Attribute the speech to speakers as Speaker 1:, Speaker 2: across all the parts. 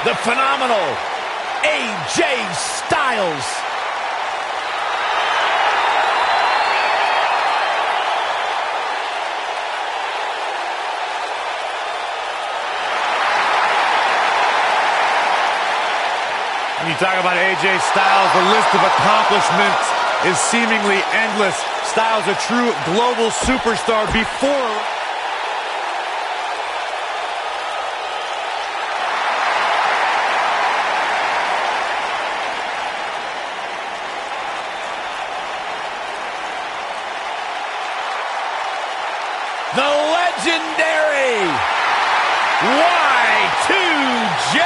Speaker 1: the phenomenal AJ Styles.
Speaker 2: When you talk about AJ Styles, the list of accomplishments is seemingly endless. Styles, a true global superstar before...
Speaker 1: The legendary Y2J.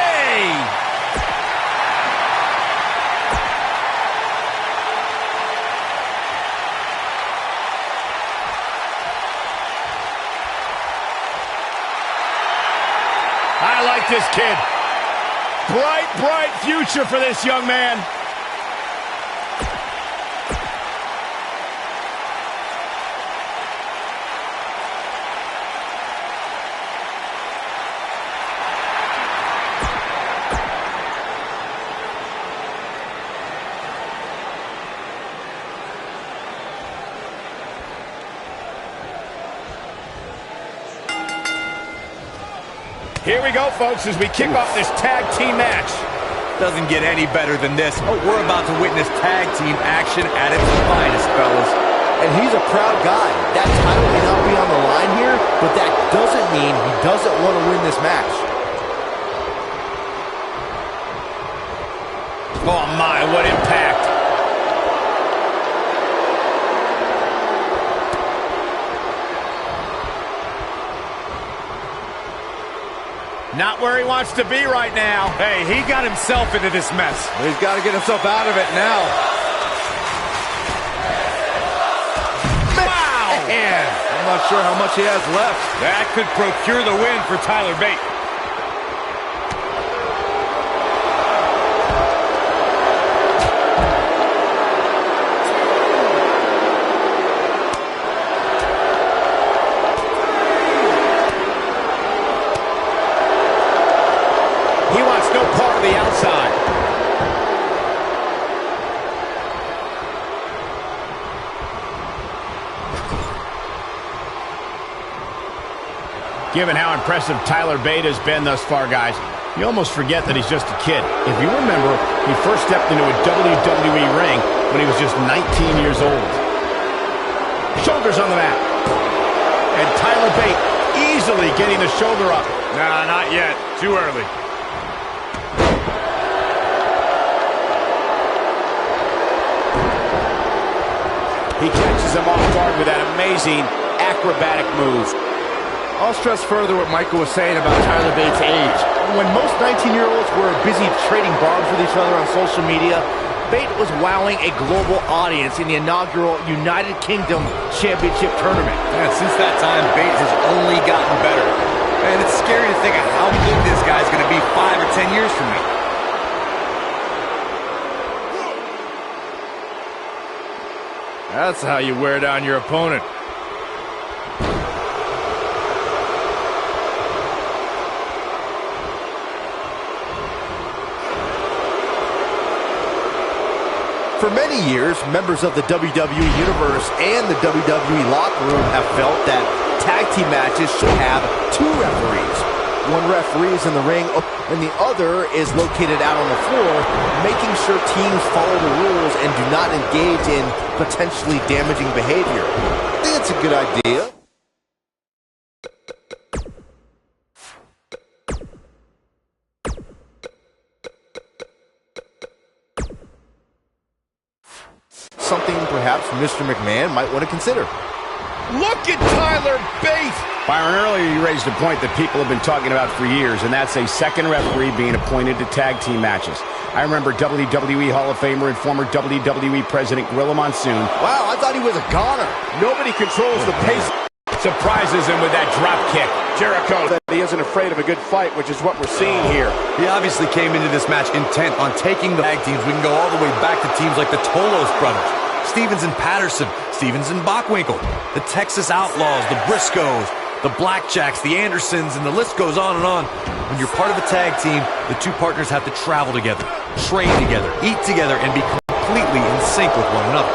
Speaker 1: I like this kid. Bright, bright future for this young man. Here we go, folks, as we kick off this tag team match.
Speaker 2: Doesn't get any better than this. Oh, we're about to witness tag team action at its finest, fellas.
Speaker 3: And he's a proud guy. That title may not be on the line here, but that doesn't mean he doesn't want to win this match.
Speaker 1: Oh my, what impact. Not where he wants to be right now.
Speaker 2: Hey, he got himself into this mess.
Speaker 3: He's got to get himself out of it now.
Speaker 1: Wow!
Speaker 3: Man, I'm not sure how much he has left.
Speaker 2: That could procure the win for Tyler Bate.
Speaker 1: The outside. Given how impressive Tyler Bate has been thus far, guys, you almost forget that he's just a kid. If you remember, he first stepped into a WWE ring when he was just 19 years old. Shoulders on the mat. And Tyler Bate easily getting the shoulder up.
Speaker 2: Nah, not yet. Too early.
Speaker 1: He catches him off guard with that amazing acrobatic move.
Speaker 3: I'll stress further what Michael was saying about Tyler Bates' age. When most 19-year-olds were busy trading bombs with each other on social media, Bate was wowing a global audience in the inaugural United Kingdom Championship Tournament.
Speaker 2: And since that time, Bate has only gotten better. And it's scary to think of how good this guy's going to be 5 or 10 years from now.
Speaker 3: That's how you wear down your opponent. For many years, members of the WWE Universe and the WWE locker room have felt that tag team matches should have 2 referees. One referee is in the ring, and the other is located out on the floor, making sure teams follow the rules and do not engage in potentially damaging behavior. I think it's a good idea. Something perhaps Mr. McMahon might want to consider.
Speaker 1: Look at Tyler Bate! Byron, earlier you raised a point that people have been talking about for years, and that's a second referee being appointed to tag team matches. I remember WWE Hall of Famer and former WWE President Gorilla Monsoon.
Speaker 3: Wow, I thought he was a goner.
Speaker 1: Nobody controls the pace. Surprises him with that drop kick. Jericho that he isn't afraid of a good fight, which is what we're seeing here.
Speaker 2: He obviously came into this match intent on taking the tag teams. We can go all the way back to teams like the Tolos brothers, Stevens and Patterson, Stevens and Bockwinkel, the Texas Outlaws, the Briscoes, the Blackjacks, the Andersons, and the list goes on and on. When you're part of a tag team, the two partners have to travel together, train together, eat together, and be completely in sync with one another.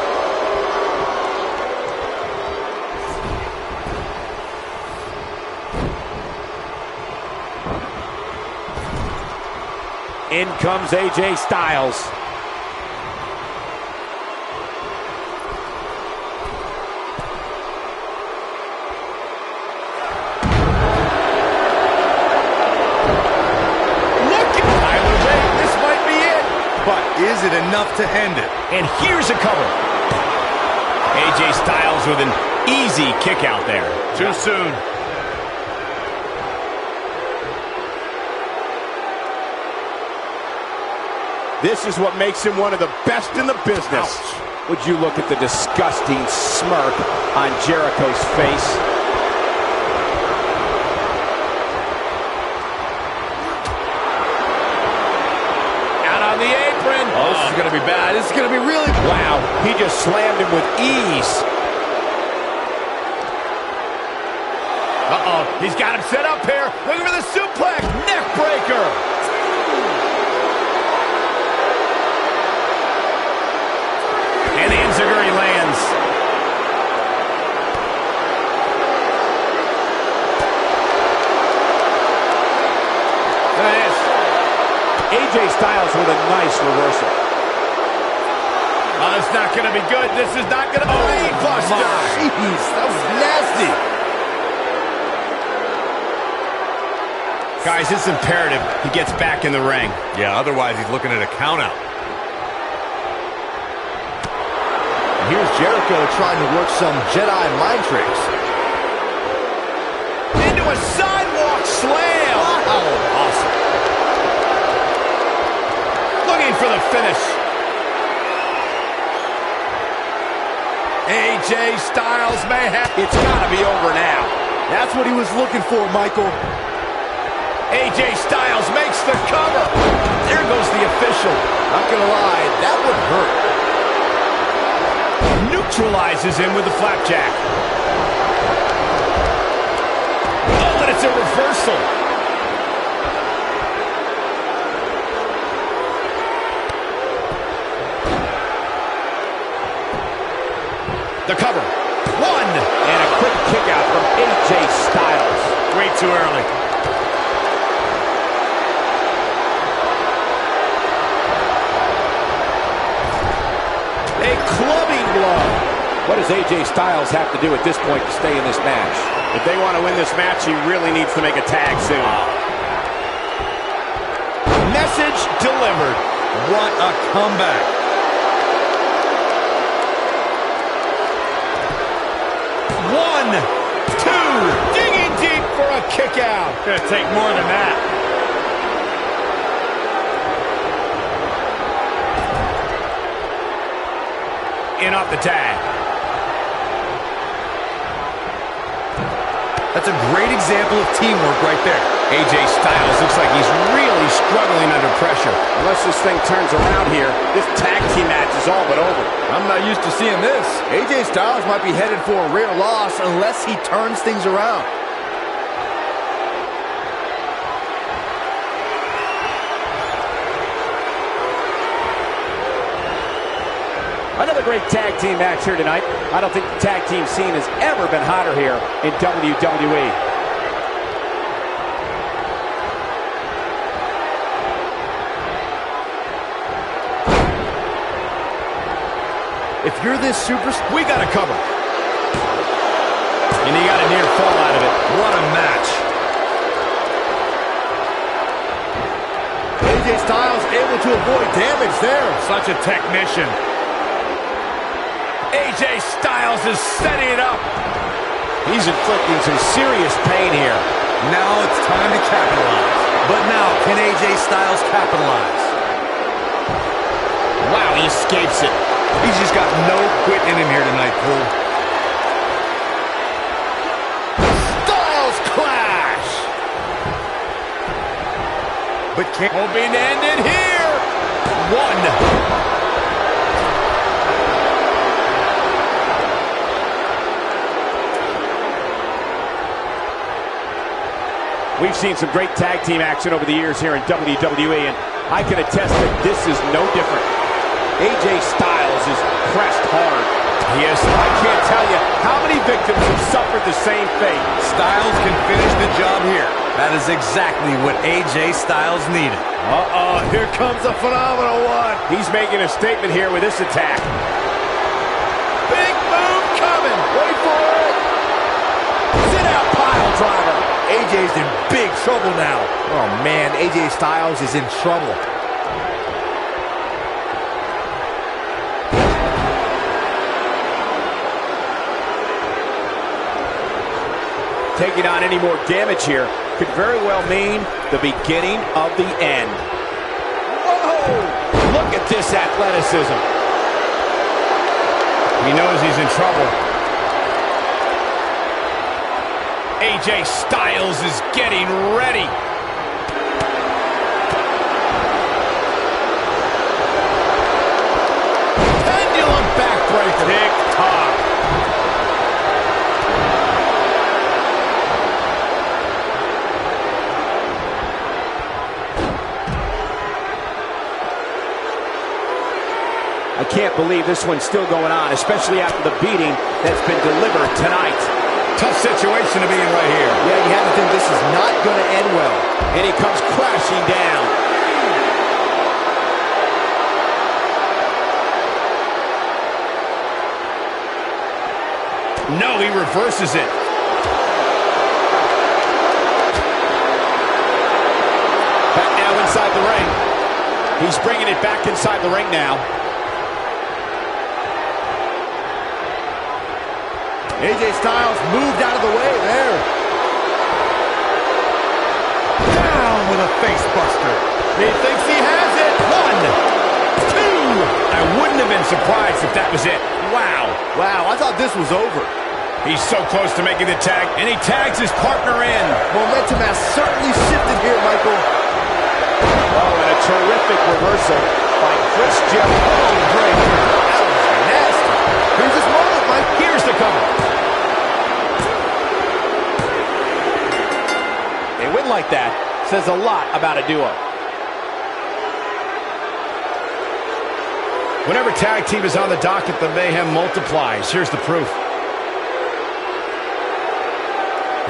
Speaker 4: In comes AJ Styles.
Speaker 2: Is it enough to end it?
Speaker 1: And here's a cover. AJ Styles with an easy kick out there.
Speaker 2: Too soon.
Speaker 4: This is what makes him one of the best in the business. Ouch. Would you look at the disgusting smirk on Jericho's face? The apron.
Speaker 1: Oh, this is going to be bad. This is going to be really...
Speaker 4: Wow, he just slammed him with ease.
Speaker 1: Uh-oh, he's got him set up here. Looking for the suplex. Neck breaker. And the enziguri lands.
Speaker 4: Look at this. AJ Styles with a nice reversal.
Speaker 1: Oh, it's not going to be good. This is not going to be buster.
Speaker 3: Jeez, that was nasty.
Speaker 1: Guys, it's imperative he gets back in the ring.
Speaker 2: Yeah, otherwise he's looking at a countout.
Speaker 3: And here's Jericho trying to work some Jedi mind tricks.
Speaker 1: Into a sidewalk slam.
Speaker 3: Wow, awesome.
Speaker 1: Looking for the finish. AJ Styles may have...
Speaker 4: It's got to be over now.
Speaker 3: That's what he was looking for, Michael.
Speaker 1: AJ Styles makes the cover. There goes the official.
Speaker 3: Not gonna lie, that would hurt.
Speaker 1: Neutralizes him with the flapjack. Oh, and it's a reversal. The cover. One.
Speaker 4: And a quick kick out from AJ Styles.
Speaker 2: Way too early.
Speaker 4: A clubbing blow. What does AJ Styles have to do at this point to stay in this match?
Speaker 1: If they want to win this match, he really needs to make a tag soon. Message delivered.
Speaker 2: What a comeback.
Speaker 1: One, two, digging deep for a kick out.
Speaker 2: Gonna take more than that.
Speaker 1: In off the tag.
Speaker 2: That's a great example of teamwork right there.
Speaker 1: AJ Styles looks like he's really struggling under pressure.
Speaker 4: Unless this thing turns around here, this tag team match is all but over.
Speaker 3: I'm not used to seeing this. AJ Styles might be headed for a rare loss unless he turns things around.
Speaker 4: Another great tag team match here tonight. I don't think the tag team scene has ever been hotter here in WWE.
Speaker 3: If you're this superstar,
Speaker 1: We got a cover. And he got a near fall out of it.
Speaker 2: What a match.
Speaker 3: AJ Styles able to avoid damage there.
Speaker 2: Such a technician.
Speaker 1: AJ Styles is setting it up.
Speaker 4: He's inflicting some serious pain here.
Speaker 2: Now it's time to capitalize. But now, can AJ Styles capitalize?
Speaker 1: Wow, he escapes it.
Speaker 2: He's just got no quitting in him here tonight, Cole.
Speaker 1: Styles clash.
Speaker 2: But can't...
Speaker 1: Hoping to end it here. One.
Speaker 4: We've seen some great tag team action over the years here in WWE, and I can attest that this is no different. AJ Styles is pressed hard.
Speaker 1: He is.
Speaker 4: I can't tell you how many victims have suffered the same fate.
Speaker 2: Styles can finish the job here. That is exactly what AJ Styles needed.
Speaker 3: Here comes a phenomenal one.
Speaker 4: He's making a statement here with this attack.
Speaker 3: Big move coming. Wait for it. Sit out pile driver. AJ's in big trouble now. Oh, man, AJ Styles is in trouble.
Speaker 4: Taking on any more damage here could very well mean the beginning of the end. Whoa! Look at this athleticism.
Speaker 1: He knows he's in trouble. AJ Styles is getting ready. Pendulum backbreaker.
Speaker 4: Tick-tock. I can't believe this one's still going on, especially after the beating that's been delivered tonight.
Speaker 1: Tough situation to be in right here.
Speaker 3: Yeah, you have to think this is not going to end well.
Speaker 4: And he comes crashing down.
Speaker 1: No, he reverses it.
Speaker 4: Back now inside the ring. He's bringing it back inside the ring now.
Speaker 3: AJ Styles moved out of the way there.
Speaker 2: Down with a face buster.
Speaker 1: He thinks he has it. 1, 2. I wouldn't have been surprised if that was it. Wow.
Speaker 3: Wow, I thought this was over.
Speaker 1: He's so close to making the tag, and he tags his partner in.
Speaker 3: Momentum has certainly shifted here, Michael.
Speaker 4: Oh, and a terrific reversal by Chris Jericho.
Speaker 3: Great. That was nasty. Here's his moment, Mike.
Speaker 1: Here's the cover.
Speaker 4: A win like that says a lot about a duo.
Speaker 1: Whenever tag team is on the docket, the mayhem multiplies. Here's the proof.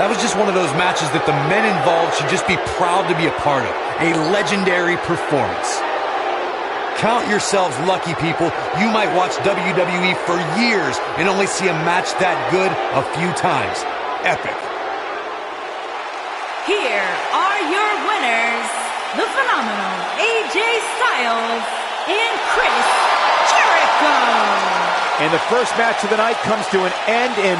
Speaker 2: That was just one of those matches that the men involved should just be proud to be a part of. A legendary performance. Count yourselves lucky, people. You might watch WWE for years and only see a match that good a few times. Epic.
Speaker 5: Here are your winners, the phenomenal AJ Styles and Chris Jericho.
Speaker 4: And the first match of the night comes to an end in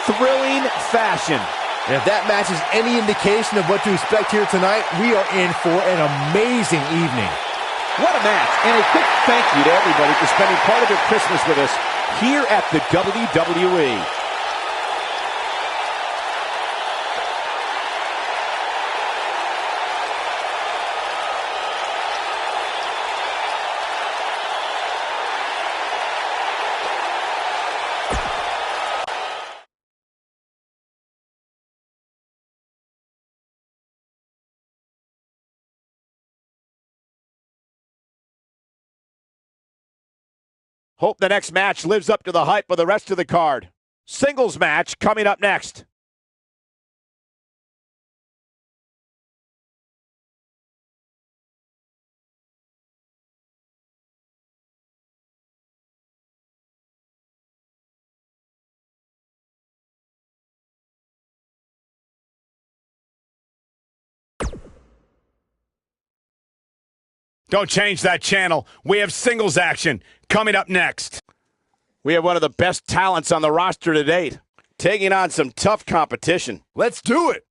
Speaker 4: thrilling fashion.
Speaker 3: And if that match is any indication of what to expect here tonight, we are in for an amazing evening.
Speaker 4: What a match, and a quick thank you to everybody for spending part of their Christmas with us here at the WWE. Hope the next match lives up to the hype of the rest of the card. Singles match coming up next.
Speaker 1: Don't change that channel. We have singles action coming up next.
Speaker 4: We have one of the best talents on the roster to date, taking on some tough competition.
Speaker 3: Let's do it.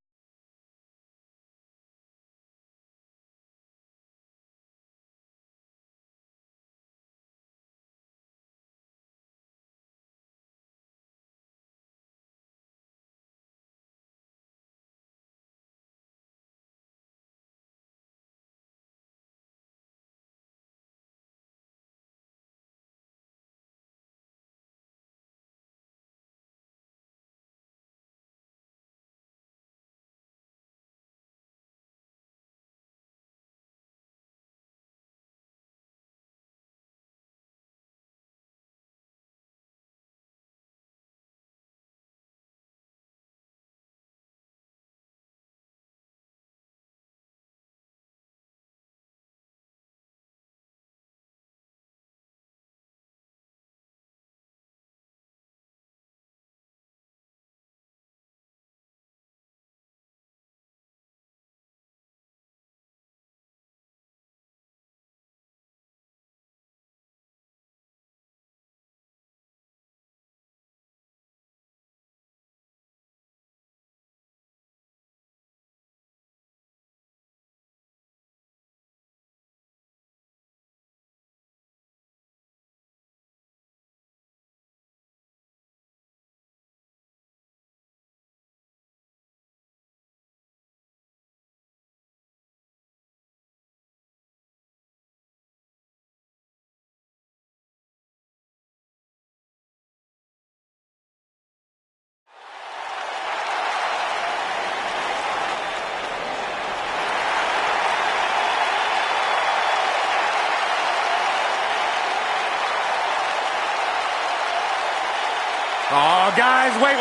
Speaker 2: guys, wait.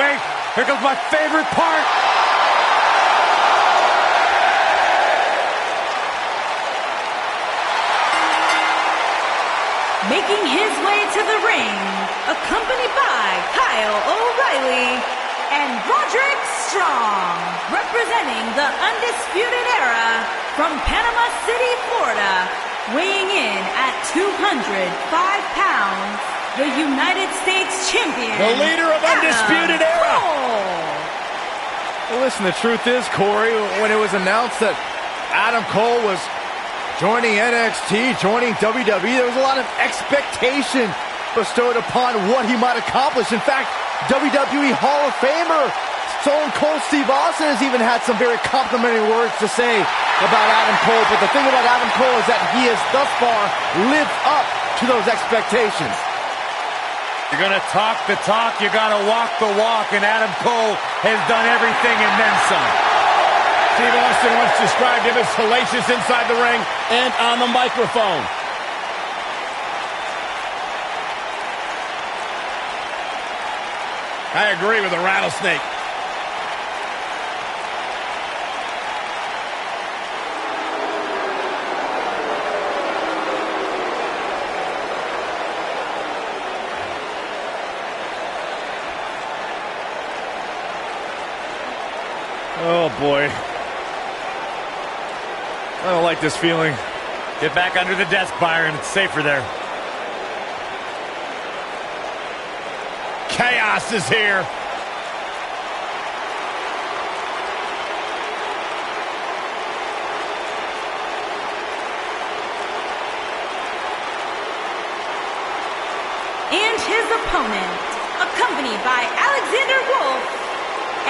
Speaker 2: Here comes my favorite part.
Speaker 5: Making his way to the ring, accompanied by Kyle O'Reilly and Roderick Strong, representing the Undisputed Era from Panama City, Florida, weighing in at 205 pounds, the United States Champion,
Speaker 1: the leader of Undisputed Era.
Speaker 3: Well, listen, the truth is, Corey, when it was announced that Adam Cole was joining NXT, joining WWE, there was a lot of expectation bestowed upon what he might accomplish. In fact, WWE Hall of Famer Stone Cold Steve Austin has even had some very complimentary words to say about Adam Cole. But the thing about Adam Cole is that he has thus far lived up to those expectations.
Speaker 2: You're going to talk the talk, you got to walk the walk, and Adam Cole has done everything and then some.
Speaker 1: Steve Austin once described him as hellacious inside the ring and on the microphone. I agree with the rattlesnake. Oh, boy. I don't like this feeling.
Speaker 2: Get back under the desk, Byron. It's safer there.
Speaker 1: Chaos is here.
Speaker 5: And his opponent, accompanied by Alexander Wolf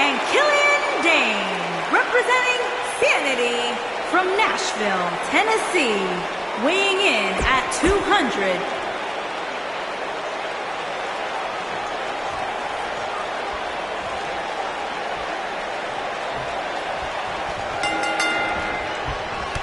Speaker 5: and Killian Dane, representing Sanity from Nashville, Tennessee, weighing in at 200.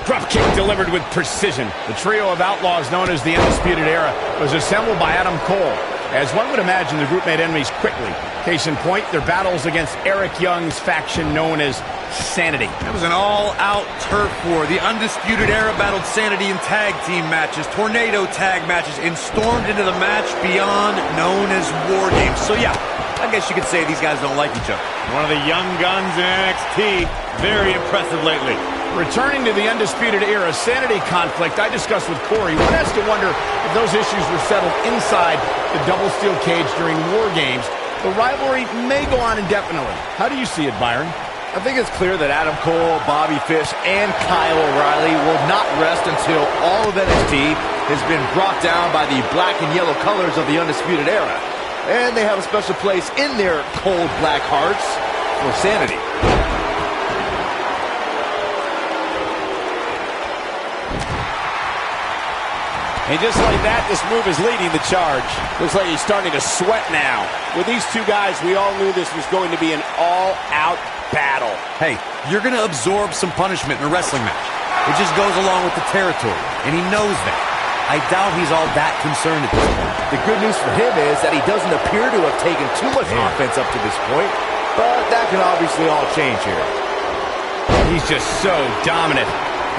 Speaker 1: Drop kick delivered with precision. The trio of outlaws known as the Undisputed Era was assembled by Adam Cole. As one would imagine, the group made enemies quickly. Case in point, their battles against Eric Young's faction known as Sanity.
Speaker 2: That was an all-out turf war. The Undisputed Era battled Sanity in tag team matches, tornado tag matches, and stormed into the match beyond known as War Games. So yeah, I guess you could say these guys don't like each other.
Speaker 6: One of the young guns in NXT. Very impressive lately.
Speaker 1: Returning to the Undisputed Era Sanity conflict I discussed with Corey, one has to wonder if those issues were settled inside the double steel cage during War Games. The rivalry may go on indefinitely. How do you see it, Byron?
Speaker 3: I think it's clear that Adam Cole, Bobby Fish, and Kyle O'Reilly will not rest until all of NXT has been brought down by the black and yellow colors of the Undisputed Era. And they have a special place in their cold black hearts for Sanity.
Speaker 4: And just like that, this move is leading the charge. Looks like he's starting to sweat now. With these two guys, we all knew this was going to be an all-out battle.
Speaker 2: Hey, you're going to absorb some punishment in a wrestling match. It just goes along with the territory, and he knows that. I doubt he's all that concerned at this point.
Speaker 3: The good news for him is that he doesn't appear to have taken too much offense up to this point, but that can obviously all change here.
Speaker 1: He's just so dominant.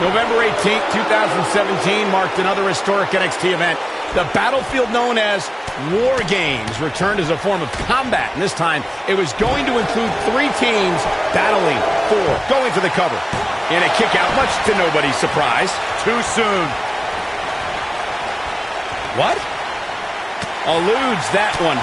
Speaker 1: November 18th, 2017 marked another historic NXT event. The battlefield known as War Games returned as a form of combat, and this time it was going to include 3 teams battling for going for the cover. And a kick out, much to nobody's surprise.
Speaker 6: Too soon.
Speaker 1: What? Eludes that one.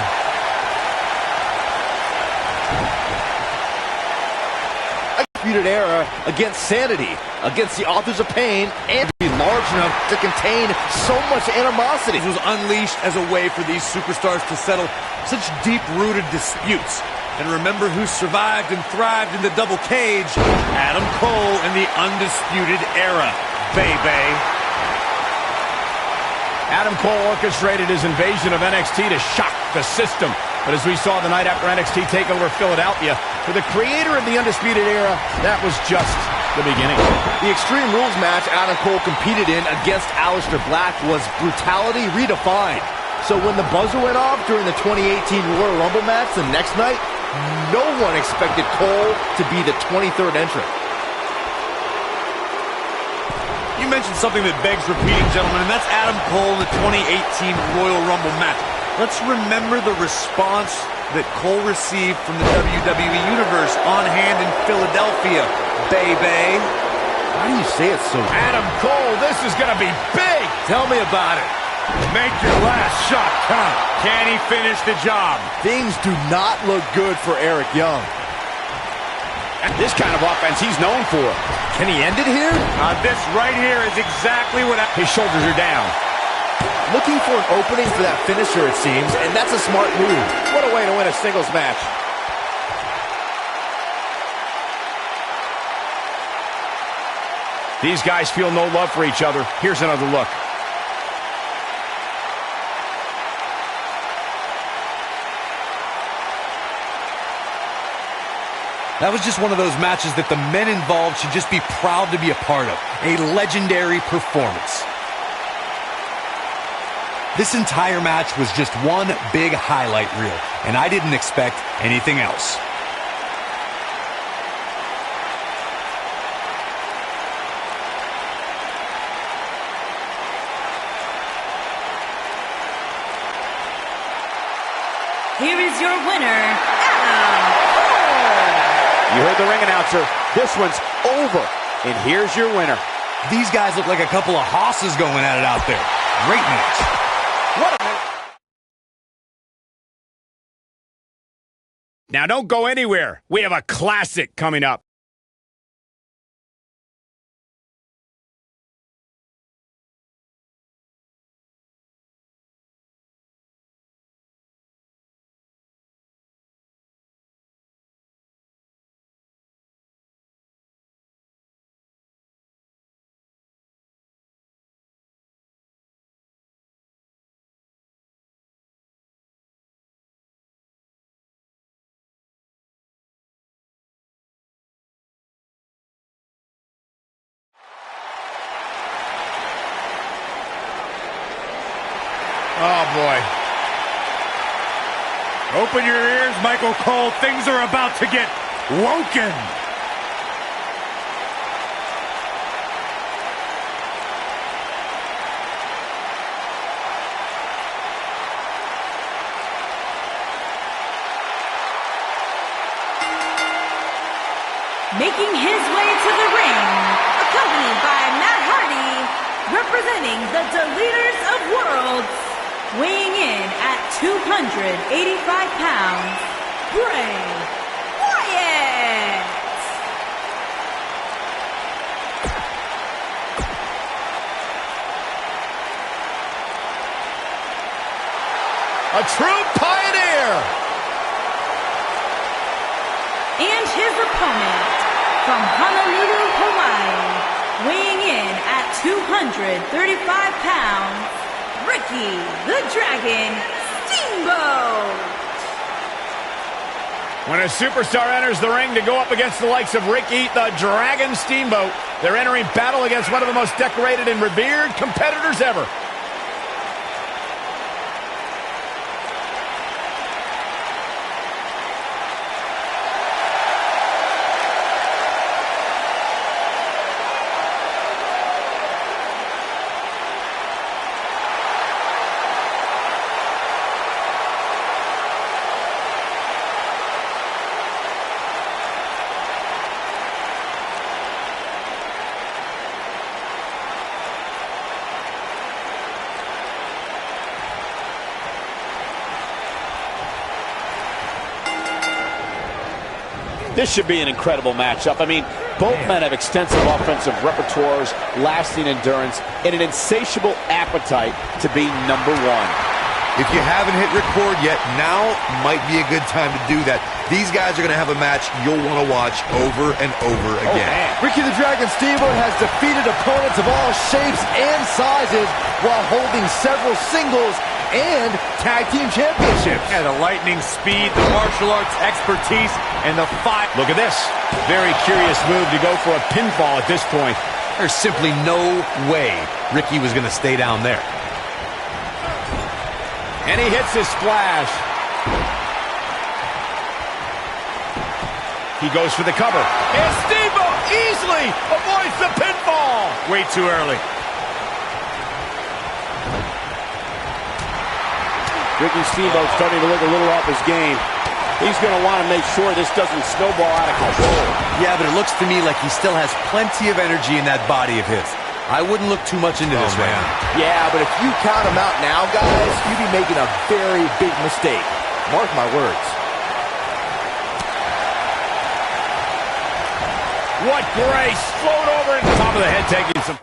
Speaker 3: Undisputed Era against Sanity, against the Authors of Pain, and be large enough to contain so much animosity.
Speaker 2: This was unleashed as a way for these superstars to settle such deep-rooted disputes. And remember who survived and thrived in the double cage? Adam Cole and the Undisputed Era, baby.
Speaker 1: Adam Cole orchestrated his invasion of NXT to shock the system. But as we saw the night after NXT TakeOver Philadelphia, for the creator of the Undisputed Era, that was just the beginning.
Speaker 3: The Extreme Rules match Adam Cole competed in against Aleister Black was brutality redefined. So when the buzzer went off during the 2018 Royal Rumble match the next night, no one expected Cole to be the 23rd entrant.
Speaker 6: You mentioned something that begs repeating, gentlemen, and that's Adam Cole in the 2018 Royal Rumble match. Let's remember the response that Cole received from the WWE Universe on hand in Philadelphia, baby.
Speaker 3: Why do you say it so?
Speaker 1: Adam Cole, this is going to be big.
Speaker 3: Tell me about it.
Speaker 6: Make your last shot count. Can he finish the job?
Speaker 3: Things do not look good for Eric Young.
Speaker 1: This kind of offense he's known for.
Speaker 3: Can he end it here?
Speaker 6: This right here is exactly what...
Speaker 1: His shoulders are down.
Speaker 3: Looking for an opening for that finisher, it seems, and that's a smart move.
Speaker 4: What a way to win a singles match.
Speaker 1: These guys feel no love for each other. Here's another look.
Speaker 2: That was just one of those matches that the men involved should just be proud to be a part of. A legendary performance. This entire match was just one big highlight reel, and I didn't expect anything else.
Speaker 5: Here is your winner, Adam Cole.
Speaker 4: You heard the ring announcer. This one's over. And here's your winner.
Speaker 2: These guys look like a couple of hosses going at it out there. Great match.
Speaker 4: What a minute.
Speaker 1: Now don't go anywhere. We have a classic coming up. Oh, boy.
Speaker 6: Open your ears, Michael Cole. Things are about to get woken.
Speaker 5: Making his way to the ring, accompanied by Matt Hardy, representing the Deleters of Worlds, weighing in at 285 pounds, Bray Wyatt.
Speaker 1: A true pioneer.
Speaker 5: And his opponent, from Honolulu, Hawaii, weighing in at 235 pounds, Ricky the Dragon Steamboat.
Speaker 1: When a superstar enters the ring to go up against the likes of Ricky the Dragon Steamboat, they're entering battle against one of the most decorated and revered competitors ever.
Speaker 4: This should be an incredible matchup. I mean, both men have extensive offensive repertoires, lasting endurance, and an insatiable appetite to be number one.
Speaker 2: If you haven't hit record yet, now might be a good time to do that. These guys are going to have a match you'll want to watch over and over again.
Speaker 3: Ricky the Dragon Steamboat has defeated opponents of all shapes and sizes while holding several singles and tag team championships.
Speaker 6: Yeah, the lightning speed, the martial arts expertise, and the fight.
Speaker 1: Look at this. Very curious move to go for a pinfall at this point.
Speaker 2: There's simply no way Ricky was going to stay down there.
Speaker 1: And he hits his splash. He goes for the cover. And Steamboat easily avoids the pinfall.
Speaker 6: Way too early.
Speaker 4: Ricky Steamboat starting to look a little off his game. He's going to want to make sure this doesn't snowball out of control.
Speaker 2: Yeah, but it looks to me like he still has plenty of energy in that body of his. I wouldn't look too much into this right now.
Speaker 3: Yeah, but if you count him out now, guys, you'd be making a very big mistake. Mark my words.
Speaker 1: What grace! Float over at the top of the head, taking some...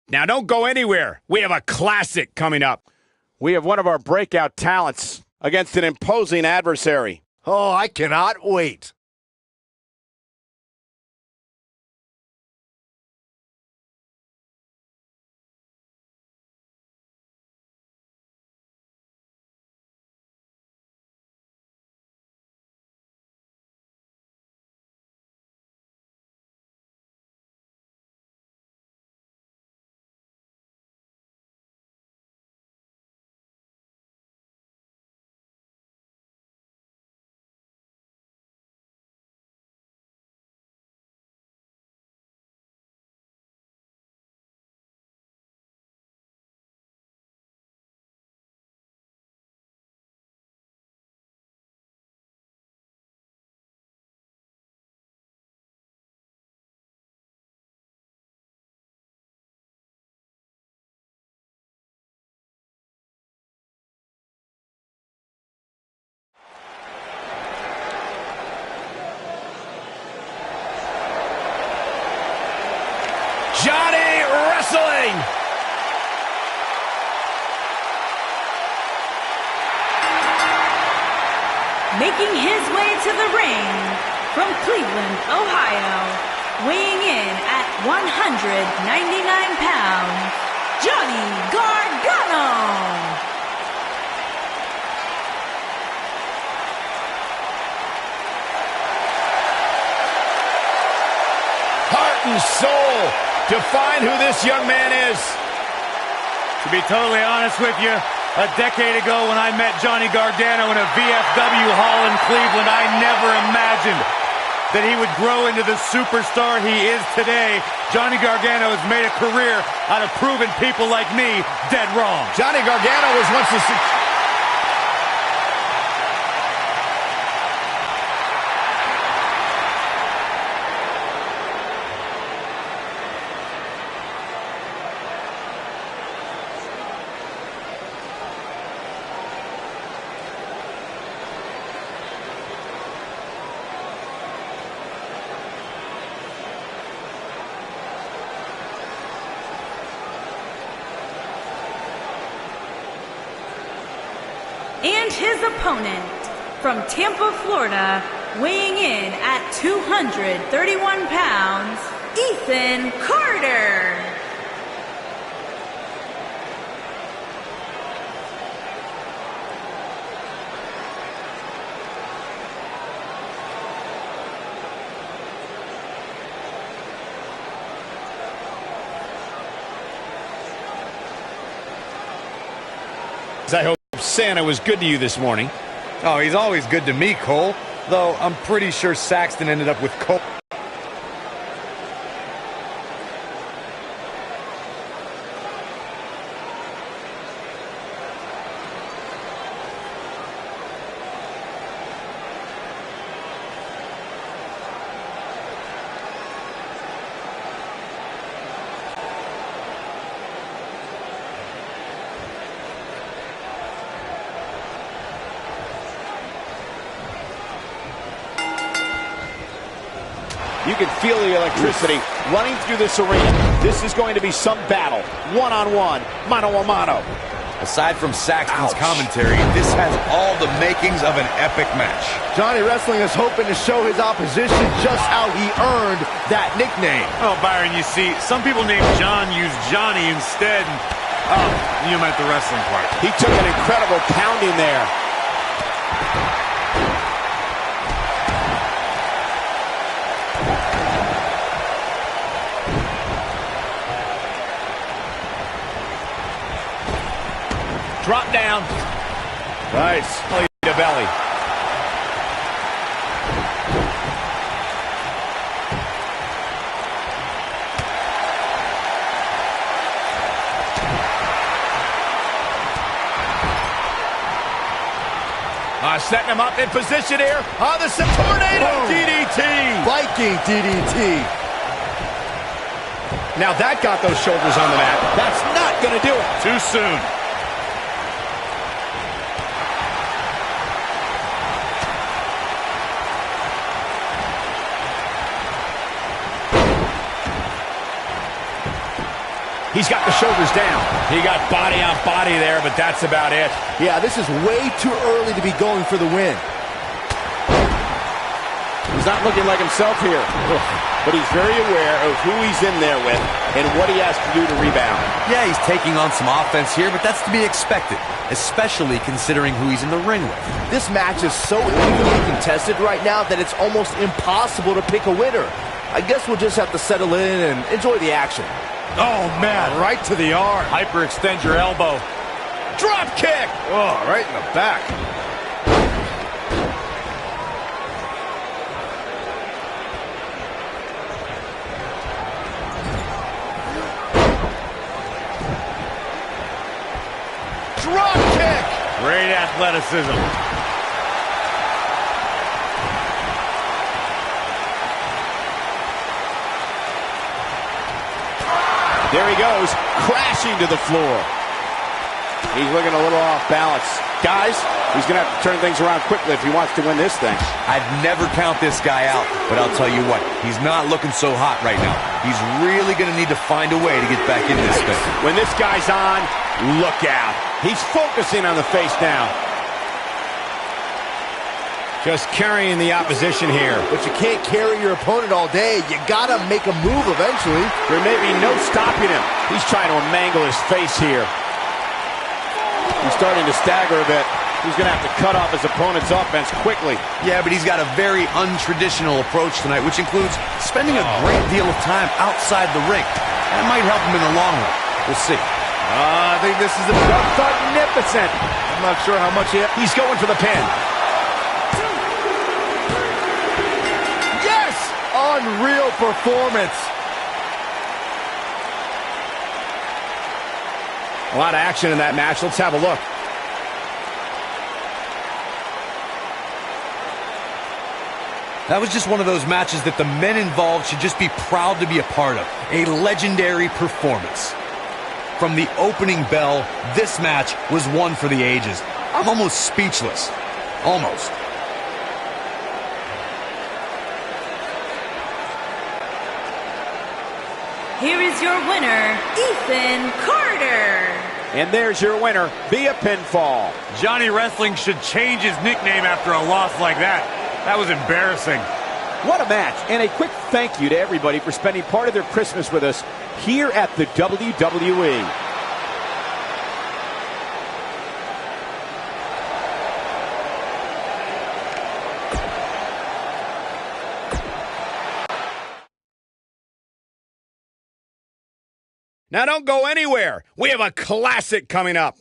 Speaker 1: Now don't go anywhere. We have a classic coming up.
Speaker 4: We have one of our breakout talents against an imposing adversary.
Speaker 3: Oh, I cannot wait.
Speaker 1: Johnny Wrestling!
Speaker 5: Making his way to the ring from Cleveland, Ohio, weighing in at 199 pounds, Johnny Gargano!
Speaker 1: Heart and soul to find who this young man is.
Speaker 6: To be totally honest with you, a decade ago when I met Johnny Gargano in a VFW hall in Cleveland, I never imagined that he would grow into the superstar he is today. Johnny Gargano has made a career out of proving people like me dead wrong.
Speaker 1: Johnny Gargano was once the...
Speaker 5: And his opponent from Tampa, Florida, weighing in at 231 pounds, Ethan Carter.
Speaker 1: I hope Santa was good to you this morning.
Speaker 2: Oh, he's always good to me, Cole. Though I'm pretty sure Saxton ended up with Cole.
Speaker 4: You can feel the electricity running through this arena. This is going to be some battle. One-on-one, mano-a-mano.
Speaker 2: Aside from Saxton's commentary, this has all the makings of an epic match.
Speaker 3: Johnny Wrestling is hoping to show his opposition just how he earned that nickname.
Speaker 6: Oh, Byron, you see, some people named John use Johnny instead. Oh, you meant the wrestling part.
Speaker 4: He took an incredible pounding there.
Speaker 1: Drop down. Nice. Belly to belly. Setting him up in position here. On the tornado DDT.
Speaker 3: Viking DDT.
Speaker 1: Now that got those shoulders on the mat.
Speaker 4: That's not going to do it.
Speaker 6: Too soon.
Speaker 1: He's got the shoulders down. He got body on body there, but that's about it.
Speaker 3: Yeah, this is way too early to be going for the win.
Speaker 4: He's not looking like himself here, but he's very aware of who he's in there with and what he has to do to rebound.
Speaker 2: Yeah, he's taking on some offense here, but that's to be expected, especially considering who he's in the ring with.
Speaker 3: This match is so evenly contested right now that it's almost impossible to pick a winner. I guess we'll just have to settle in and enjoy the action.
Speaker 6: Oh, man, right to the arm.
Speaker 1: Hyperextend your elbow. Drop kick.
Speaker 6: Oh, right in the back.
Speaker 1: Drop kick.
Speaker 6: Great athleticism.
Speaker 4: There he goes, crashing to the floor. He's looking a little off balance. Guys, he's going to have to turn things around quickly if he wants to win this thing.
Speaker 2: I'd never count this guy out, but I'll tell you what, he's not looking so hot right now. He's really going to need to find a way to get back in this thing.
Speaker 4: When this guy's on, look out. He's focusing on the face now.
Speaker 1: Just carrying the opposition here.
Speaker 3: But you can't carry your opponent all day. You gotta make a move eventually.
Speaker 4: There may be no stopping him. He's trying to mangle his face here. He's starting to stagger a bit. He's going to have to cut off his opponent's offense quickly.
Speaker 2: Yeah, but he's got a very untraditional approach tonight, which includes spending a great deal of time outside the ring. That might help him in the long run. We'll see.
Speaker 6: I think this is magnificent. I'm not sure how much he...
Speaker 1: He's going for the pin.
Speaker 3: Yes! Unreal performance.
Speaker 1: A lot of action in that match. Let's have a look.
Speaker 2: That was just one of those matches that the men involved should just be proud to be a part of. A legendary performance. From the opening bell, this match was one for the ages. I'm almost speechless. Almost.
Speaker 5: Here is your winner, Ethan Carter.
Speaker 4: And there's your winner via pinfall.
Speaker 6: Johnny Wrestling should change his nickname after a loss like that. That was embarrassing.
Speaker 4: What a match, and a quick thank you to everybody for spending part of their Christmas with us here at the WWE.
Speaker 1: Now don't go anywhere. We have a classic coming up.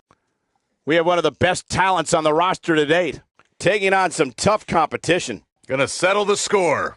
Speaker 4: We have one of the best talents on the roster to date, taking on some tough competition.
Speaker 6: Gonna settle the score.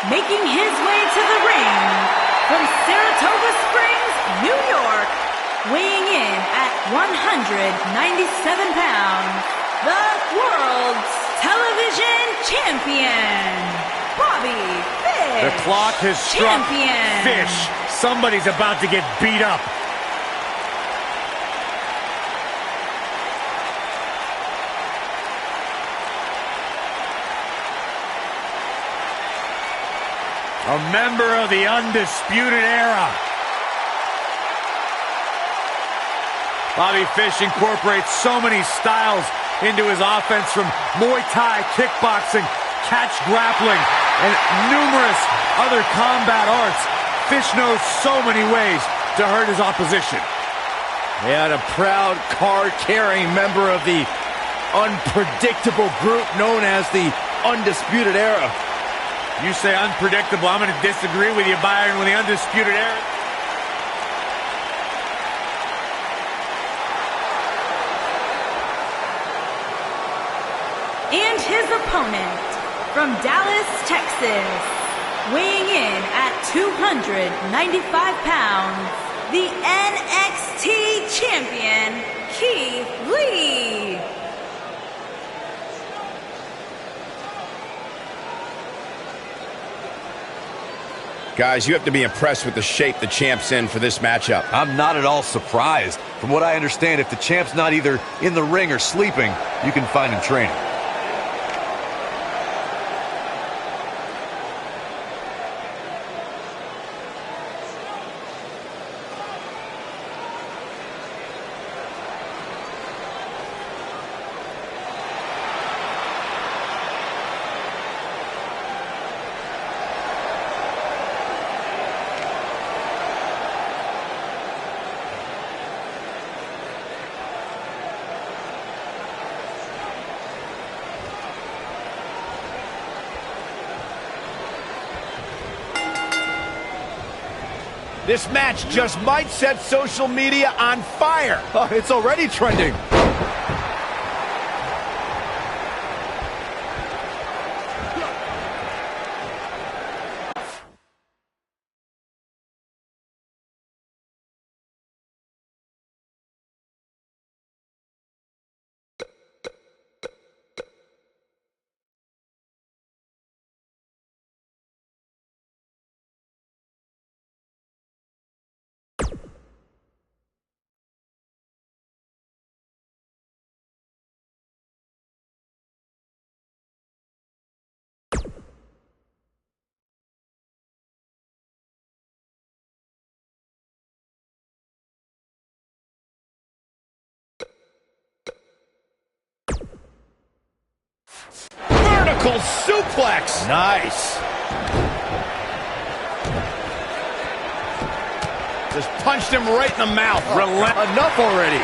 Speaker 5: making his way to the ring from Saratoga Springs, New York, weighing in at 197 pounds, the world's television champion, Bobby Fish.
Speaker 6: The clock has struck.
Speaker 5: Champion.
Speaker 6: Fish. Somebody's about to get beat up. A member of the Undisputed Era. Bobby Fish incorporates so many styles into his offense, from Muay Thai, kickboxing, catch grappling, and numerous other combat arts. Fish knows so many ways to hurt his opposition.
Speaker 3: And a proud card-carrying member of the unpredictable group known as the Undisputed Era.
Speaker 6: You say unpredictable, I'm going to disagree with you, Byron, with the Undisputed Era.
Speaker 5: And his opponent from Dallas, Texas, weighing in at 295 pounds, the NXT champion, Keith Lee.
Speaker 1: Guys, you have to be impressed with the shape the champ's in for this matchup.
Speaker 2: I'm not at all surprised. From what I understand, if the champ's not either in the ring or sleeping, you can find him training.
Speaker 1: This match just might set social media on fire.
Speaker 3: Oh, it's already trending.
Speaker 1: Vertical suplex.
Speaker 3: Nice.
Speaker 1: Just punched him right in the mouth.
Speaker 3: Enough already.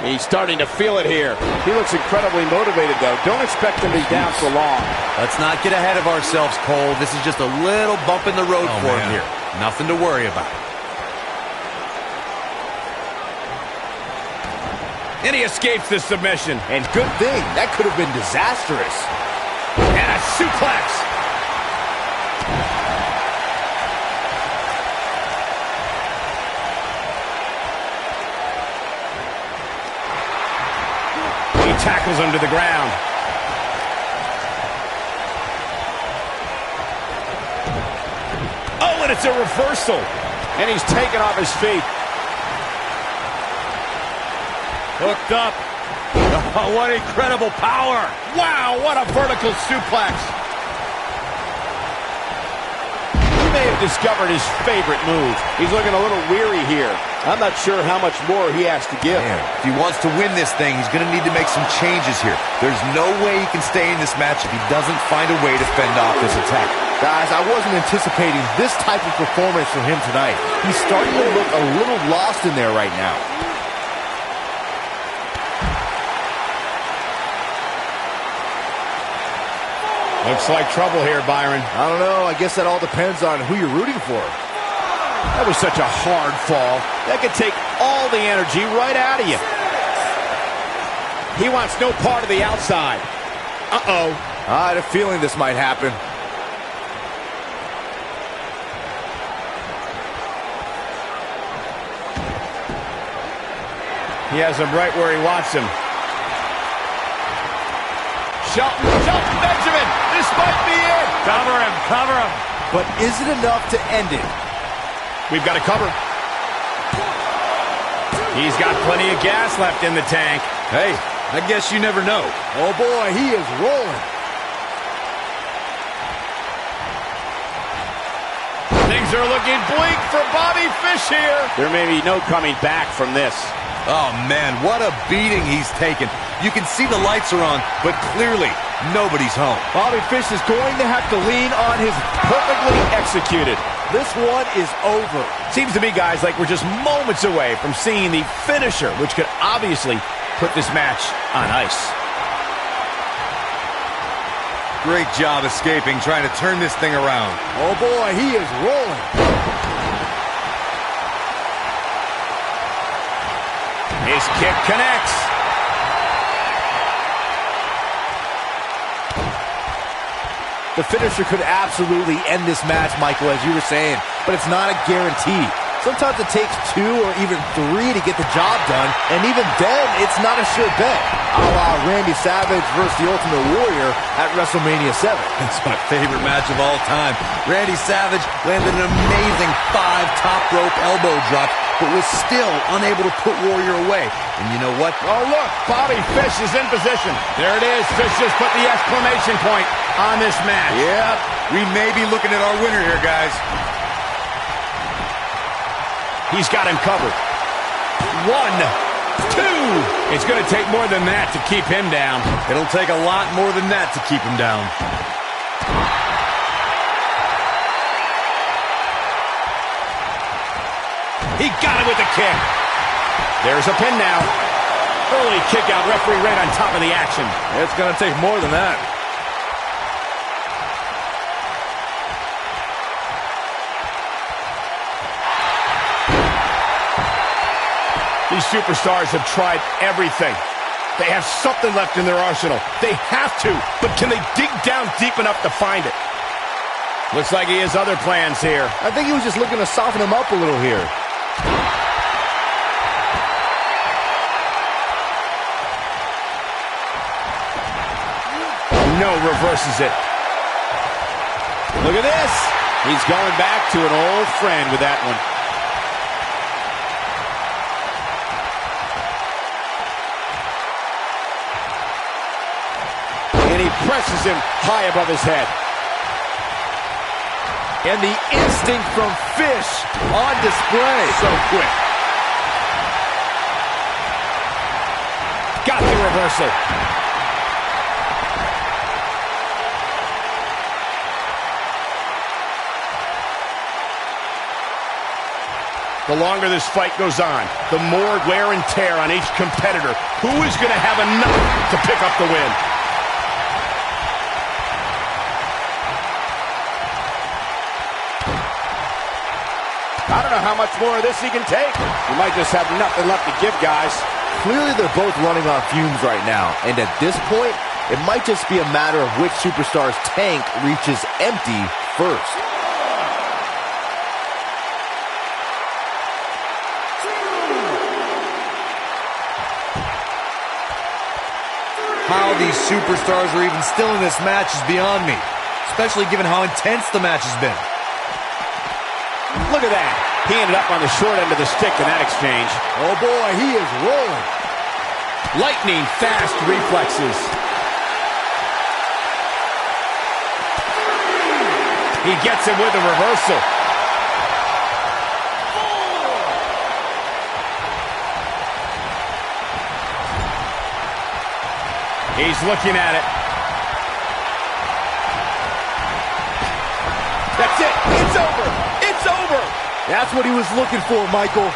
Speaker 4: He's starting to feel it here. He looks incredibly motivated, though. Don't expect him to be down for long.
Speaker 2: Let's not get ahead of ourselves, Cole. This is just a little bump in the road for him here. Nothing to worry about.
Speaker 1: And he escapes the submission.
Speaker 3: And good thing. That could have been disastrous.
Speaker 1: And a suplex. Tackles him to the ground. Oh, and it's a reversal.
Speaker 4: And he's taken off his feet.
Speaker 6: Hooked up. Oh, what incredible power.
Speaker 1: Wow, what a vertical suplex. He may have discovered his favorite move.
Speaker 4: He's looking a little weary here. I'm not sure how much more he has to give.
Speaker 2: Man, if he wants to win this thing, he's going to need to make some changes here. There's no way he can stay in this match if he doesn't find a way to fend off this attack.
Speaker 3: Guys, I wasn't anticipating this type of performance from him tonight. He's starting to look a little lost in there right now.
Speaker 1: Looks like trouble here, Byron.
Speaker 3: I don't know. I guess that all depends on who you're rooting for.
Speaker 1: That was such a hard fall. That could take all the energy right out of you.
Speaker 4: He wants no part of the outside.
Speaker 1: Uh-oh.
Speaker 3: I had a feeling this might happen.
Speaker 1: He has him right where he wants him. Shelton Benjamin. This might be it.
Speaker 6: Cover him, cover him.
Speaker 3: But is it enough to end it?
Speaker 1: We've got to cover. He's got plenty of gas left in the tank.
Speaker 6: Hey, I guess you never know.
Speaker 3: Oh boy, he is rolling.
Speaker 1: Things are looking bleak for Bobby Fish here.
Speaker 4: There may be no coming back from this.
Speaker 2: Oh, man, what a beating he's taken. You can see the lights are on, but clearly nobody's home.
Speaker 3: Bobby Fish is going to have to lean on his
Speaker 1: Perfectly executed.
Speaker 3: This one is over.
Speaker 1: Seems to me, guys, like we're just moments away from seeing the finisher, which could obviously put this match on ice.
Speaker 2: Great job escaping, trying to turn this thing around.
Speaker 3: Oh boy, he is rolling.
Speaker 1: His kick connects.
Speaker 3: The finisher could absolutely end this match, Michael, as you were saying, but it's not a guarantee. Sometimes it takes 2 or even 3 to get the job done, and even then, it's not a sure bet. A la Randy Savage versus The Ultimate Warrior at WrestleMania 7.
Speaker 2: That's my favorite match of all time. Randy Savage landed an amazing 5 top rope elbow drop, but was still unable to put Warrior away. And you know what?
Speaker 1: Oh, look, Bobby Fish is in position. There it is. Fish just put the exclamation point on this match.
Speaker 2: Yeah, we may be looking at our winner here, guys.
Speaker 1: He's got him covered. 1, 2. It's going to take more than that to keep him down.
Speaker 2: It'll take a lot more than that to keep him down.
Speaker 1: He got it with the kick. There's a pin now. Early kick out. Referee right on top of the action.
Speaker 6: It's going to take more than that.
Speaker 1: These superstars have tried everything. They have something left in their arsenal. They have to, but can they dig down deep enough to find it? Looks like he has other plans here.
Speaker 3: I think he was just looking to soften him up a little here.
Speaker 1: No, reverses it.
Speaker 4: Look at this. He's going back to an old friend with that one. And he presses him high above his head.
Speaker 3: And the instinct from Fish on display.
Speaker 1: So quick. Got the reversal. The longer this fight goes on, the more wear and tear on each competitor. Who is going to have enough to pick up the win?
Speaker 4: I don't know how much more of this he can take. He might just have nothing left to give, guys.
Speaker 3: Clearly, they're both running on fumes right now. And at this point, it might just be a matter of which superstar's tank reaches empty first.
Speaker 2: How these superstars are even still in this match is beyond me, especially given how intense the match has been.
Speaker 4: Look at that. He ended up on the short end of the stick in that exchange.
Speaker 3: Oh boy, he is rolling.
Speaker 1: Lightning fast reflexes. He gets him with a reversal. He's looking at it.
Speaker 4: That's it. It's over. It's over.
Speaker 3: That's what he was looking for, Michael.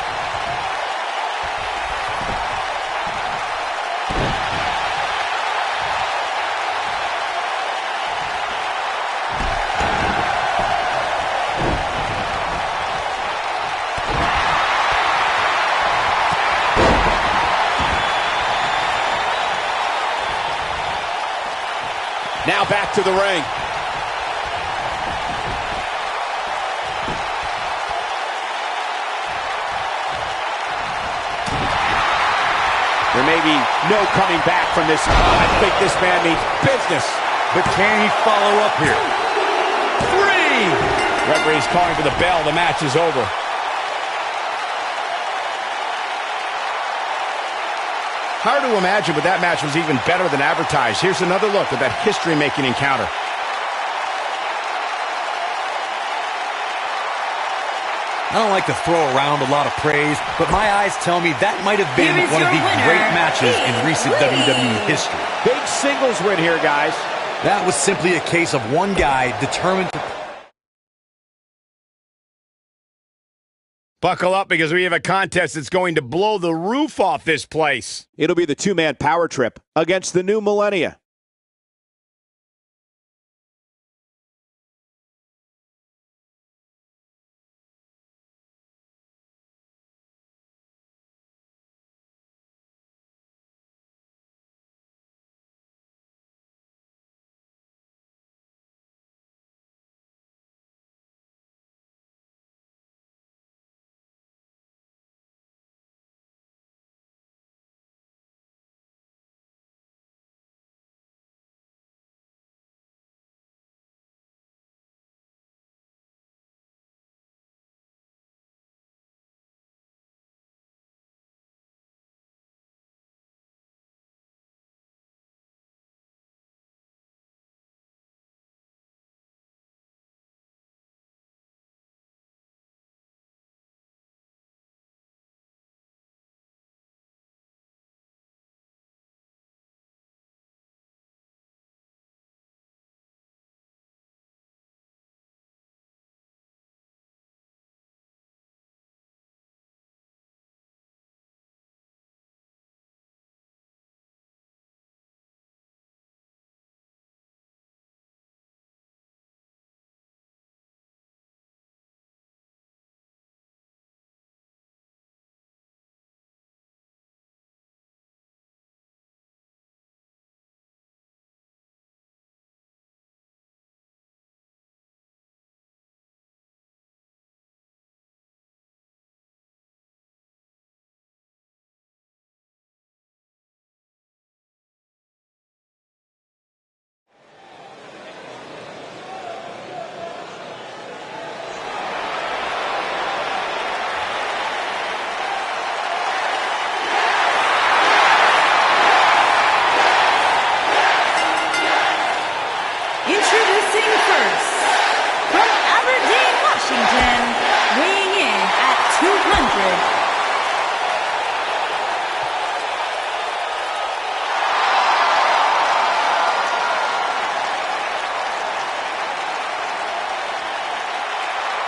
Speaker 4: Now back to the ring. There may be no coming back from this. I think this man means business.
Speaker 2: But can he follow up here?
Speaker 1: 3! Referee's calling for the bell. The match is over. Hard to imagine, but that match was even better than advertised. Here's another look at that history-making encounter.
Speaker 2: I don't like to throw around a lot of praise, but my eyes tell me that might have been one of the great matches in recent WWE history.
Speaker 4: Big singles win here, guys.
Speaker 2: That was simply a case of one guy determined to...
Speaker 1: Buckle up, because we have a contest that's going to blow the roof off this place.
Speaker 4: It'll be the two-man power trip against the new millennia.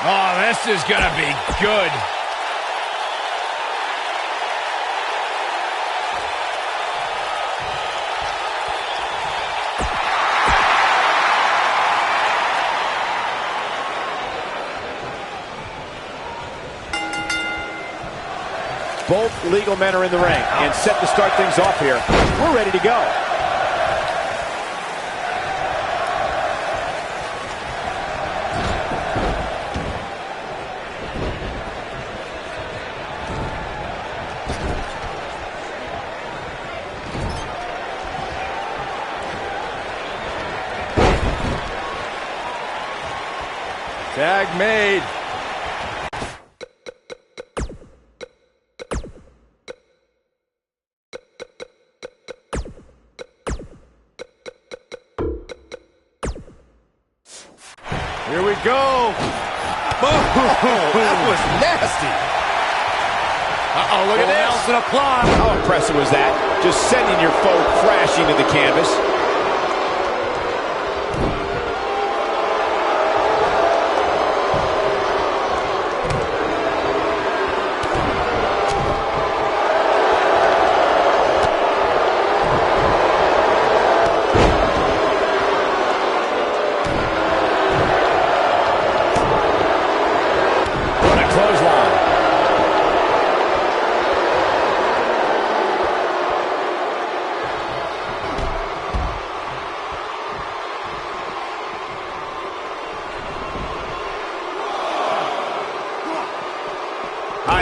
Speaker 1: Oh, this is going to be good.
Speaker 4: Both legal men are in the ring and set to start things off here. We're ready to go.
Speaker 3: Tag made. Here we go. Oh, that was nasty.
Speaker 4: Uh-oh, look at this.
Speaker 6: Nelson applied.
Speaker 4: How impressive was that? Just sending your foe crashing to the canvas.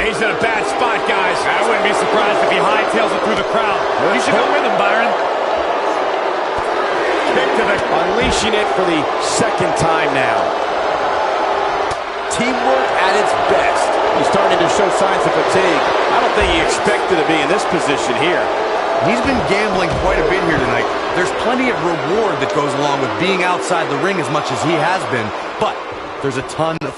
Speaker 1: He's in a bad spot, guys.
Speaker 6: I wouldn't be surprised if he hightails it through the crowd. You should go with him, Byron.
Speaker 4: Kick to the... Unleashing it for the second time now.
Speaker 3: Teamwork at its best.
Speaker 4: He's starting to show signs of fatigue. I don't think he expected to be in this position here.
Speaker 2: He's been gambling quite a bit here tonight. There's plenty of reward that goes along with being outside the ring as much as he has been, but there's a ton of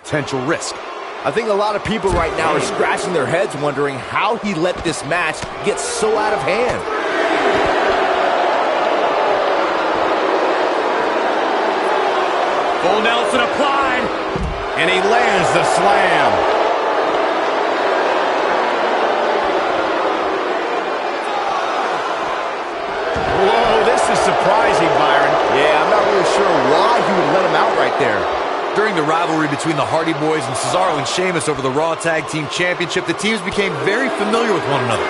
Speaker 2: potential risk.
Speaker 3: I think a lot of people right now are scratching their heads wondering how he let this match get so out of hand.
Speaker 6: Full Nelson applied.
Speaker 1: And he lands the slam. Whoa, this is surprising, Byron.
Speaker 3: Yeah, I'm not really sure why he would let him out right there.
Speaker 2: During the rivalry between the Hardy Boys and Cesaro and Sheamus over the Raw Tag Team Championship, the teams became very familiar with one another.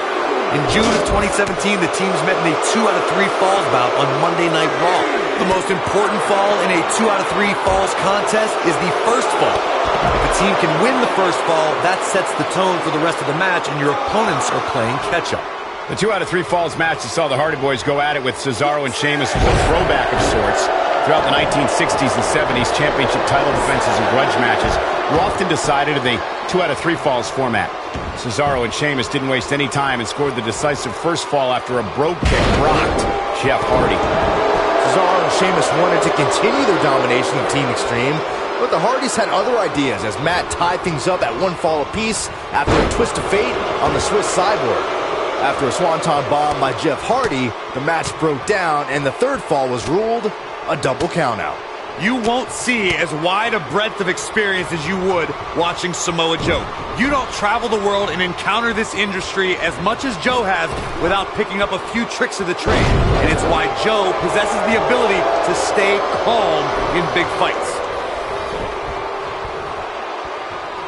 Speaker 2: In June of 2017, the teams met in a 2 out of 3 falls bout on Monday Night Raw. The most important fall in a 2 out of 3 falls contest is the first fall. If a team can win the first fall, that sets the tone for the rest of the match, and your opponents are playing catch-up.
Speaker 1: The 2 out of 3 falls match that saw the Hardy Boys go at it with Cesaro and Sheamus was a throwback of sorts. Throughout the 1960s and 70s, championship title defenses and grudge matches were often decided in the 2 out of 3 falls format. Cesaro and Sheamus didn't waste any time and scored the decisive first fall after a brogue kick rocked Jeff Hardy.
Speaker 3: Cesaro and Sheamus wanted to continue their domination of Team Extreme, but the Hardys had other ideas as Matt tied things up at 1 fall apiece after a twist of fate on the Swiss Cyborg. After a swanton bomb by Jeff Hardy, the match broke down and the third fall was ruled a double countout.
Speaker 6: You won't see as wide a breadth of experience as you would watching Samoa Joe. You don't travel the world and encounter this industry as much as Joe has without picking up a few tricks of the trade. And it's why Joe possesses the ability to stay calm in big fights.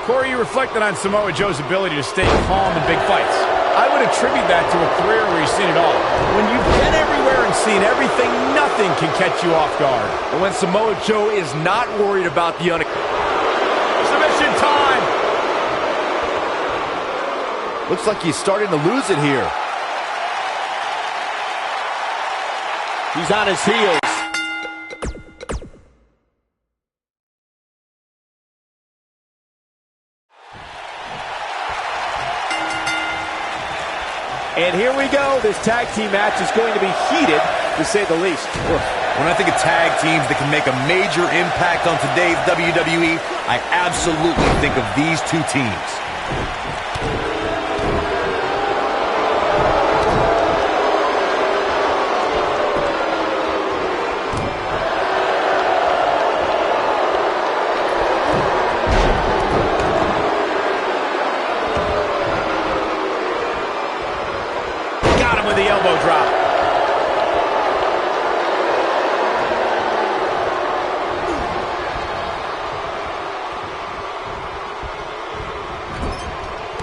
Speaker 1: Corey, you reflected on Samoa Joe's ability to stay calm in big fights. I would attribute that to a career where he's seen it all. When you've been everywhere and seen everything, nothing can catch you off guard.
Speaker 3: And when Samoa Joe is not worried about the
Speaker 1: Submission time!
Speaker 3: Looks like he's starting to lose it here.
Speaker 4: He's on his heels. And here we go. This tag team match is going to be heated, to say the least.
Speaker 2: When I think of tag teams that can make a major impact on today's WWE, I absolutely think of these two teams.
Speaker 1: With the elbow drop.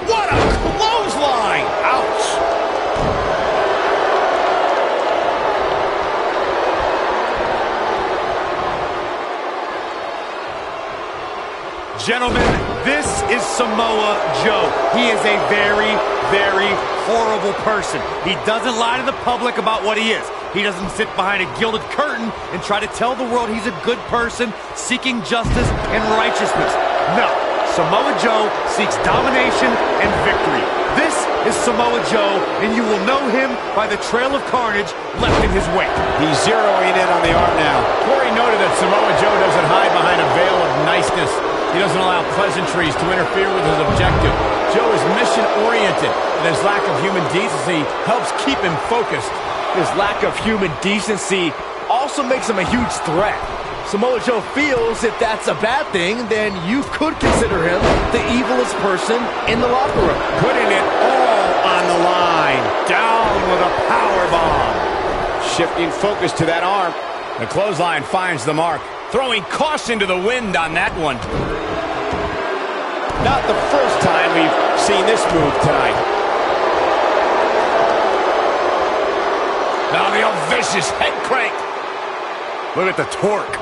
Speaker 1: What a clothesline! Ouch!
Speaker 6: Gentlemen, this is Samoa Joe. He is a very, very horrible person. He doesn't lie to the public about what he is. He doesn't sit behind a gilded curtain and try to tell the world he's a good person seeking justice and righteousness. No, Samoa Joe seeks domination and victory. This is Samoa Joe, and you will know him by the trail of carnage left in his wake.
Speaker 4: He's zeroing in on the arm now.
Speaker 1: Corey noted that Samoa Joe doesn't hide behind a veil of niceness. He doesn't allow pleasantries to interfere with his objective. Joe is mission-oriented, and his lack of human decency helps keep him focused.
Speaker 3: His lack of human decency also makes him a huge threat. Samoa Joe feels if that's a bad thing, then you could consider him the evilest person in the locker room.
Speaker 1: Putting it all on the line. Down with a power bomb.
Speaker 4: Shifting focus to that arm.
Speaker 1: The clothesline finds the mark. Throwing caution to the wind on that one.
Speaker 4: Not the first time we've seen this move tonight.
Speaker 1: Now the old vicious head crank.
Speaker 3: Look at the torque.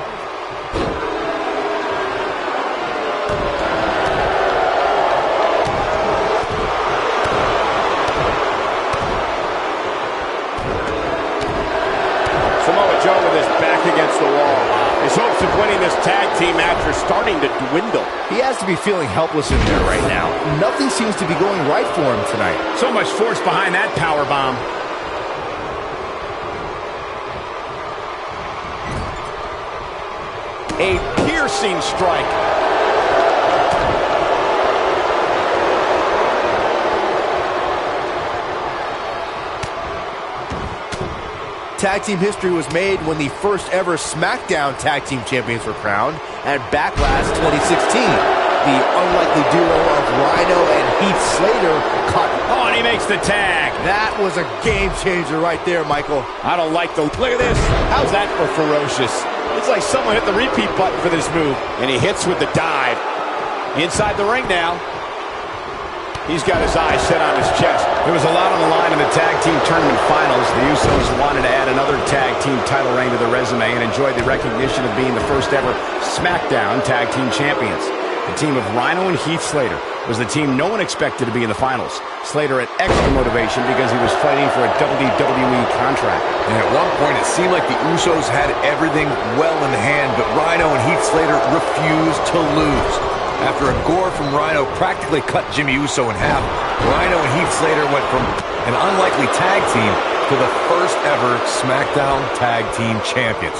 Speaker 4: Samoa Joe with his back against the wall. His hopes of winning this tag team match are starting to dwindle.
Speaker 3: He has to be feeling helpless in there right now. Nothing seems to be going right for him tonight.
Speaker 1: So much force behind that power bomb.
Speaker 4: A piercing strike.
Speaker 3: Tag team history was made when the first ever SmackDown Tag Team Champions were crowned at Backlash 2016. The unlikely duo of Rhino and Heath Slater caught.
Speaker 1: Oh, and he makes the tag.
Speaker 3: That was a game changer right there, Michael.
Speaker 4: I don't like the... Look at this. How's that for ferocious? It's like someone hit the repeat button for this move. And he hits with the dive. Inside the ring now. He's got his eyes set on his chest.
Speaker 1: There was a lot on the line in the tag team tournament finals. The Usos wanted to add another tag team title reign to their resume and enjoyed the recognition of being the first ever SmackDown Tag Team Champions. The team of Rhino and Heath Slater was the team no one expected to be in the finals. Slater had extra motivation because he was fighting for a WWE contract.
Speaker 2: And at one point, it seemed like the Usos had everything well in hand, but Rhino and Heath Slater refused to lose. After a gore from Rhino practically cut Jimmy Uso in half, Rhino and Heath Slater went from an unlikely tag team to the first ever SmackDown Tag Team Champions.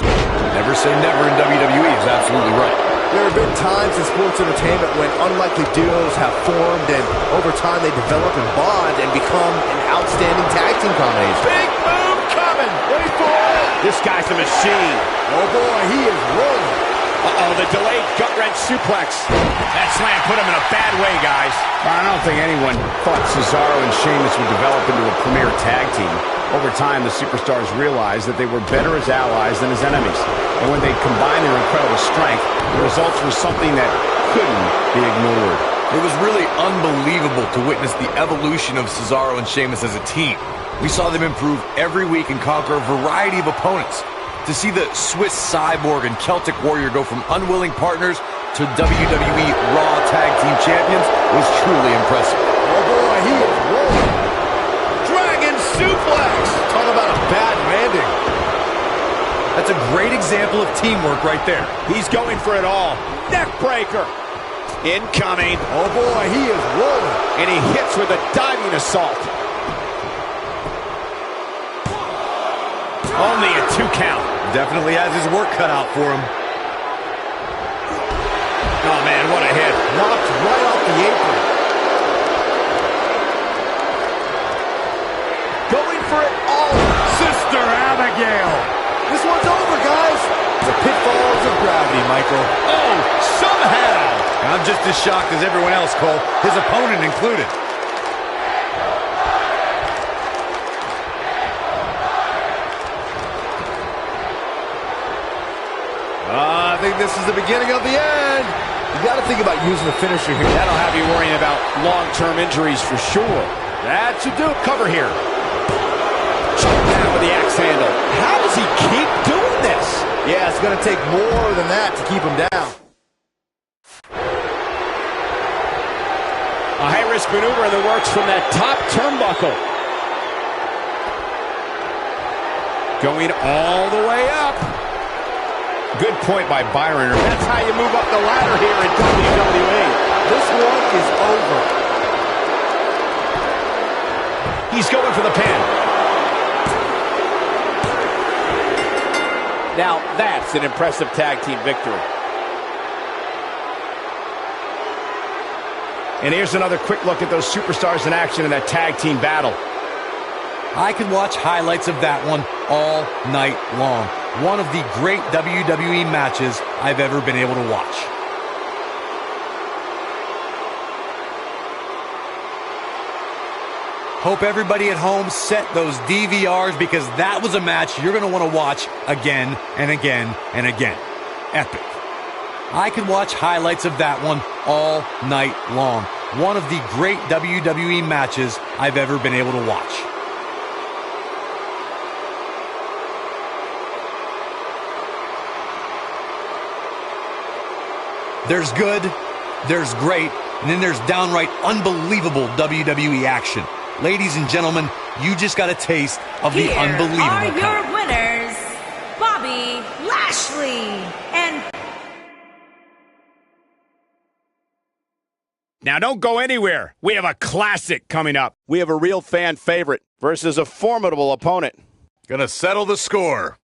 Speaker 2: Never say never in WWE is absolutely right.
Speaker 3: There have been times in sports entertainment when unlikely duos have formed and over time they develop and bond and become an outstanding tag team combination.
Speaker 1: Big move coming. Wait for it.
Speaker 4: This guy's a machine.
Speaker 3: Oh boy, he is rolling.
Speaker 4: Uh-oh, the delayed gut-wrench suplex.
Speaker 1: That slam put him in a bad way, guys. I don't think anyone thought Cesaro and Sheamus would develop into a premier tag team. Over time, the superstars realized that they were better as allies than as enemies. And when they combined their incredible strength, the results were something that couldn't be ignored.
Speaker 2: It was really unbelievable to witness the evolution of Cesaro and Sheamus as a team. We saw them improve every week and conquer a variety of opponents. To see the Swiss Cyborg and Celtic Warrior go from unwilling partners to WWE Raw Tag Team Champions was truly impressive.
Speaker 3: Oh boy, he is rolling. Dragon suplex. Talk about a bad landing.
Speaker 2: That's a great example of teamwork right there.
Speaker 4: He's going for it all. Neck breaker. Incoming.
Speaker 3: Oh boy, he is rolling.
Speaker 4: And he hits with a diving assault.
Speaker 1: Only a 2 count.
Speaker 2: Definitely has his work cut out for him.
Speaker 1: Oh, man, what a hit.
Speaker 3: Knocked right off the apron. Going for it all.
Speaker 1: Sister Abigail.
Speaker 3: This one's over, guys. The pitfalls of gravity, Michael.
Speaker 1: Oh, somehow.
Speaker 2: I'm just as shocked as everyone else, Cole, his opponent included.
Speaker 3: I think this is the beginning of the end. You got to think about using the finisher here.
Speaker 4: That'll have you worrying about long-term injuries for sure.
Speaker 1: That should do. Cover here.
Speaker 4: Choke down with the axe handle. How does he keep doing this?
Speaker 3: Yeah, it's going to take more than that to keep him down.
Speaker 4: A high-risk maneuver in the works from that top turnbuckle. Going all the way up.
Speaker 1: Good point by Byron.
Speaker 4: That's how you move up the ladder here in WWE.
Speaker 3: This one is over.
Speaker 1: He's going for the pin.
Speaker 4: Now that's an impressive tag team victory.
Speaker 1: And here's another quick look at those superstars in action in that tag team battle.
Speaker 2: I could watch highlights of that one all night long. One of the great WWE matches I've ever been able to watch. Hope everybody at home set those DVRs, because that was a match you're going to want to watch again and again and again. Epic. I could watch highlights of that one all night long. One of the great WWE matches I've ever been able to watch. There's good, there's great, and then there's downright unbelievable WWE action. Ladies and gentlemen, you just got a taste of the unbelievable kind.
Speaker 5: Here are your winners, Bobby Lashley and...
Speaker 1: Now don't go anywhere. We have a classic coming up.
Speaker 4: We have a real fan favorite versus a formidable opponent.
Speaker 6: Gonna settle the score.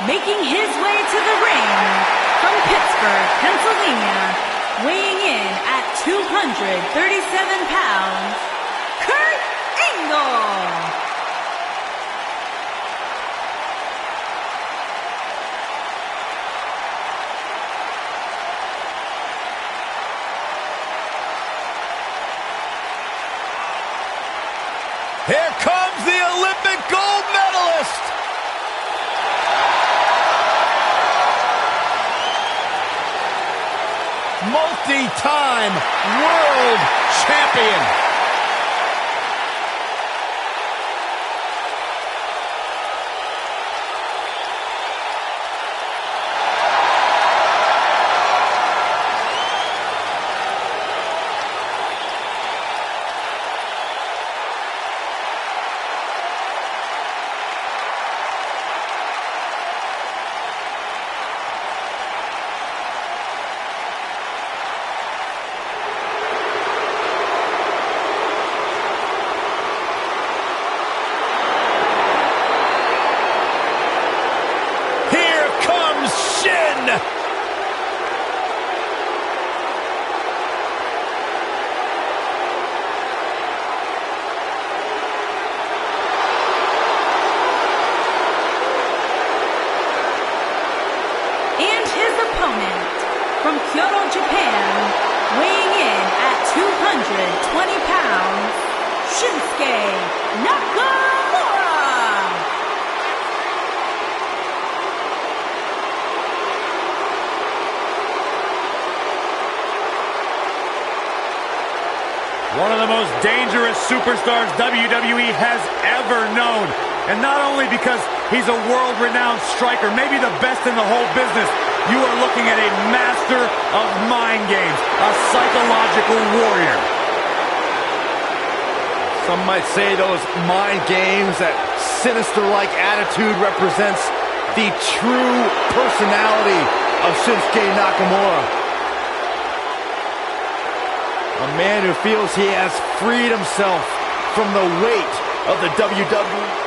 Speaker 5: Making his way to the ring from Pittsburgh, Pennsylvania, weighing in at 237 pounds, Kurt Angle.
Speaker 1: Here comes the Olympic gold medalist. Multi-time world champion.
Speaker 5: From Kyoto, Japan, weighing in at 220 pounds, Shinsuke Nakamura.
Speaker 6: One of the most dangerous superstars WWE has ever known. And not only because he's a world-renowned striker, maybe the best in the whole business, you are looking at a master of mind games, a psychological warrior.
Speaker 3: Some might say those mind games, that sinister-like attitude represents the true personality of Shinsuke Nakamura. A man who feels he has freed himself from the weight of the WWE.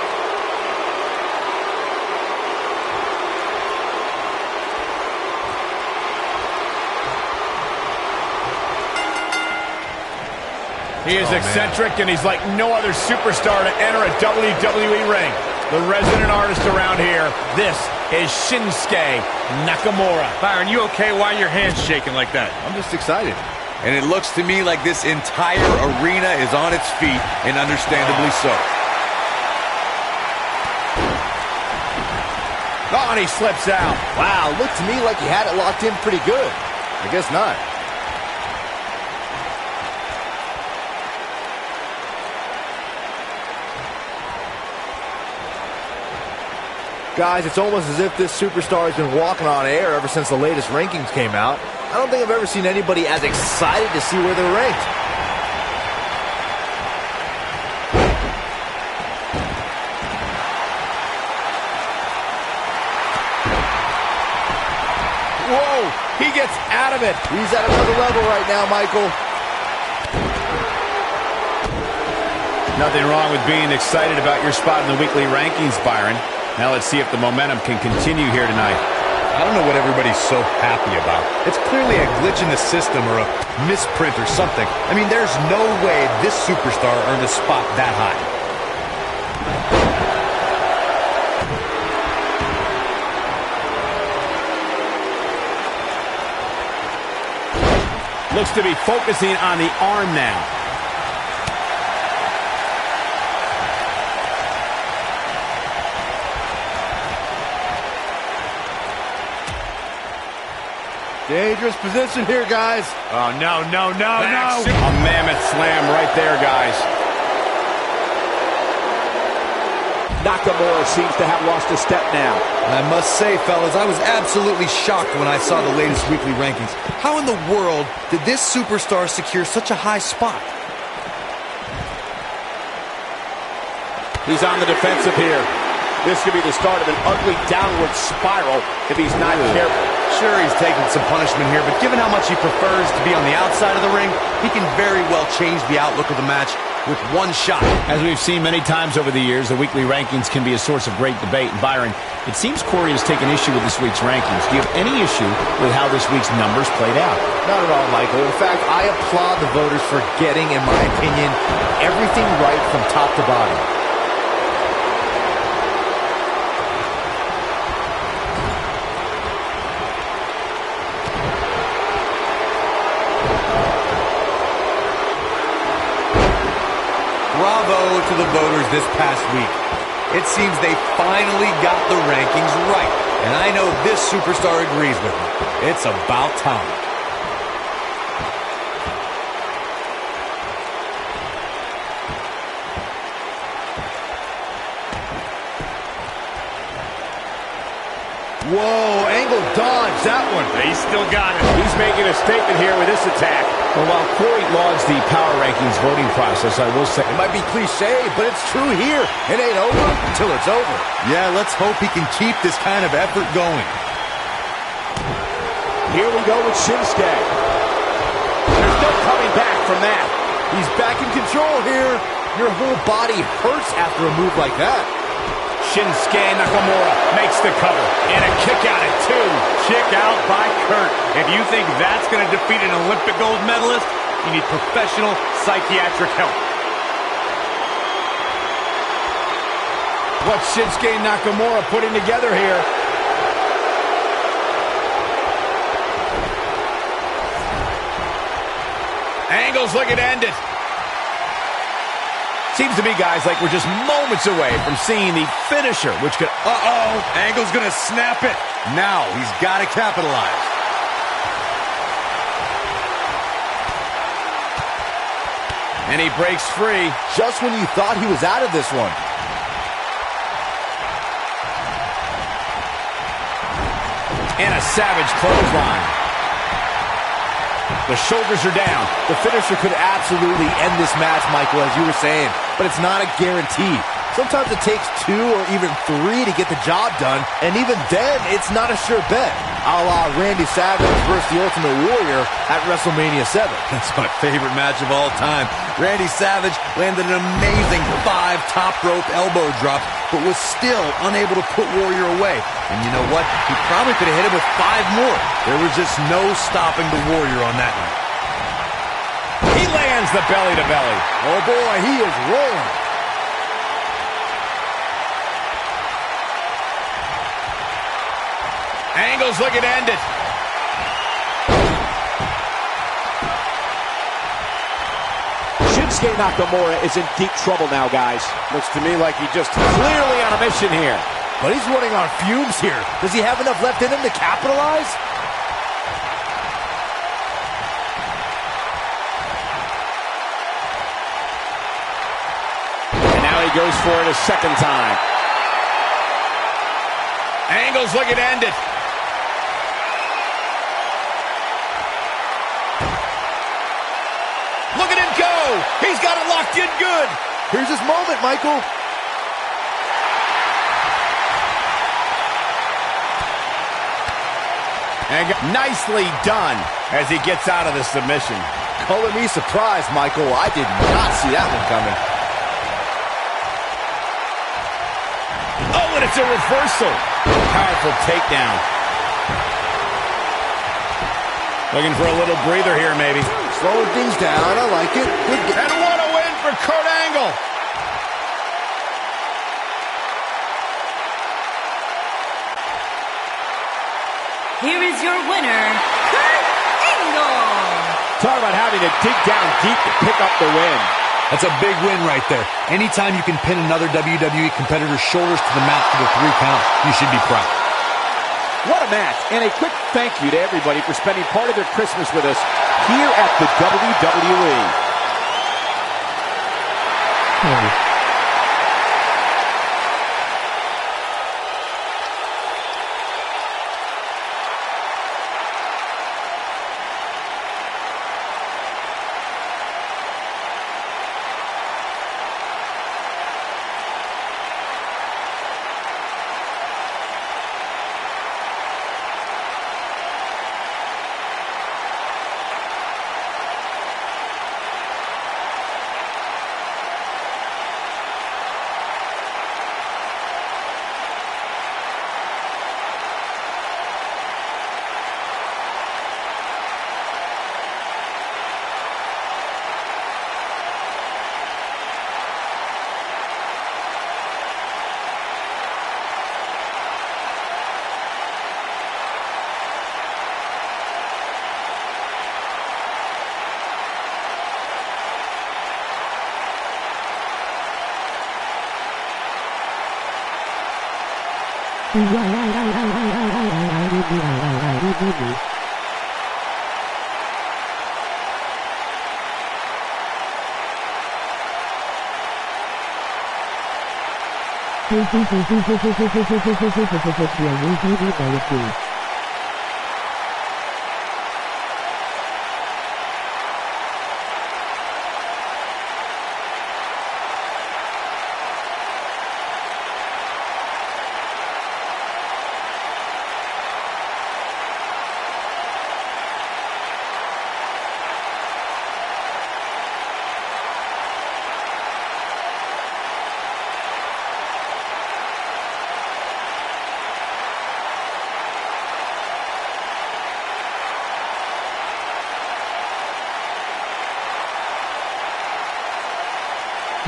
Speaker 1: He is eccentric, and he's like no other superstar to enter a WWE ring. The resident artist around here, this is Shinsuke Nakamura.
Speaker 6: Byron, you okay? Why are your hands shaking like that?
Speaker 3: I'm just excited.
Speaker 2: And it looks to me like this entire arena is on its feet, and understandably so.
Speaker 1: Oh, and he slips out.
Speaker 3: Wow, looked to me like he had it locked in pretty good. I guess not. Guys, it's almost as if this superstar has been walking on air ever since the latest rankings came out. I don't think I've ever seen anybody as excited to see where they're ranked.
Speaker 1: Whoa, he gets out of it.
Speaker 3: He's at another level right now, Michael.
Speaker 1: Nothing wrong with being excited about your spot in the weekly rankings, Byron. Now let's see if the momentum can continue here tonight.
Speaker 2: I don't know what everybody's so happy about. It's clearly a glitch in the system or a misprint or something. I mean, there's no way this superstar earned a spot that high.
Speaker 1: Looks to be focusing on the arm now.
Speaker 3: Dangerous position here, guys.
Speaker 6: Oh, no.
Speaker 1: A mammoth slam right there, guys.
Speaker 4: Nakamura seems to have lost a step now.
Speaker 2: I must say, fellas, I was absolutely shocked when I saw the latest weekly rankings. How in the world did this superstar secure such a high spot?
Speaker 4: He's on the defensive here. This could be the start of an ugly downward spiral if he's not careful.
Speaker 2: Sure, he's taking some punishment here, but given how much he prefers to be on the outside of the ring, he can very well change the outlook of the match with one shot.
Speaker 1: As we've seen many times over the years, the weekly rankings can be a source of great debate. And Byron, it seems Corey has taken issue with this week's rankings. Do you have any issue with how this week's numbers played out?
Speaker 3: Not at all, Michael. In fact, I applaud the voters for getting, in my opinion, everything right from top to bottom.
Speaker 2: Bravo to the voters this past week. It seems they finally got the rankings right. And I know this superstar agrees with me. It's about time.
Speaker 3: Whoa, angle dodge, that one.
Speaker 6: He still got it.
Speaker 4: He's making a statement here with this attack.
Speaker 1: Well, while Corey lauds the power rankings voting process, I will say
Speaker 3: It might be cliche, but it's true here. It ain't over until it's over.
Speaker 2: Yeah, let's hope he can keep this kind of effort going.
Speaker 4: Here we go with Shinsuke. There's no coming back from that.
Speaker 3: He's back in control here. Your whole body hurts after a move like that.
Speaker 1: Shinsuke Nakamura makes the cover. And a kick out at 2.
Speaker 6: Kick out by Kurt. If you think that's going to defeat an Olympic gold medalist, you need professional psychiatric help.
Speaker 1: What's Shinsuke Nakamura putting together here? Angle's looking to end it. Seems to me, guys, like we're just moments away from seeing the finisher, which could...
Speaker 2: Angle's gonna snap it. Now he's got to capitalize.
Speaker 1: And he breaks free.
Speaker 3: Just when you thought he was out of this one.
Speaker 1: And a savage clothesline. The shoulders are down.
Speaker 3: The finisher could absolutely end this match, Michael, as you were saying, but it's not a guarantee. Sometimes it takes 2 or even 3 to get the job done, and even then, it's not a sure bet. A la Randy Savage versus the Ultimate Warrior at WrestleMania 7.
Speaker 2: That's my favorite match of all time. Randy Savage landed an amazing 5 top rope elbow drops, but was still unable to put Warrior away. And you know what? He probably could have hit him with 5 more. There was just no stopping the Warrior on that night.
Speaker 1: He lands the belly to belly.
Speaker 3: Oh boy, he is rolling.
Speaker 1: Angle's looking to end it.
Speaker 4: Shinsuke Nakamura is in deep trouble now, guys. Looks to me like he's just clearly on a mission here.
Speaker 3: But he's running on fumes here. Does he have enough left in him to capitalize?
Speaker 4: And now he goes for it a second time.
Speaker 1: Angle's looking to end it. Look at him go. He's got it locked in good.
Speaker 3: Here's his moment, Michael.
Speaker 1: And nicely done as he gets out of the submission.
Speaker 3: Color me surprised, Michael. I did not see that one coming.
Speaker 1: Oh, and it's a reversal. Powerful takedown. Looking for a little breather here, maybe.
Speaker 3: Slowing things down. I like it. Good.
Speaker 1: And what a win for Kurt Angle.
Speaker 5: Here is your winner, Kurt Angle.
Speaker 4: Talk about having to dig down deep to pick up the win.
Speaker 2: That's a big win right there. Anytime you can pin another WWE competitor's shoulders to the mat for the 3 count, you should be proud.
Speaker 4: What a match, and a quick thank you to everybody for spending part of their Christmas with us here at the WWE.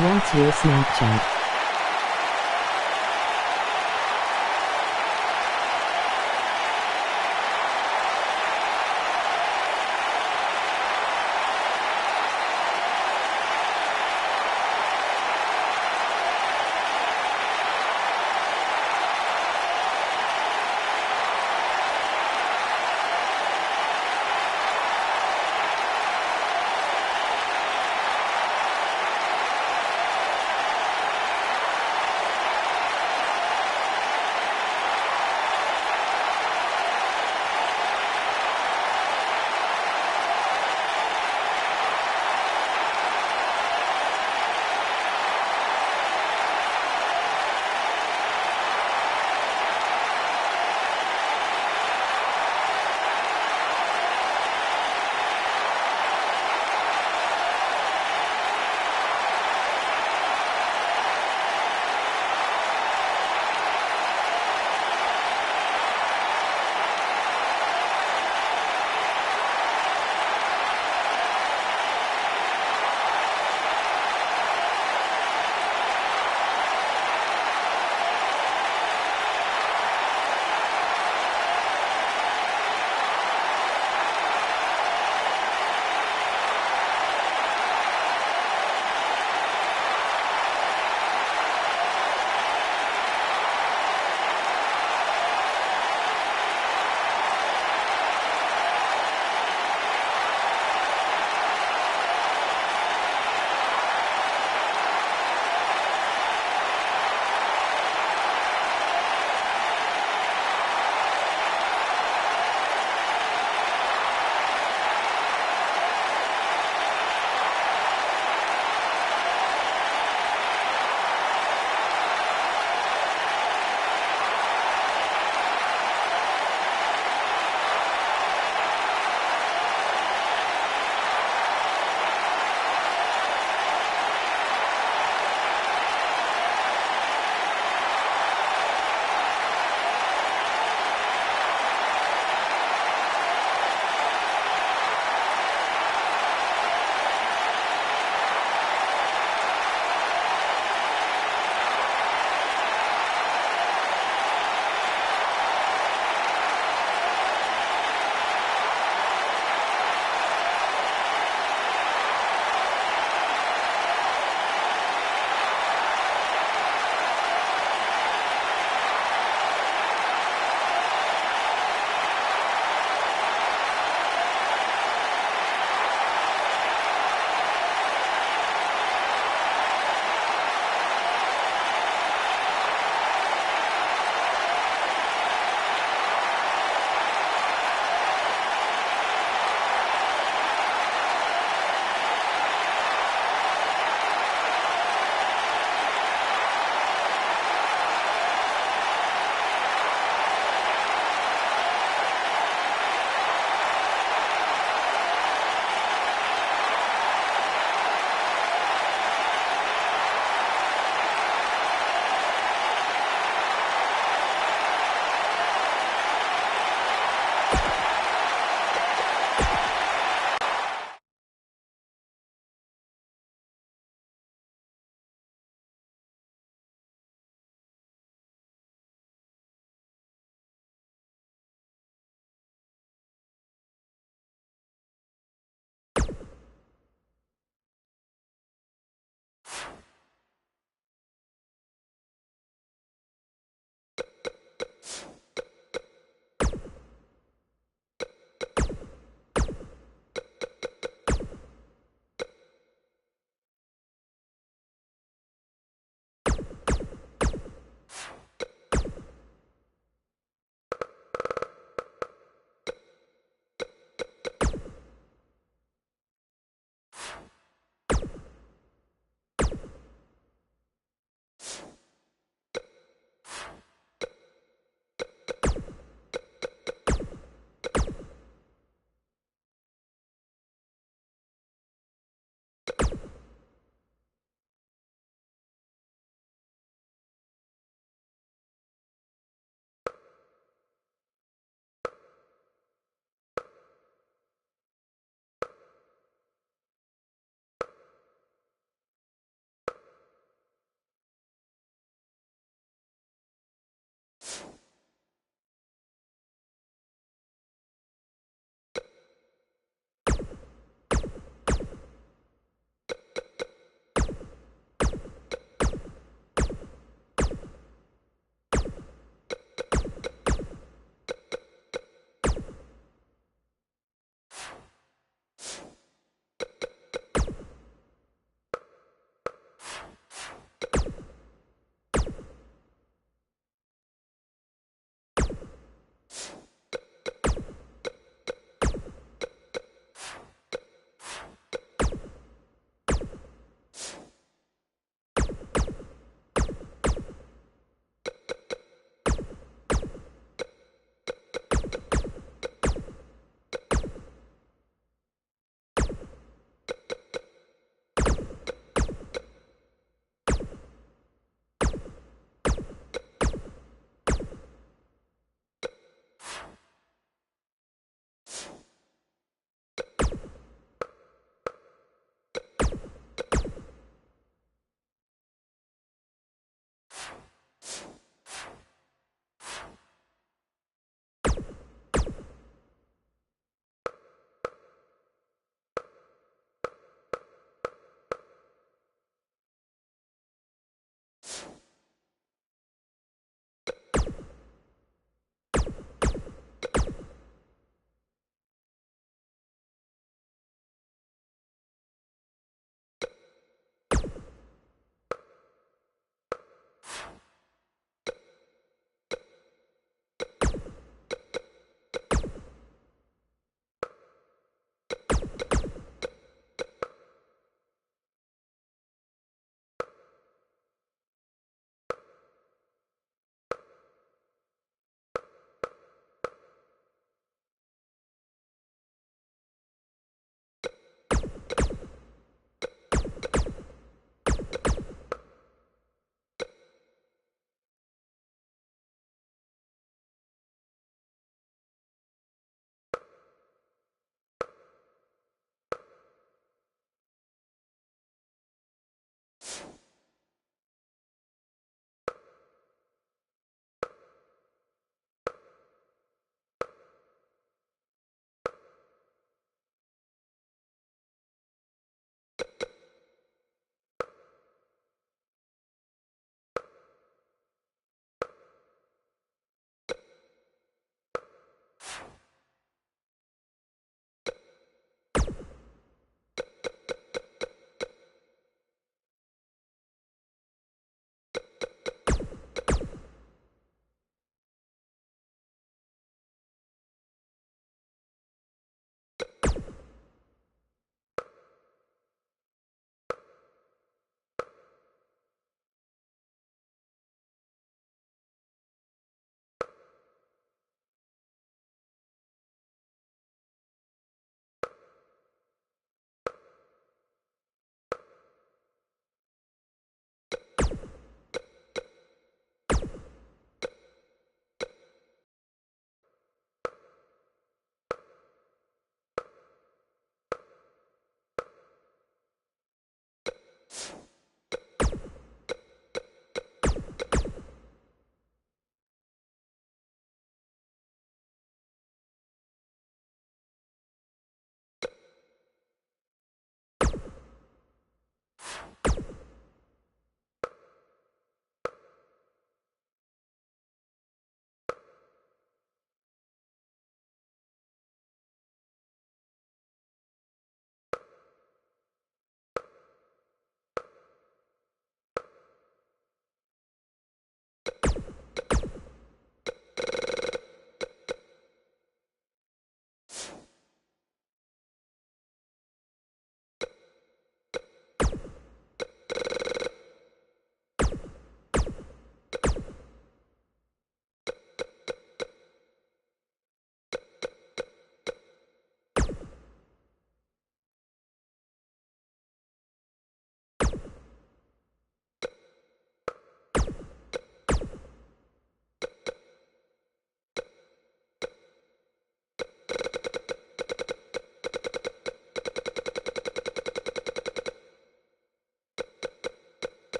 Speaker 7: What's your Snapchat?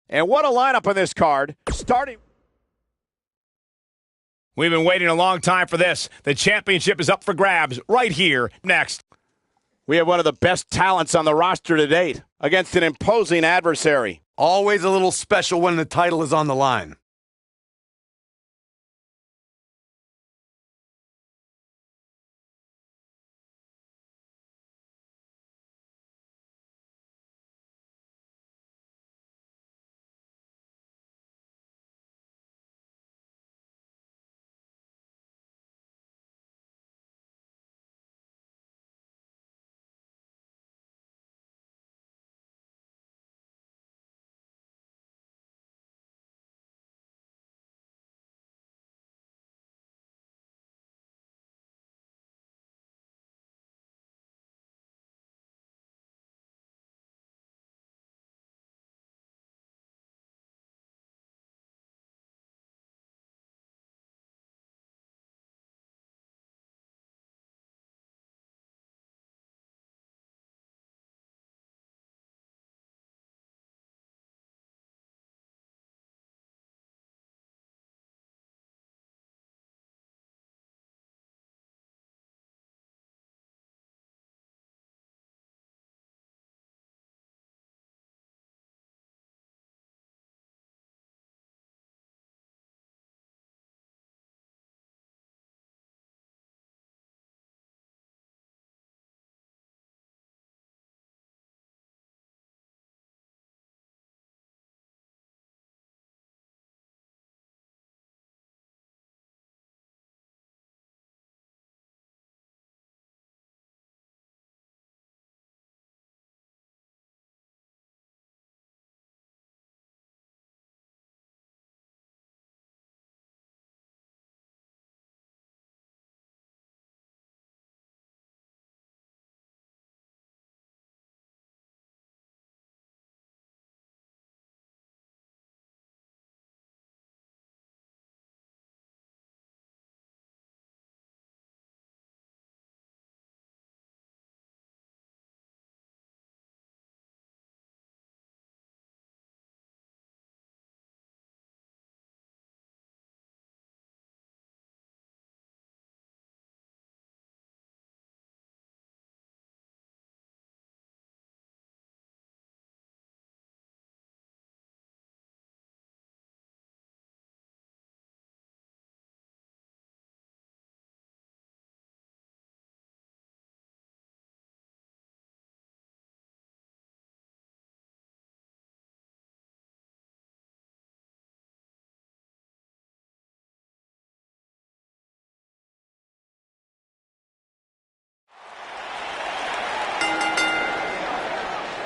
Speaker 4: And what a lineup on this card. Starting.
Speaker 1: We've been waiting a long time for this. The championship is up for grabs right here next.
Speaker 4: We have one of the best talents on the roster to date against an imposing adversary.
Speaker 2: Always a little special when the title is on the line.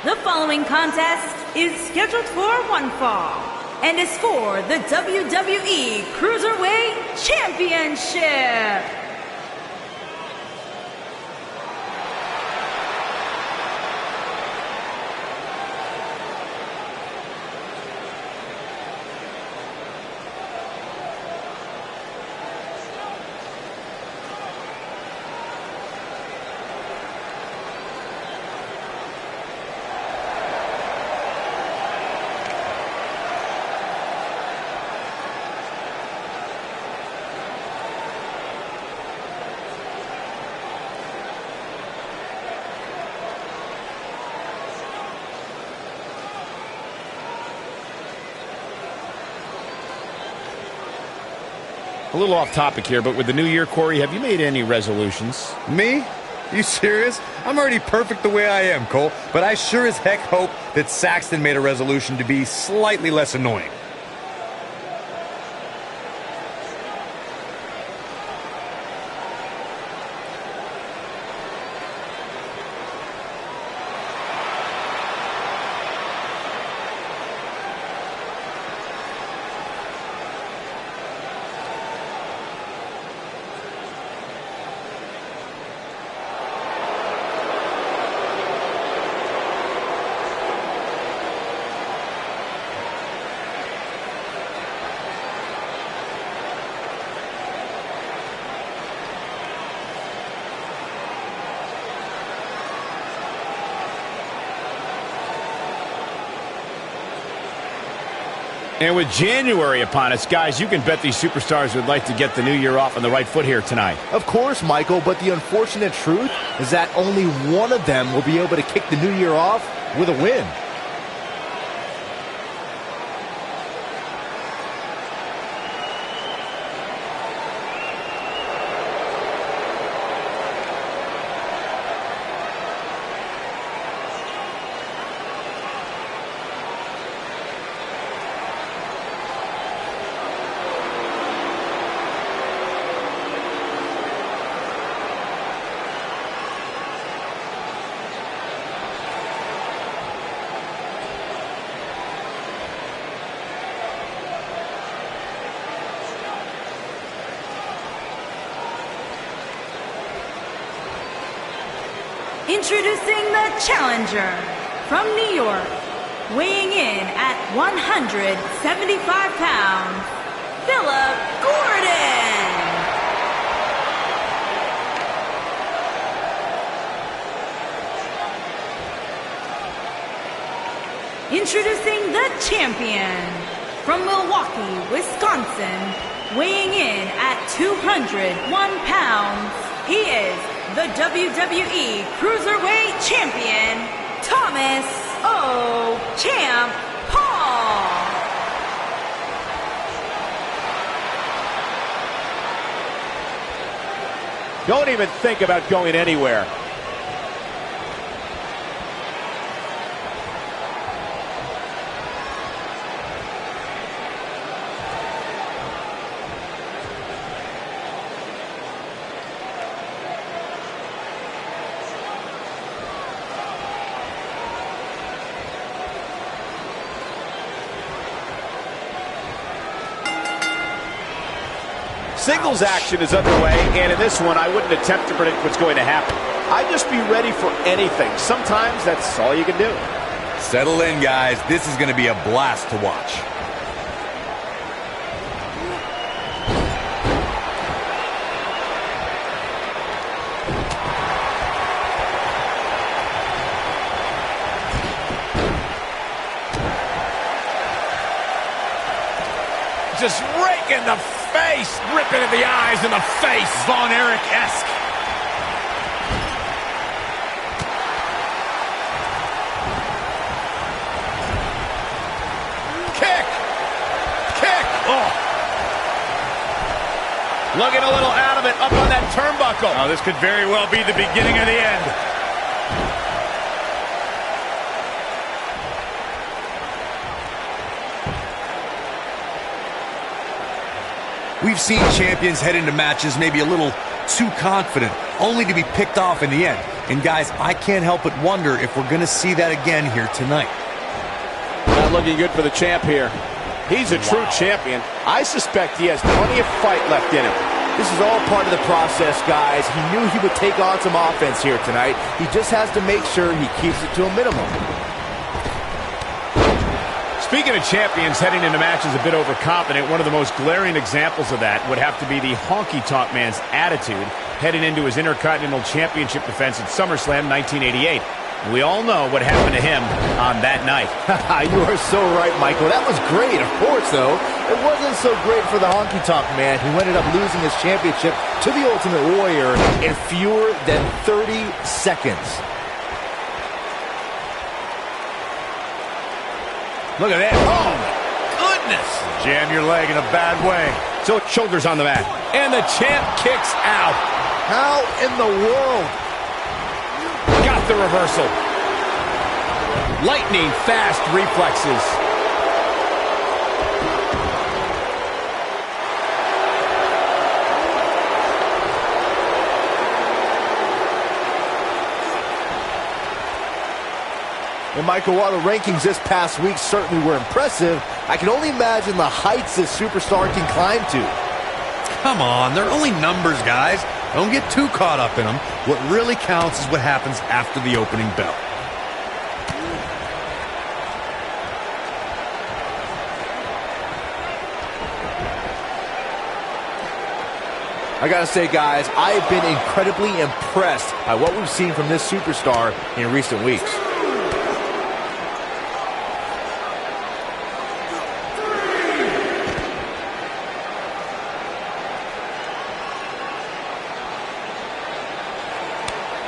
Speaker 5: The following contest is scheduled for one fall and is for the WWE Cruiserweight Championship.
Speaker 1: A little off topic here, but with the new year, Corey, have you made any resolutions?
Speaker 2: Me? You serious? I'm already perfect the way I am, Cole. But I sure as heck hope that Saxton made a resolution to be slightly less annoying.
Speaker 1: And with January upon us, guys, you can bet these superstars would like to get the new year off on the right foot here tonight.
Speaker 3: Of course, Michael, but the unfortunate truth is that only one of them will be able to kick the new year off with a win.
Speaker 5: Introducing the challenger from New York, weighing in at 175 pounds, Philip Gordon. Introducing the champion from Milwaukee, Wisconsin, weighing in at 201 pounds, he is the WWE Cruiserweight Champion, Thomas Champ Paul.
Speaker 4: Don't even think about going anywhere. Singles action is underway, and in this one, I wouldn't attempt to predict what's going to happen. I'd just be ready for anything. Sometimes that's all you can do.
Speaker 2: Settle in, guys. This is going to be a blast to watch.
Speaker 4: Just rake in the face, ripping at the eyes in the face.
Speaker 6: Von Erich-esque.
Speaker 4: Kick. Oh. Looking a little out of it, up on that turnbuckle.
Speaker 6: Oh, this could very well be the beginning of the end.
Speaker 2: We've seen champions head into matches maybe a little too confident, only to be picked off in the end. And guys, I can't help but wonder if we're going to see that again here tonight.
Speaker 4: Not looking good for the champ here. He's a true champion. I suspect he has plenty of fight left in him.
Speaker 3: This is all part of the process, guys. He knew he would take on some offense here tonight. He just has to make sure he keeps it to a minimum.
Speaker 1: Speaking of champions heading into matches a bit overconfident, one of the most glaring examples of that would have to be the honky-tonk man's attitude heading into his Intercontinental Championship defense at SummerSlam 1988. And we all know what happened to him on that night.
Speaker 3: You are so right, Michael. That was great. Of course, though, it wasn't so great for the honky-tonk man, who ended up losing his championship to the Ultimate Warrior in fewer than 30 seconds.
Speaker 6: Look at that. Oh, my goodness. Jam your leg in a bad way.
Speaker 1: So shoulders on the mat. And the champ kicks out.
Speaker 3: How in the world?
Speaker 1: Got the reversal. Lightning fast reflexes.
Speaker 3: And Michael, while the rankings this past week certainly were impressive, I can only imagine the heights this superstar can climb to.
Speaker 2: Come on, they're only numbers, guys. Don't get too caught up in them. What really counts is what happens after the opening bell.
Speaker 3: I gotta say, guys, I've been incredibly impressed by what we've seen from this superstar in recent weeks.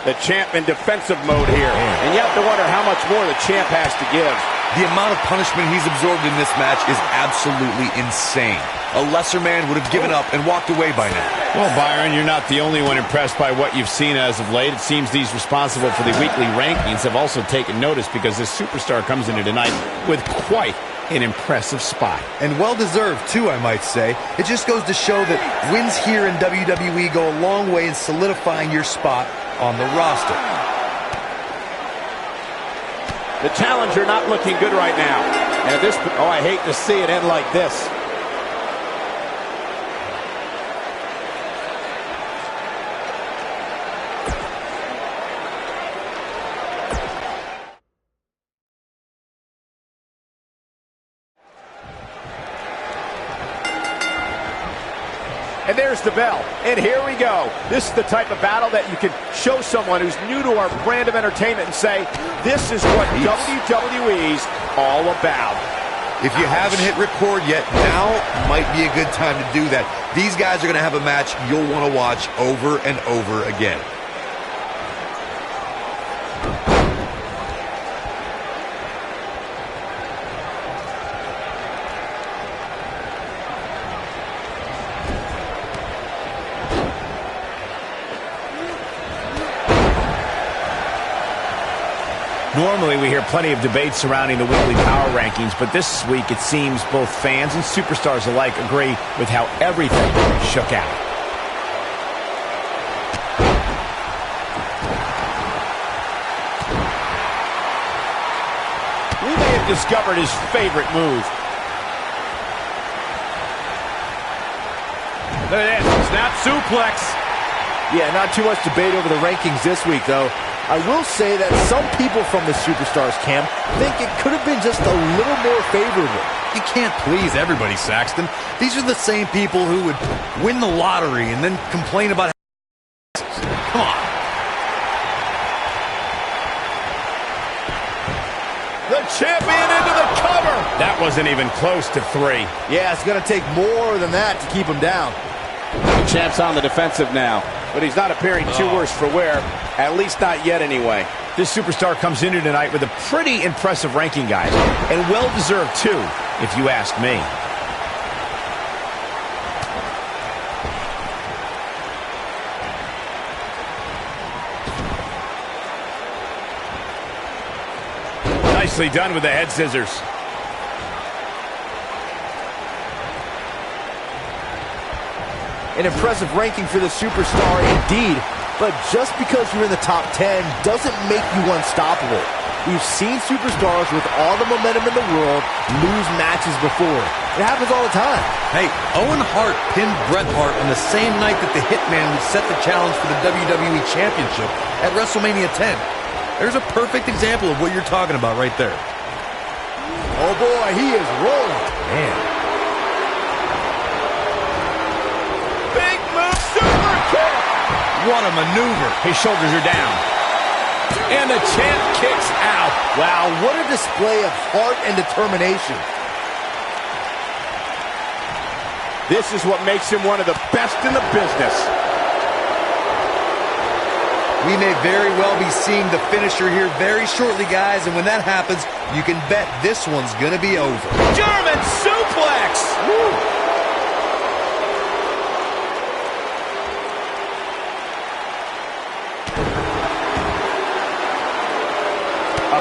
Speaker 4: The champ in defensive mode here. And you have to wonder how much more the champ has to give.
Speaker 2: The amount of punishment he's absorbed in this match is absolutely insane. A lesser man would have given up and walked away by now.
Speaker 1: Well, Byron, you're not the only one impressed by what you've seen as of late. It seems these responsible for the weekly rankings have also taken notice because this superstar comes into tonight with quite an impressive spot.
Speaker 2: And well-deserved, too, I might say. It just goes to show that wins here in WWE go a long way in solidifying your spot on the roster.
Speaker 4: The challenger not looking good right now. And at this, oh, I hate to see it end like this. And there's the bell. And here we go. This is the type of battle that you can show someone who's new to our brand of entertainment and say, this is what WWE's all about.
Speaker 2: If you haven't hit record yet, now might be a good time to do that. These guys are going to have a match you'll want to watch over and over again.
Speaker 1: Normally, we hear plenty of debate surrounding the weekly power rankings, but this week it seems both fans and superstars alike agree with how everything shook out.
Speaker 4: We may have discovered his favorite move.
Speaker 1: Look at this, snap suplex.
Speaker 3: Yeah, not too much debate over the rankings this week, though. I will say that some people from the Superstars camp think it could have been just a little more favorable.
Speaker 2: You can't please everybody, Saxton. These are the same people who would win the lottery and then complain about. Come on.
Speaker 4: The champion into the cover.
Speaker 1: That wasn't even close to 3.
Speaker 3: Yeah, it's going to take more than that to keep him down.
Speaker 4: The champ's on the defensive now, but he's not appearing too worse for wear, at least not yet anyway.
Speaker 1: This superstar comes into tonight with a pretty impressive ranking, guys, and well-deserved too, if you ask me. Nicely done with the head scissors.
Speaker 3: An impressive ranking for the superstar indeed, but just because you're in the top 10 doesn't make you unstoppable. We've seen superstars with all the momentum in the world lose matches before. It happens all the time.
Speaker 2: Hey, Owen Hart pinned Bret Hart on the same night that the Hitman would set the challenge for the WWE Championship at WrestleMania 10. There's a perfect example of what you're talking about right there.
Speaker 3: Oh boy, he is rolling.
Speaker 2: Man.
Speaker 4: Big move, super kick.
Speaker 1: What a maneuver. His shoulders are down. And the champ kicks out.
Speaker 3: Wow, what a display of heart and determination.
Speaker 4: This is what makes him one of the best in the business.
Speaker 2: We may very well be seeing the finisher here very shortly, guys, and when that happens, you can bet this one's gonna be over.
Speaker 4: German suplex! Woo.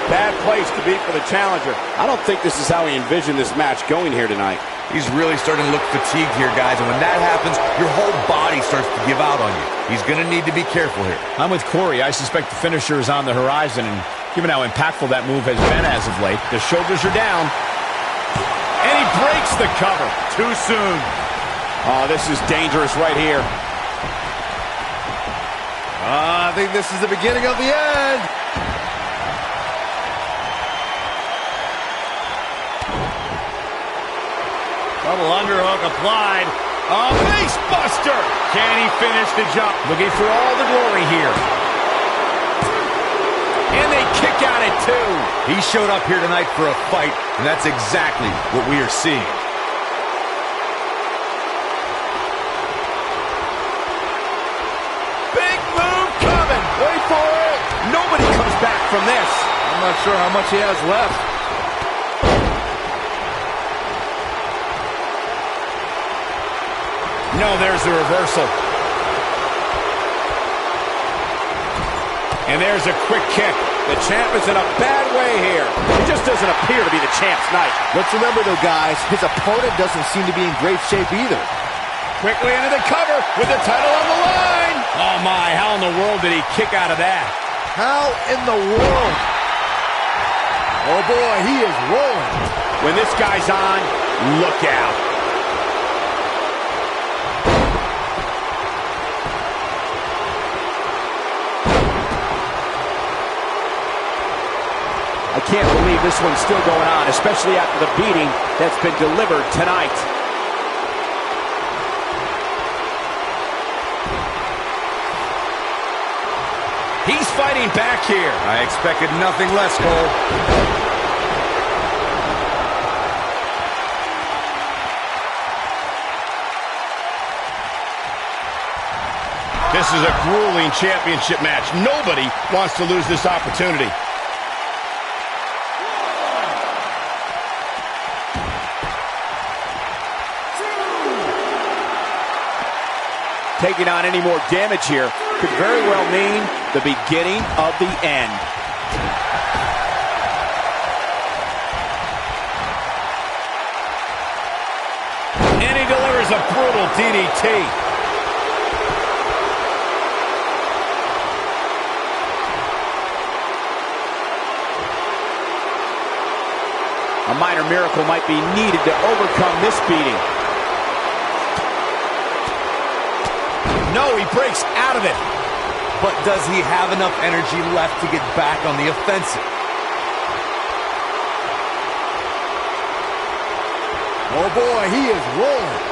Speaker 4: a bad place to be for the challenger. I don't think this is how he envisioned this match going here tonight.
Speaker 2: He's really starting to look fatigued here, guys, and when that happens, your whole body starts to give out on you. He's going to need to be careful here.
Speaker 1: I'm with Corey. I suspect the finisher is on the horizon, and given how impactful that move has been as of late, the shoulders are down, and he breaks the cover.
Speaker 6: Too soon.
Speaker 4: Oh, this is dangerous right here.
Speaker 3: I think this is the beginning of the end.
Speaker 6: Double underhook applied. A face buster. Can he finish the jump?
Speaker 1: Looking for all the glory here. And they kick out at 2.
Speaker 2: He showed up here tonight for a fight, and that's exactly what we are seeing.
Speaker 1: Big move coming. Wait for it. Nobody comes back from this.
Speaker 3: I'm not sure how much he has left.
Speaker 1: No, there's the reversal. And there's a quick kick.
Speaker 4: The champ is in a bad way here. It just doesn't appear to be the champ's night.
Speaker 3: Let's remember, though, guys, his opponent doesn't seem to be in great shape either.
Speaker 1: Quickly into the cover with the title on the line. Oh, my. How in the world did he kick out of that?
Speaker 3: How in the world? Oh, boy, he is rolling.
Speaker 4: When this guy's on, look out. I can't believe this one's still going on, especially after the beating that's been delivered tonight.
Speaker 1: He's fighting back here.
Speaker 2: I expected nothing less, Cole.
Speaker 1: This is a grueling championship match. Nobody wants to lose this opportunity.
Speaker 4: Taking on any more damage here could very well mean the beginning of the end.
Speaker 1: And he delivers a brutal DDT.
Speaker 4: A minor miracle might be needed to overcome this beating.
Speaker 1: No, he breaks out of it.
Speaker 2: But does he have enough energy left to get back on the offensive?
Speaker 3: Oh, boy, he is rolling.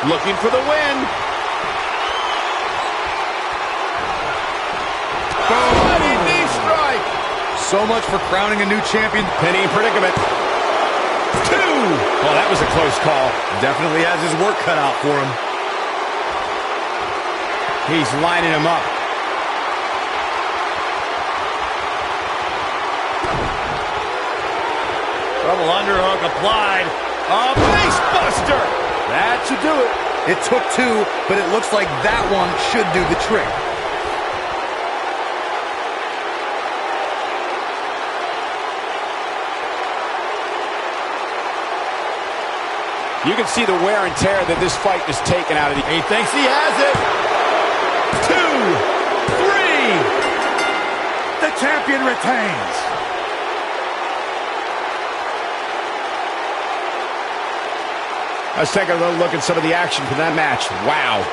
Speaker 1: Looking for the win.
Speaker 3: Mighty knee strike.
Speaker 2: So much for crowning a new champion.
Speaker 1: Penny in predicament. 2. Well, that was a close call.
Speaker 2: Definitely has his work cut out for him.
Speaker 1: He's lining him up.
Speaker 6: Double underhook applied. A face buster.
Speaker 3: That should do it.
Speaker 2: It took 2, but it looks like that one should do the trick.
Speaker 4: You can see the wear and tear that this fight is taken out of the...
Speaker 1: He thinks he has it. 2, 3.
Speaker 6: The champion retains.
Speaker 1: Let's take a little look at some of the action from that match. Wow.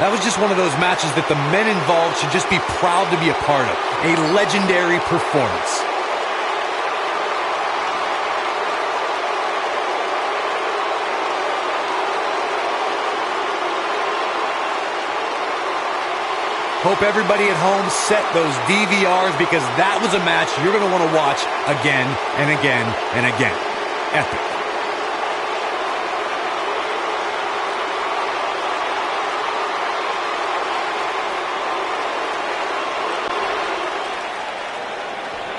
Speaker 2: That was just one of those matches that the men involved should just be proud to be a part of. A legendary performance. Hope everybody at home set those DVRs because that was a match you're going to want to watch again and again and again. Epic.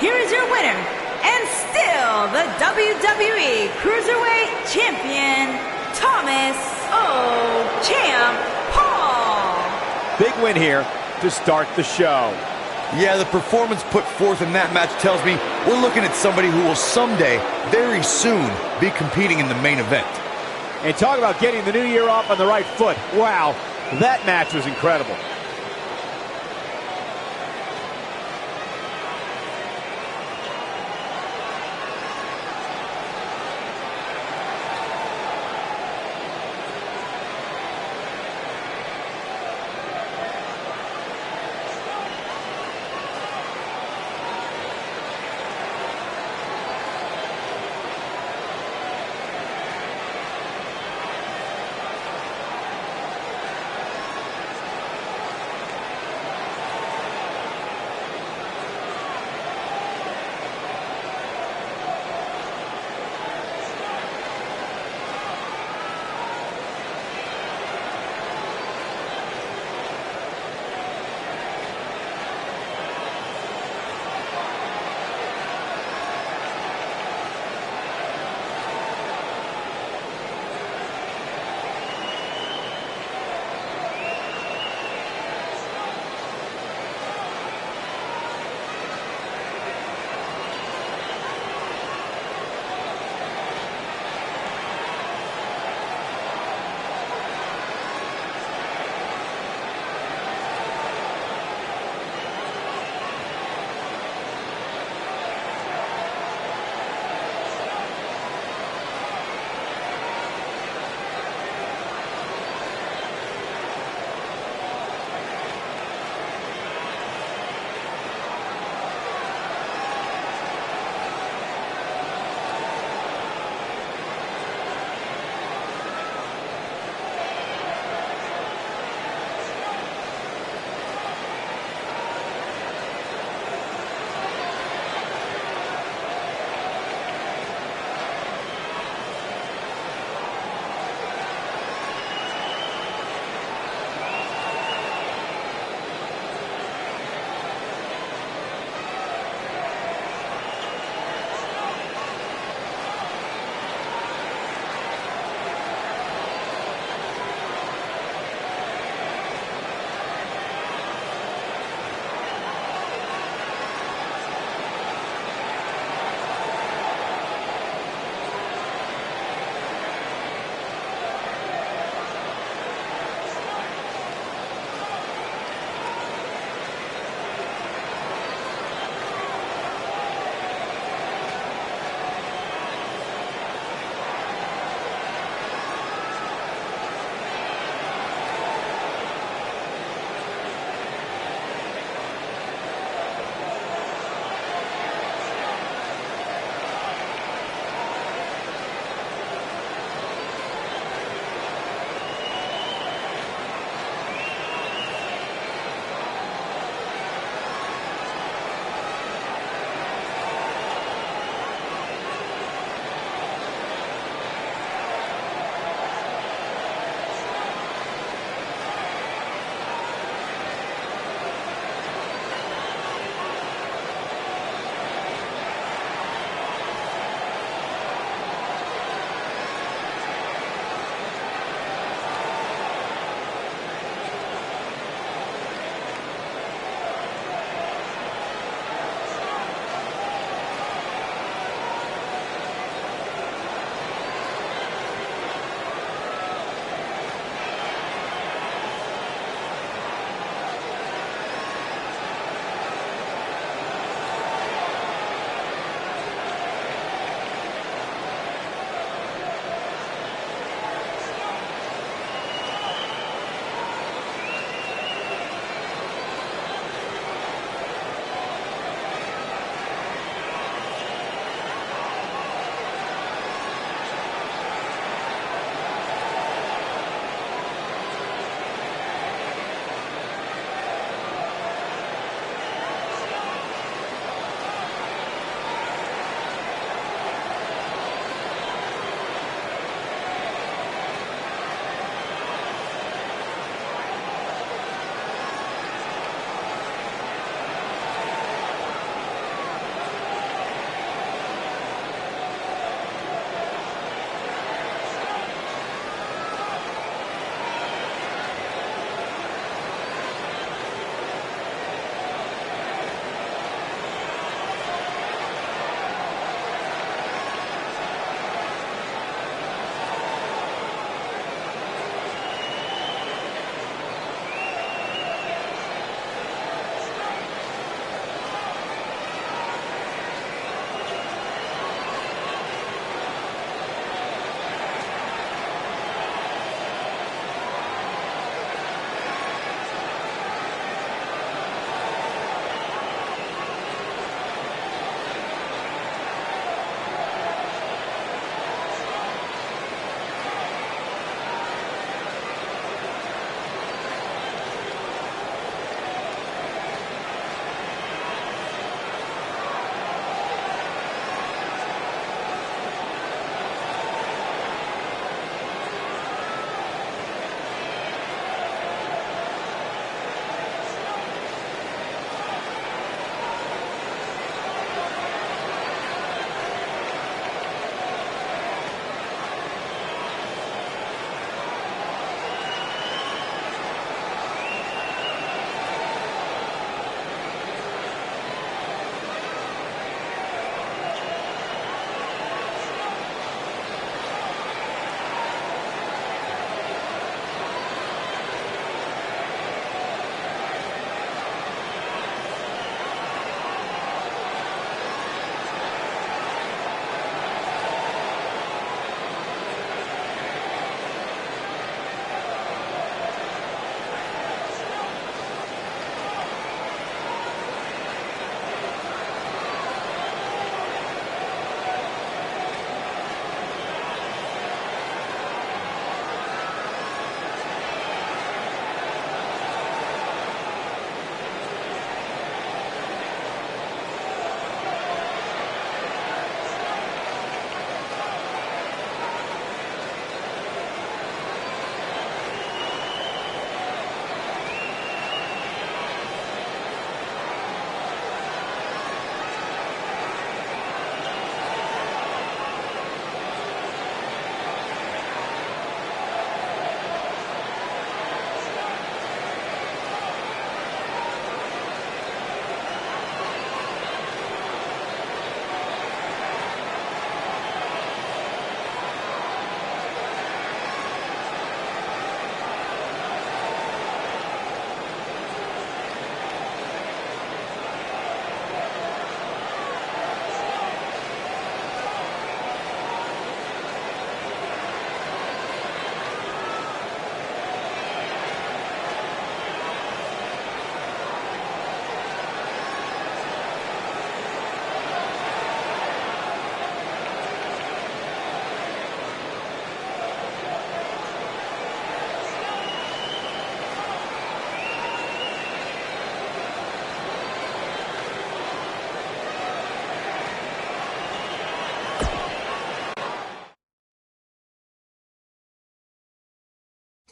Speaker 5: Here is your winner, and still the WWE Cruiserweight Champion, Thomas, Champ Paul.
Speaker 4: Big win here to start the show.
Speaker 2: Yeah, the performance put forth in that match tells me we're looking at somebody who will someday, very soon, be competing in the main event.
Speaker 4: And talk about getting the new year off on the right foot. Wow, that match was incredible.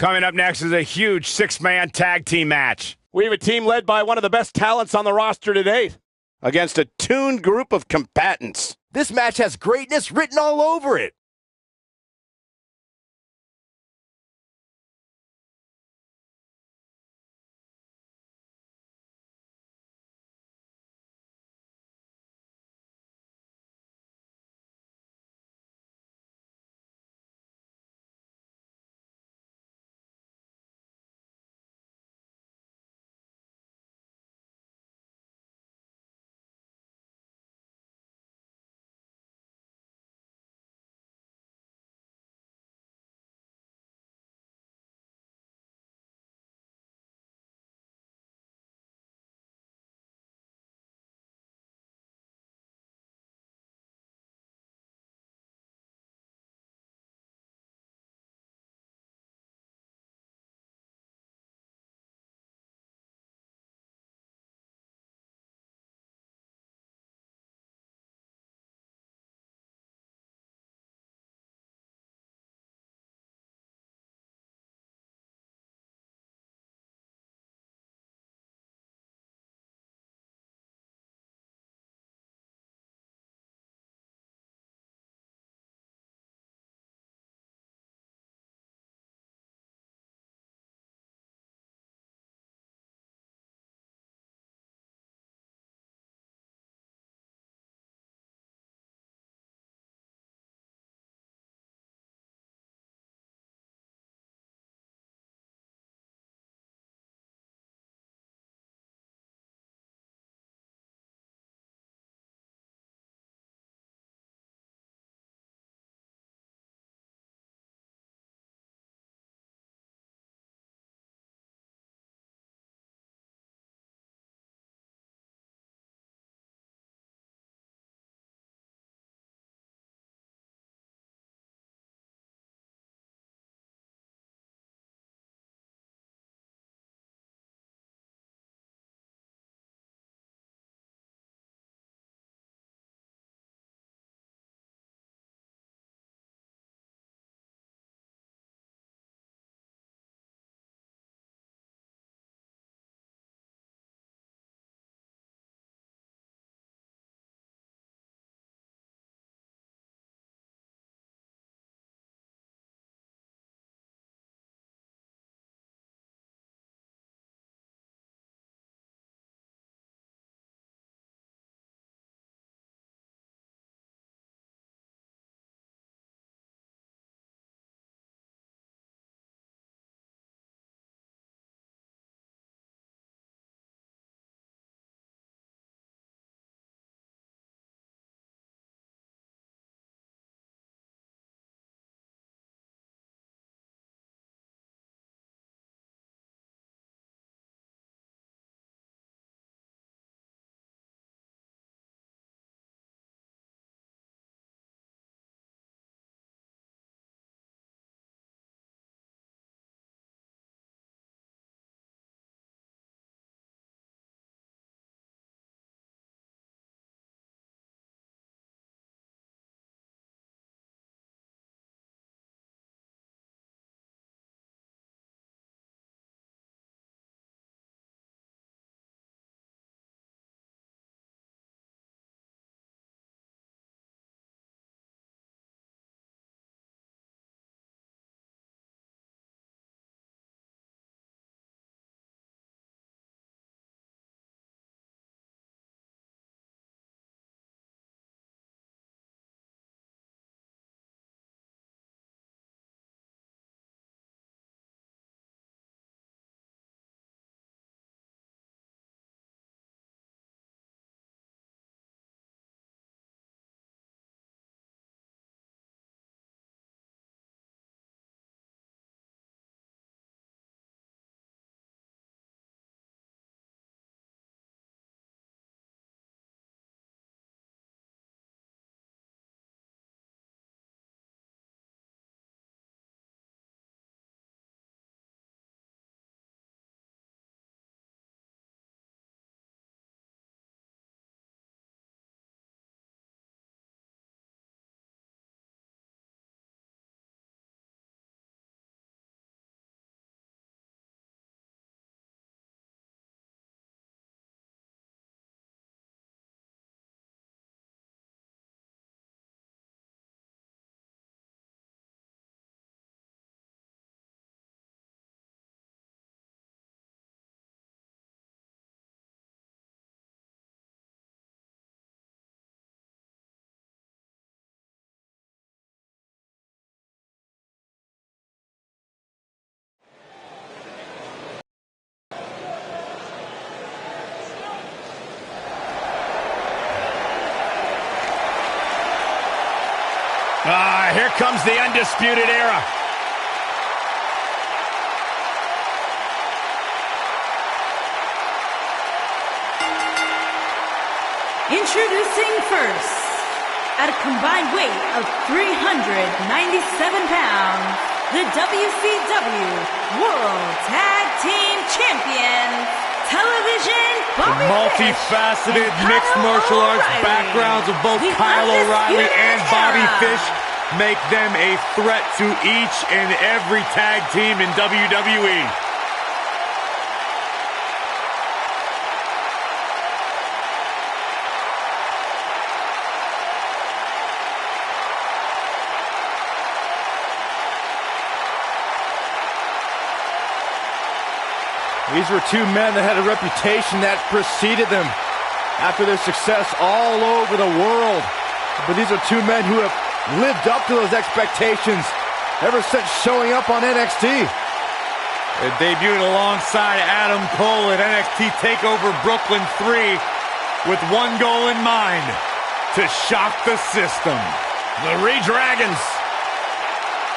Speaker 1: Coming up next is a huge six-man tag team match.
Speaker 4: We have a team led by one of the best talents on the roster to date against a tuned group of combatants.
Speaker 3: This match has greatness written all over it.
Speaker 1: Here comes the Undisputed Era.
Speaker 5: Introducing first, at a combined weight of 397 pounds, the WCW World Tag Team Champions, television Bobby
Speaker 6: multifaceted
Speaker 5: Fish and
Speaker 6: mixed
Speaker 5: Kyle
Speaker 6: martial arts
Speaker 5: O'Reilly.
Speaker 6: backgrounds of both
Speaker 5: The
Speaker 6: Kyle O'Reilly
Speaker 5: Undisputed
Speaker 6: and Bobby
Speaker 5: Era.
Speaker 6: Fish make them a threat to each and every tag team in WWE.
Speaker 3: These were two men that had a reputation that preceded them after their success all over the world. But these are two men who have lived up to those expectations ever since showing up on NXT.
Speaker 6: They debuted alongside Adam Cole at NXT TakeOver Brooklyn 3 with one goal in mind: to shock the system.
Speaker 1: The Re-Dragons.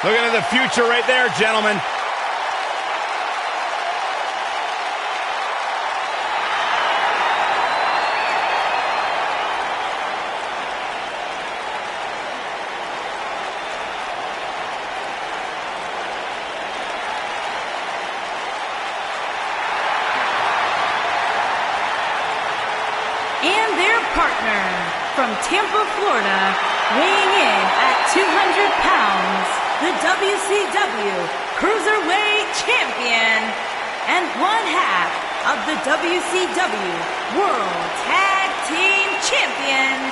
Speaker 1: Looking at the future right there, gentlemen.
Speaker 5: And their partner from Tampa, Florida, weighing in at 200 pounds, the WCW Cruiserweight Champion and one half of the WCW World Tag Team Champions,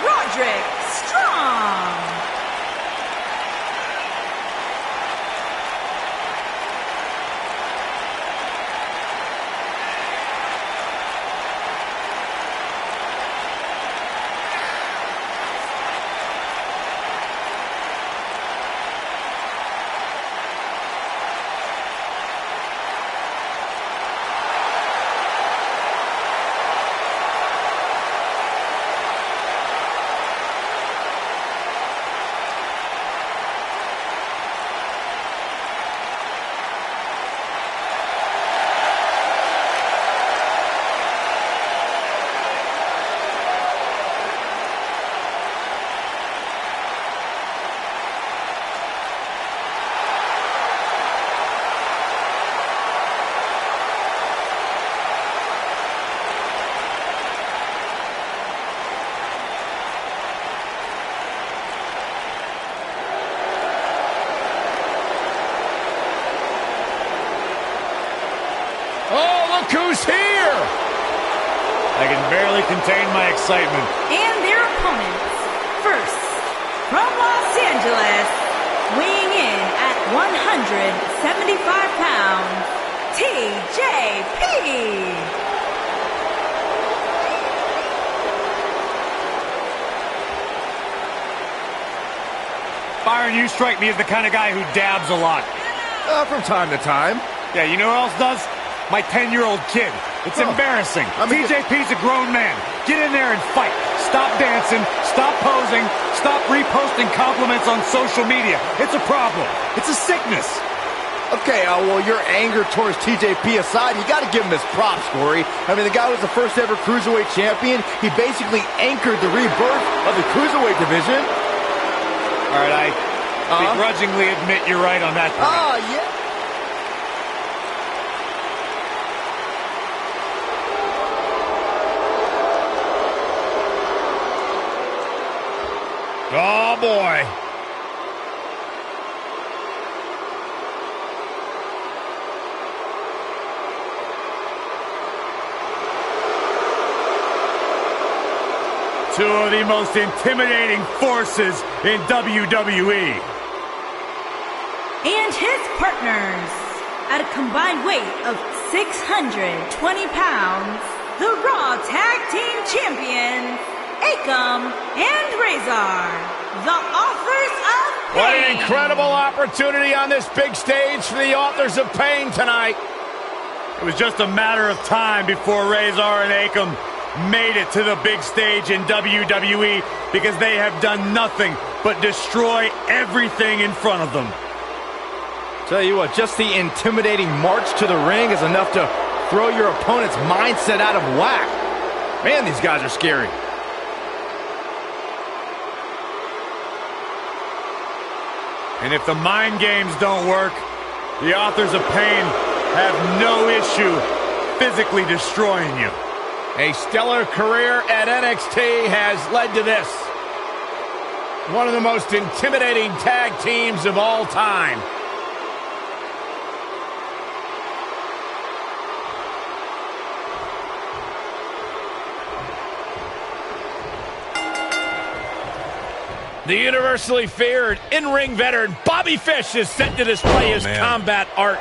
Speaker 5: Roderick Strong.
Speaker 1: Look who's here!
Speaker 6: I can barely contain my excitement.
Speaker 5: And their opponents, first, from Los Angeles, weighing in at 175 pounds, TJP.
Speaker 6: Byron, you strike me as the kind of guy who dabs a lot.
Speaker 3: From time to time.
Speaker 6: Yeah, you know who else does? My 10-year-old kid. It's embarrassing. TJP's a grown man. Get in there and fight. Stop dancing. Stop posing. Stop reposting compliments on social media. It's a problem. It's a sickness.
Speaker 3: Okay, well, your anger towards TJP aside, you got to give him his props, Corey. I mean, the guy was the first ever Cruiserweight champion. He basically anchored the rebirth of the Cruiserweight division.
Speaker 6: All right, I begrudgingly admit you're right on that point.
Speaker 3: Yeah.
Speaker 1: Oh, boy.
Speaker 6: Two of the most intimidating forces in WWE.
Speaker 5: And his partners, at a combined weight of 620 pounds, the Raw Tag Team Champions, Akam and Razor, the authors of Pain.
Speaker 1: What an incredible opportunity on this big stage for the authors of Pain tonight.
Speaker 6: It was just a matter of time before Razor and Akam made it to the big stage in WWE, because they have done nothing but destroy everything in front of them.
Speaker 3: Tell you what, just the intimidating march to the ring is enough to throw your opponent's mindset out of whack. Man, these guys are scary.
Speaker 6: And if the mind games don't work, the authors of pain have no issue physically destroying you.
Speaker 1: A stellar career at NXT has led to this. One of the most intimidating tag teams of all time. The universally feared in-ring veteran Bobby Fish is set to display his combat art.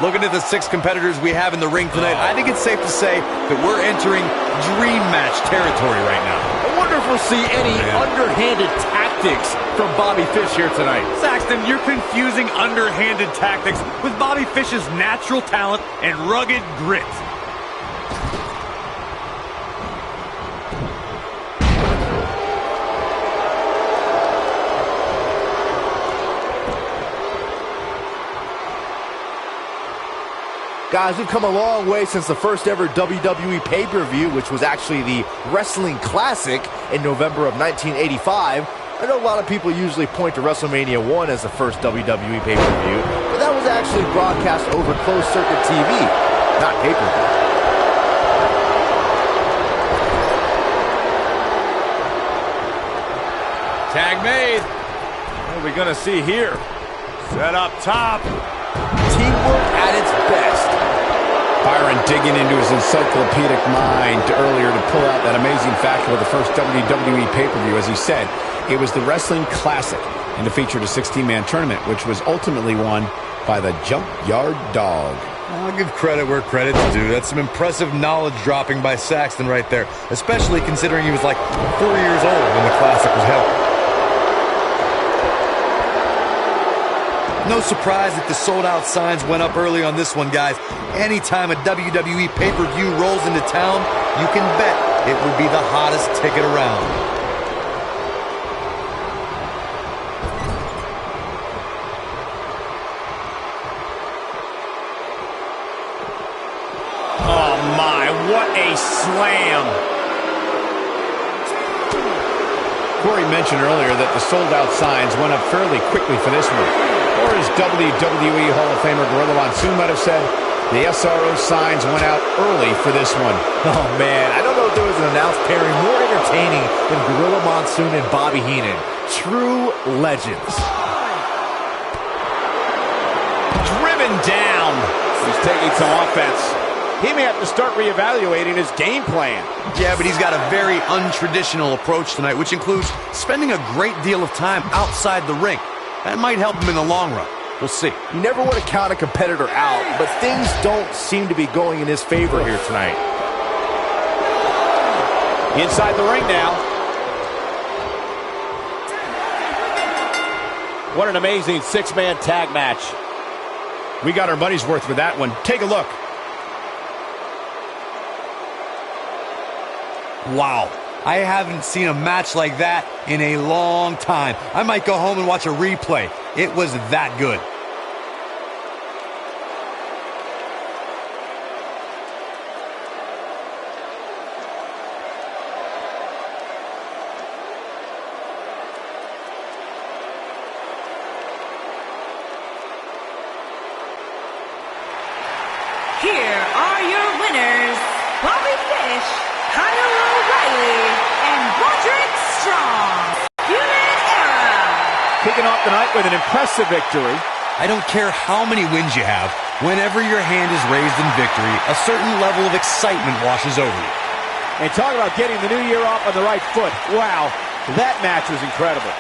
Speaker 2: Looking at the 6 competitors we have in the ring tonight, I think it's safe to say that we're entering dream match territory right now.
Speaker 3: I wonder if we'll see any underhanded tactics from Bobby Fish here tonight.
Speaker 6: Saxton, you're confusing underhanded tactics with Bobby Fish's natural talent and rugged grit.
Speaker 3: Guys, we've come a long way since the first ever WWE pay-per-view, which was actually the Wrestling Classic in November of 1985. I know a lot of people usually point to WrestleMania 1 as the first WWE pay-per-view, but that was actually broadcast over closed-circuit TV, not pay-per-view.
Speaker 1: Tag made.
Speaker 3: What are we going to see here?
Speaker 6: Set up top.
Speaker 3: Teamwork at its best.
Speaker 1: Byron digging into his encyclopedic mind earlier to pull out that amazing fact about the first WWE pay-per-view. As he said, it was the Wrestling Classic, and it featured a 16-man tournament, which was ultimately won by the Junkyard Dog.
Speaker 2: I'll give credit where credit's due. That's some impressive knowledge dropping by Saxton right there, especially considering he was like 4 years old when the Classic was held. No surprise that the sold-out signs went up early on this one, guys. Anytime a WWE pay-per-view rolls into town, you can bet it would be the hottest ticket around.
Speaker 1: Oh my, what a slam. Corey mentioned earlier that the sold-out signs went up fairly quickly for this one. Or as WWE Hall of Famer Gorilla Monsoon might have said, the SRO signs went out early for this one.
Speaker 3: Oh man, I don't know if there was an announced pairing more entertaining than Gorilla Monsoon and Bobby Heenan. True legends.
Speaker 1: Driven down.
Speaker 4: He's taking some offense. He may have to start reevaluating his game plan.
Speaker 2: Yeah, but he's got a very untraditional approach tonight, which includes spending a great deal of time outside the ring. That might help him in the long run. We'll see.
Speaker 3: You never want to count a competitor out, but things don't seem to be going in his favor here tonight.
Speaker 4: Inside the ring now. What an amazing 6-man tag match.
Speaker 1: We got our money's worth with that one. Take a look.
Speaker 2: Wow. I haven't seen a match like that in a long time. I might go home and watch a replay. It was that good.
Speaker 5: Here are your winners, Bobby Fish, Kyle O'Reilly, and Roderick Strong. Unit Era.
Speaker 4: Kicking off the night with an impressive victory.
Speaker 2: I don't care how many wins you have. Whenever your hand is raised in victory, a certain level of excitement washes over you.
Speaker 4: And talk about getting the new year off on the right foot. Wow, that match was incredible.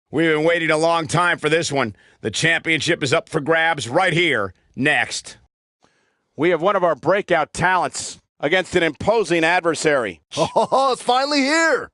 Speaker 1: We've been waiting a long time for this one. The championship is up for grabs right here, next.
Speaker 4: We have one of our breakout talents against an imposing adversary.
Speaker 3: Oh, it's finally here.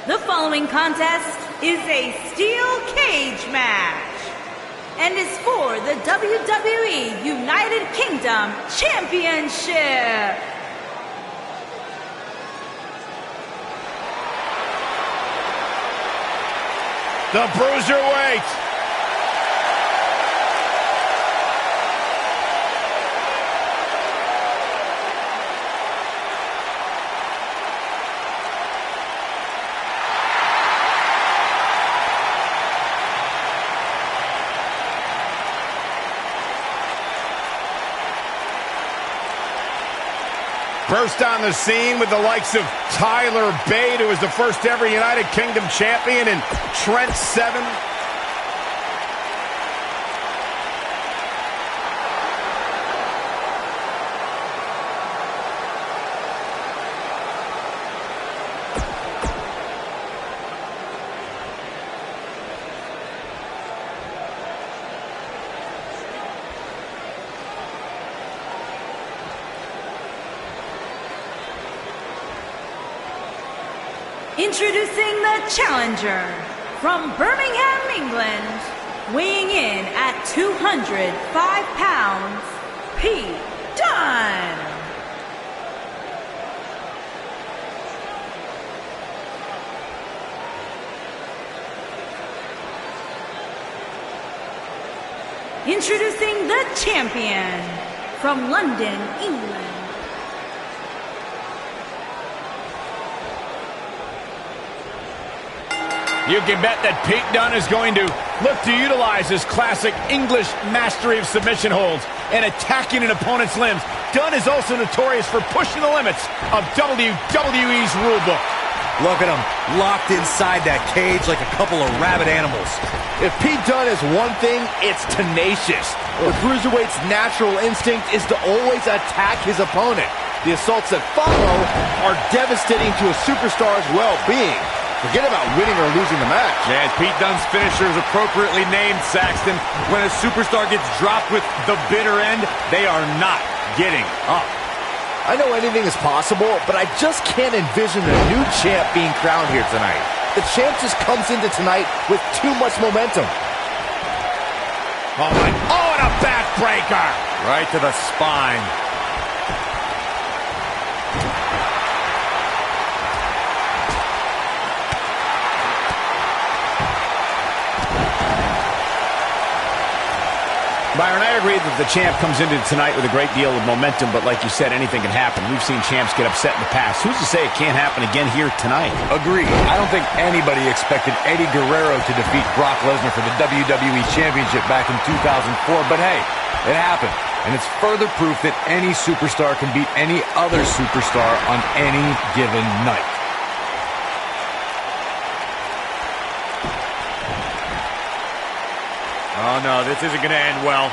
Speaker 5: The following contest is a steel cage match and is for the WWE United Kingdom Championship.
Speaker 1: The Bruiserweight. Burst on the scene with the likes of Tyler Bate, who was the first ever United Kingdom champion, and Trent Seven.
Speaker 5: Introducing the challenger from Birmingham, England, weighing in at 205 pounds, Pete Dunne. Introducing the champion from London, England.
Speaker 1: You can bet that Pete Dunne is going to look to utilize his classic English mastery of submission holds and attacking an opponent's limbs. Dunne is also notorious for pushing the limits of WWE's rulebook.
Speaker 2: Look at him, locked inside that cage like a couple of rabid animals.
Speaker 3: If Pete Dunne is one thing, it's tenacious. The Cruiserweight's natural instinct is to always attack his opponent. The assaults that follow are devastating to a superstar's well-being. Forget about winning or losing the match.
Speaker 6: Yeah, Pete Dunne's finisher is appropriately named, Saxton. When a superstar gets dropped with the bitter end, they are not getting up.
Speaker 3: I know anything is possible, but I just can't envision a new champ being crowned here tonight. The champ just comes into tonight with too much momentum.
Speaker 1: Oh, my. Oh, and a backbreaker.
Speaker 6: Right to the spine.
Speaker 1: Byron, I agree that the champ comes into tonight with a great deal of momentum, but like you said, anything can happen. We've seen champs get upset in the past. Who's to say it can't happen again here tonight?
Speaker 2: Agreed. I don't think anybody expected Eddie Guerrero to defeat Brock Lesnar for the WWE Championship back in 2004, but hey, it happened. And it's further proof that any superstar can beat any other superstar on any given night.
Speaker 6: Oh, no, this isn't going to end well.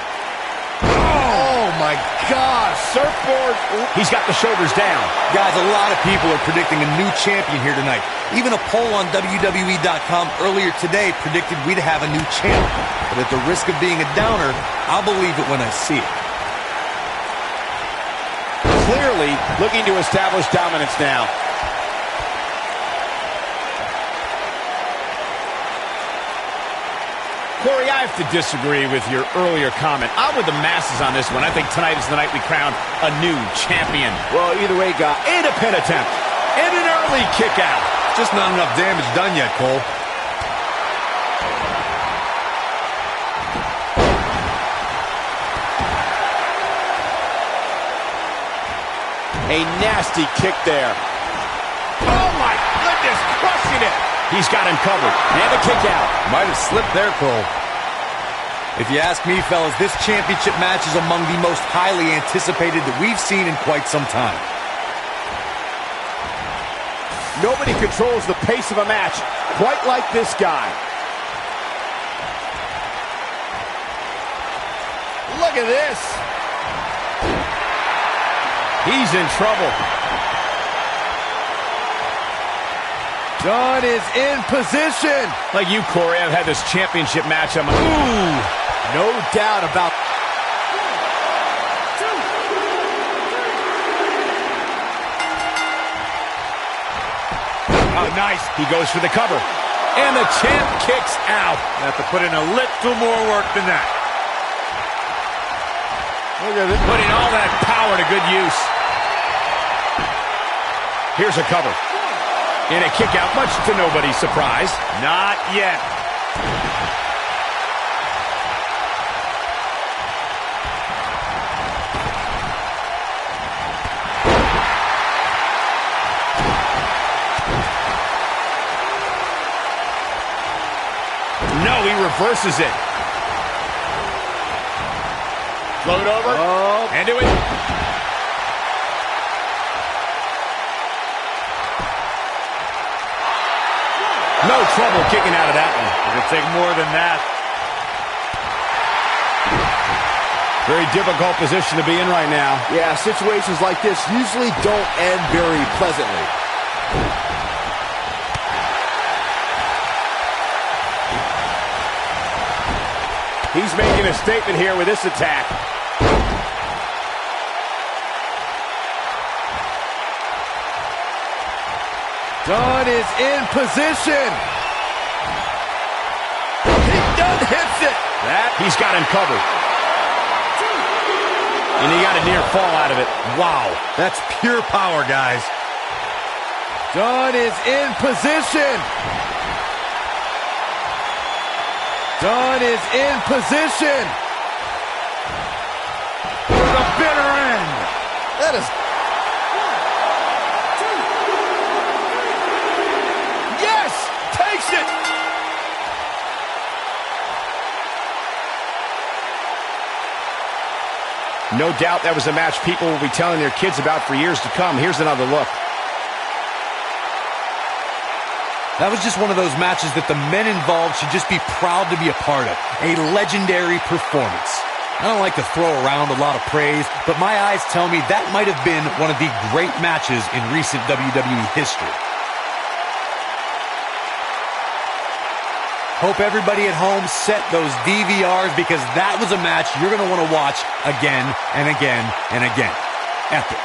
Speaker 3: Oh, my gosh. Surfboard.
Speaker 1: He's got the shoulders down.
Speaker 2: Guys, a lot of people are predicting a new champion here tonight. Even a poll on WWE.com earlier today predicted we'd have a new champ. But at the risk of being a downer, I'll believe it when I see it.
Speaker 4: Clearly looking to establish dominance now.
Speaker 1: Corey, I have to disagree with your earlier comment. I'm with the masses on this one. I think tonight is the night we crown a new champion.
Speaker 3: Well, either way, guys.
Speaker 1: And a pin attempt. And an early kick out.
Speaker 2: Just not enough damage done yet, Cole.
Speaker 4: A nasty kick there.
Speaker 1: Oh, my goodness, crushing it. He's got him covered. And a kick out.
Speaker 2: Might have slipped there, Cole. If you ask me, fellas, this championship match is among the most highly anticipated that we've seen in quite some time.
Speaker 4: Nobody controls the pace of a match quite like this guy.
Speaker 1: Look at this. He's in trouble.
Speaker 3: Dunne is in position.
Speaker 1: Like you, Corey, I've had this championship match. I'm like, ooh.
Speaker 3: No doubt about.
Speaker 1: Oh, nice. He goes for the cover. And the champ kicks out.
Speaker 6: Have to put in a little more work than that.
Speaker 1: Look at it. Putting all that power to good use. Here's a cover. And a kick out, much to nobody's surprise.
Speaker 6: Not yet.
Speaker 1: No, he reverses it. Float over.
Speaker 6: Oh.
Speaker 1: Into it. No trouble kicking out of that one.
Speaker 6: It could take more than that.
Speaker 1: Very difficult position to be in right now.
Speaker 3: Yeah, situations like this usually don't end very pleasantly.
Speaker 4: He's making a statement here with this attack.
Speaker 3: Dunn is in position. He done hits it.
Speaker 1: He's got him covered. And he got a near fall out of it.
Speaker 2: Wow, that's pure power, guys.
Speaker 3: Dunn is in position. Dunn is in position.
Speaker 6: For the bitter end.
Speaker 3: That is... Yes! Takes it!
Speaker 1: No doubt that was a match people will be telling their kids about for years to come. Here's another look.
Speaker 2: That was just one of those matches that the men involved should just be proud to be a part of. A legendary performance. I don't like to throw around a lot of praise, but my eyes tell me that might have been one of the great matches in recent WWE history. Hope everybody at home set those DVRs because that was a match you're going to want to watch again and again and again. Epic.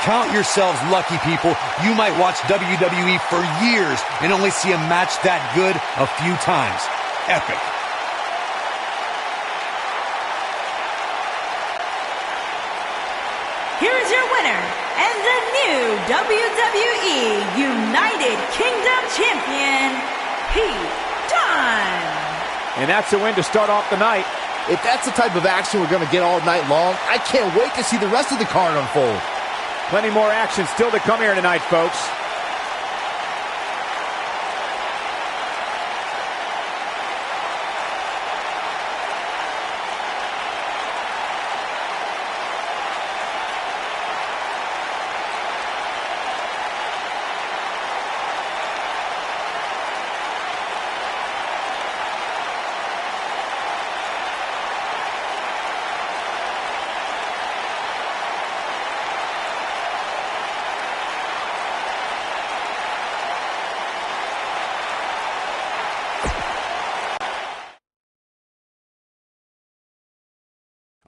Speaker 2: Count yourselves lucky, people. You might watch WWE for years and only see a match that good a few times. Epic.
Speaker 5: Here is your winner and the new WWE United Kingdom Champion, Pete Dunne.
Speaker 4: And that's a win to start off the night.
Speaker 3: If that's the type of action we're going to get all night long, I can't wait to see the rest of the card unfold.
Speaker 4: Plenty more action still to come here tonight, folks.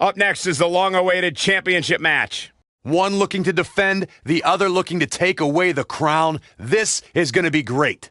Speaker 1: Up next is the long-awaited championship match.
Speaker 2: One looking to defend, the other looking to take away the crown. This is going to be great.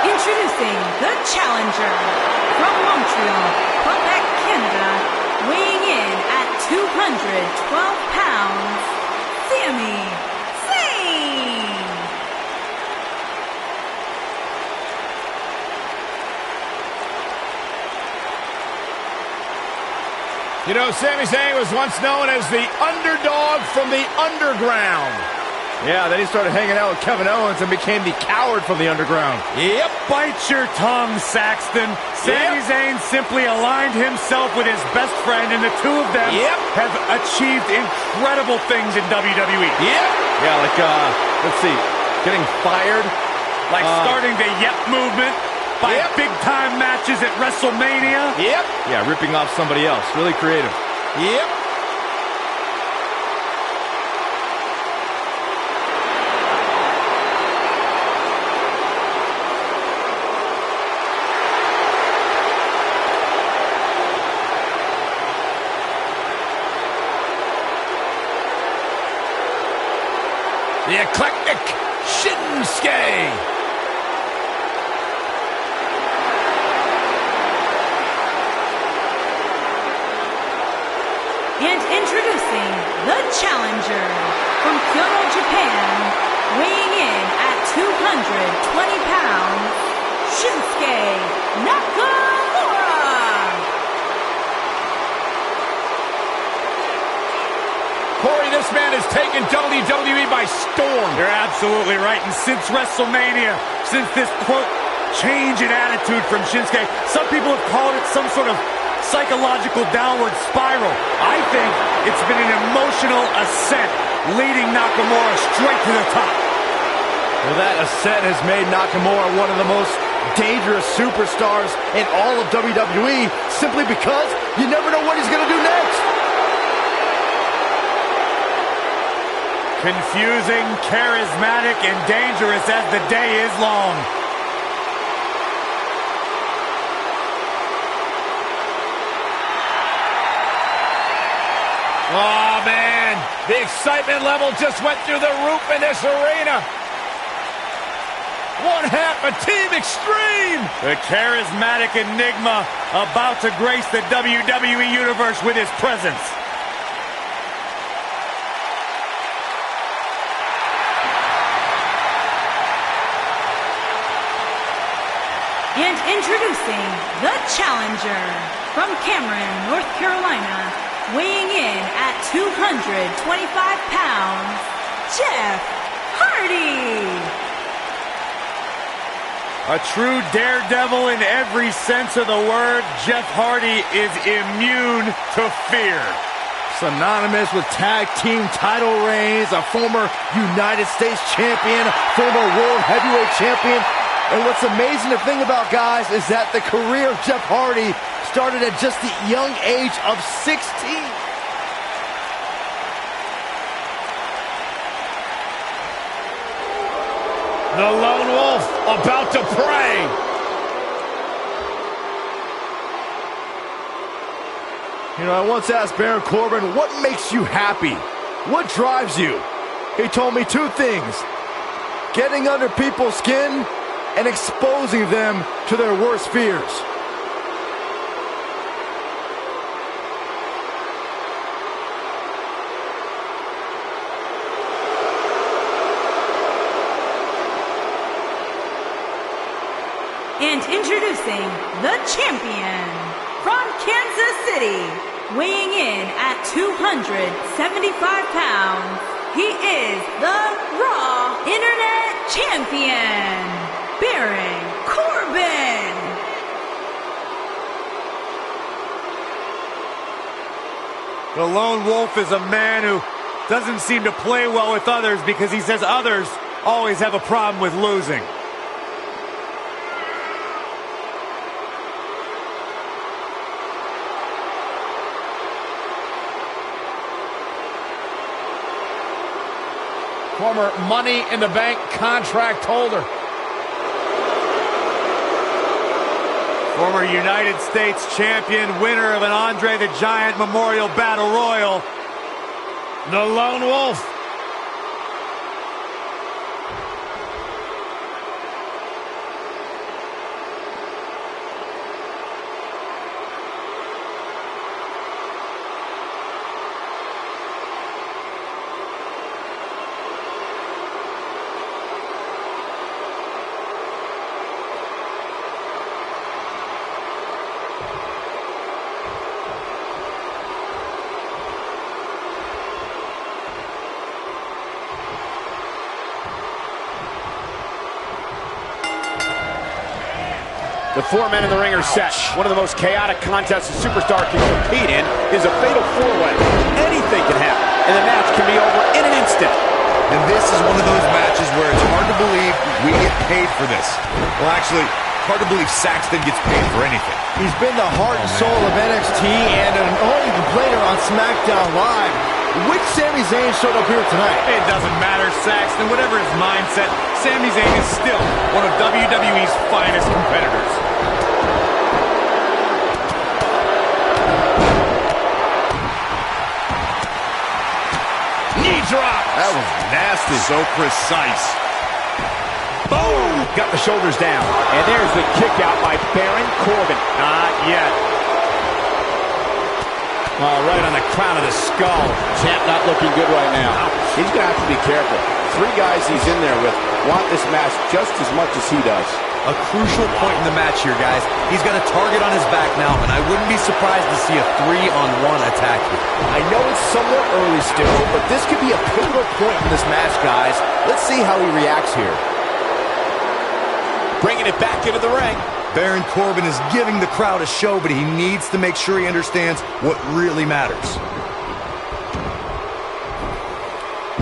Speaker 5: Introducing the challenger from Montreal, Quebec, Canada, weighing in at 212 pounds, Sami Zayn.
Speaker 1: You know, Sami Zayn was once known as the underdog from the underground.
Speaker 3: Yeah, then he started hanging out with Kevin Owens and became the coward from the underground.
Speaker 6: Yep, bite your tongue, Saxton. Sami Zayn simply aligned himself with his best friend, and the two of them have achieved incredible things in WWE.
Speaker 3: Yeah, like, let's see, getting fired.
Speaker 6: Like starting the movement by big-time matches at WrestleMania.
Speaker 3: Yeah, ripping off somebody else. Really creative.
Speaker 1: The eclectic Shinsuke.
Speaker 5: And introducing the challenger from Kyoto, Japan, weighing in at 220 pounds, Shinsuke Nakamura.
Speaker 1: Corey, this man has taken WWE by storm.
Speaker 6: You're absolutely right. And since WrestleMania, since this quote change in attitude from Shinsuke, some people have called it some sort of psychological downward spiral. I think it's been an emotional ascent leading Nakamura straight to the top.
Speaker 3: Well, that ascent has made Nakamura one of the most dangerous superstars in all of WWE, simply because you never know what he's going to do next.
Speaker 6: Confusing, charismatic, and dangerous as the day is long.
Speaker 1: Oh, man. The excitement level just went through the roof in this arena. One half of Team Extreme.
Speaker 6: The charismatic enigma about to grace the WWE Universe with his presence.
Speaker 5: And introducing the challenger from Cameron, North Carolina, weighing in at 225 pounds, Jeff Hardy.
Speaker 6: A true daredevil in every sense of the word, Jeff Hardy is immune to fear.
Speaker 3: Synonymous with tag team title reigns, a former United States champion, former World Heavyweight champion. And what's amazing to think about, guys, is that the career of Jeff Hardy started at just the young age of 16.
Speaker 1: The Lone Wolf about to pray.
Speaker 3: You know, I once asked Baron Corbin, what makes you happy? What drives you? He told me two things: getting under people's skin and exposing them to their worst fears.
Speaker 5: And introducing the champion from Kansas City, weighing in at 275 pounds, he is the Raw Internet Champion, Baron Corbin.
Speaker 6: The Lone Wolf is a man who doesn't seem to play well with others because he says others always have a problem with losing.
Speaker 1: Former Money in the Bank contract holder.
Speaker 6: Former United States champion, winner of an Andre the Giant Memorial Battle Royal.
Speaker 1: The Lone Wolf.
Speaker 4: The 4 men in the ring are set. One of the most chaotic contests a superstar can compete in is a fatal 4-way. Anything can happen, and the match can be over in an instant.
Speaker 2: And this is one of those matches where it's hard to believe we get paid for this. Well, actually, hard to believe Saxton gets paid for anything.
Speaker 3: He's been the heart and soul of NXT and an only complainer on SmackDown Live. Which Sami Zayn showed up here tonight?
Speaker 6: It doesn't matter, Saxton. Whatever his mindset, Sami Zayn is still one of WWE's finest competitors.
Speaker 1: Knee drop.
Speaker 4: That was nasty.
Speaker 6: So precise.
Speaker 1: Boom! Got the shoulders down.
Speaker 4: And there's the kick out by Baron Corbin.
Speaker 1: Not yet. Oh, right on the crown of the skull.
Speaker 4: Champ not looking good right now. He's going to have to be careful. 3 guys he's in there with want this match just as much as he does.
Speaker 2: A crucial point in the match here, guys. He's got a target on his back now, and I wouldn't be surprised to see a 3-on-1 attack here.
Speaker 3: I know it's somewhat early still, but this could be a pivotal point in this match, guys. Let's see how he reacts here.
Speaker 4: Bringing it back into the ring.
Speaker 2: Baron Corbin is giving the crowd a show, but he needs to make sure he understands what really matters.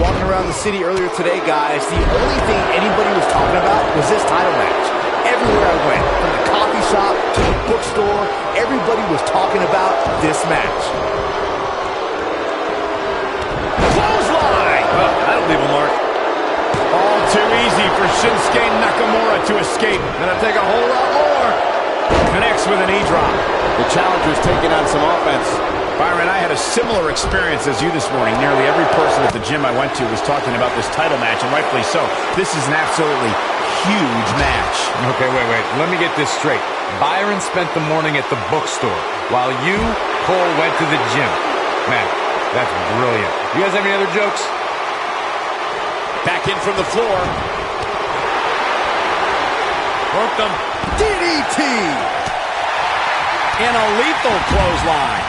Speaker 3: Walking around the city earlier today, guys, the only thing anybody was talking about was this title match. Everywhere I went, from the coffee shop to the bookstore, everybody was talking about this match.
Speaker 1: Clothesline!
Speaker 6: Oh, that'll leave a mark.
Speaker 1: All too easy for Shinsuke Nakamura to escape.
Speaker 3: Gonna take a whole lot more.
Speaker 1: Connects with a knee drop.
Speaker 4: The challenger's taking on some offense.
Speaker 1: Byron, I had a similar experience as you this morning. Nearly every person at the gym I went to was talking about this title match, and rightfully so. This is an absolutely huge match.
Speaker 2: Okay, wait. Let me get this straight. Byron spent the morning at the bookstore, while you, Cole, went to the gym. Man, that's brilliant. You guys have any other jokes?
Speaker 4: Back in from the floor.
Speaker 6: Worked them.
Speaker 3: DDT!
Speaker 1: And a lethal clothesline.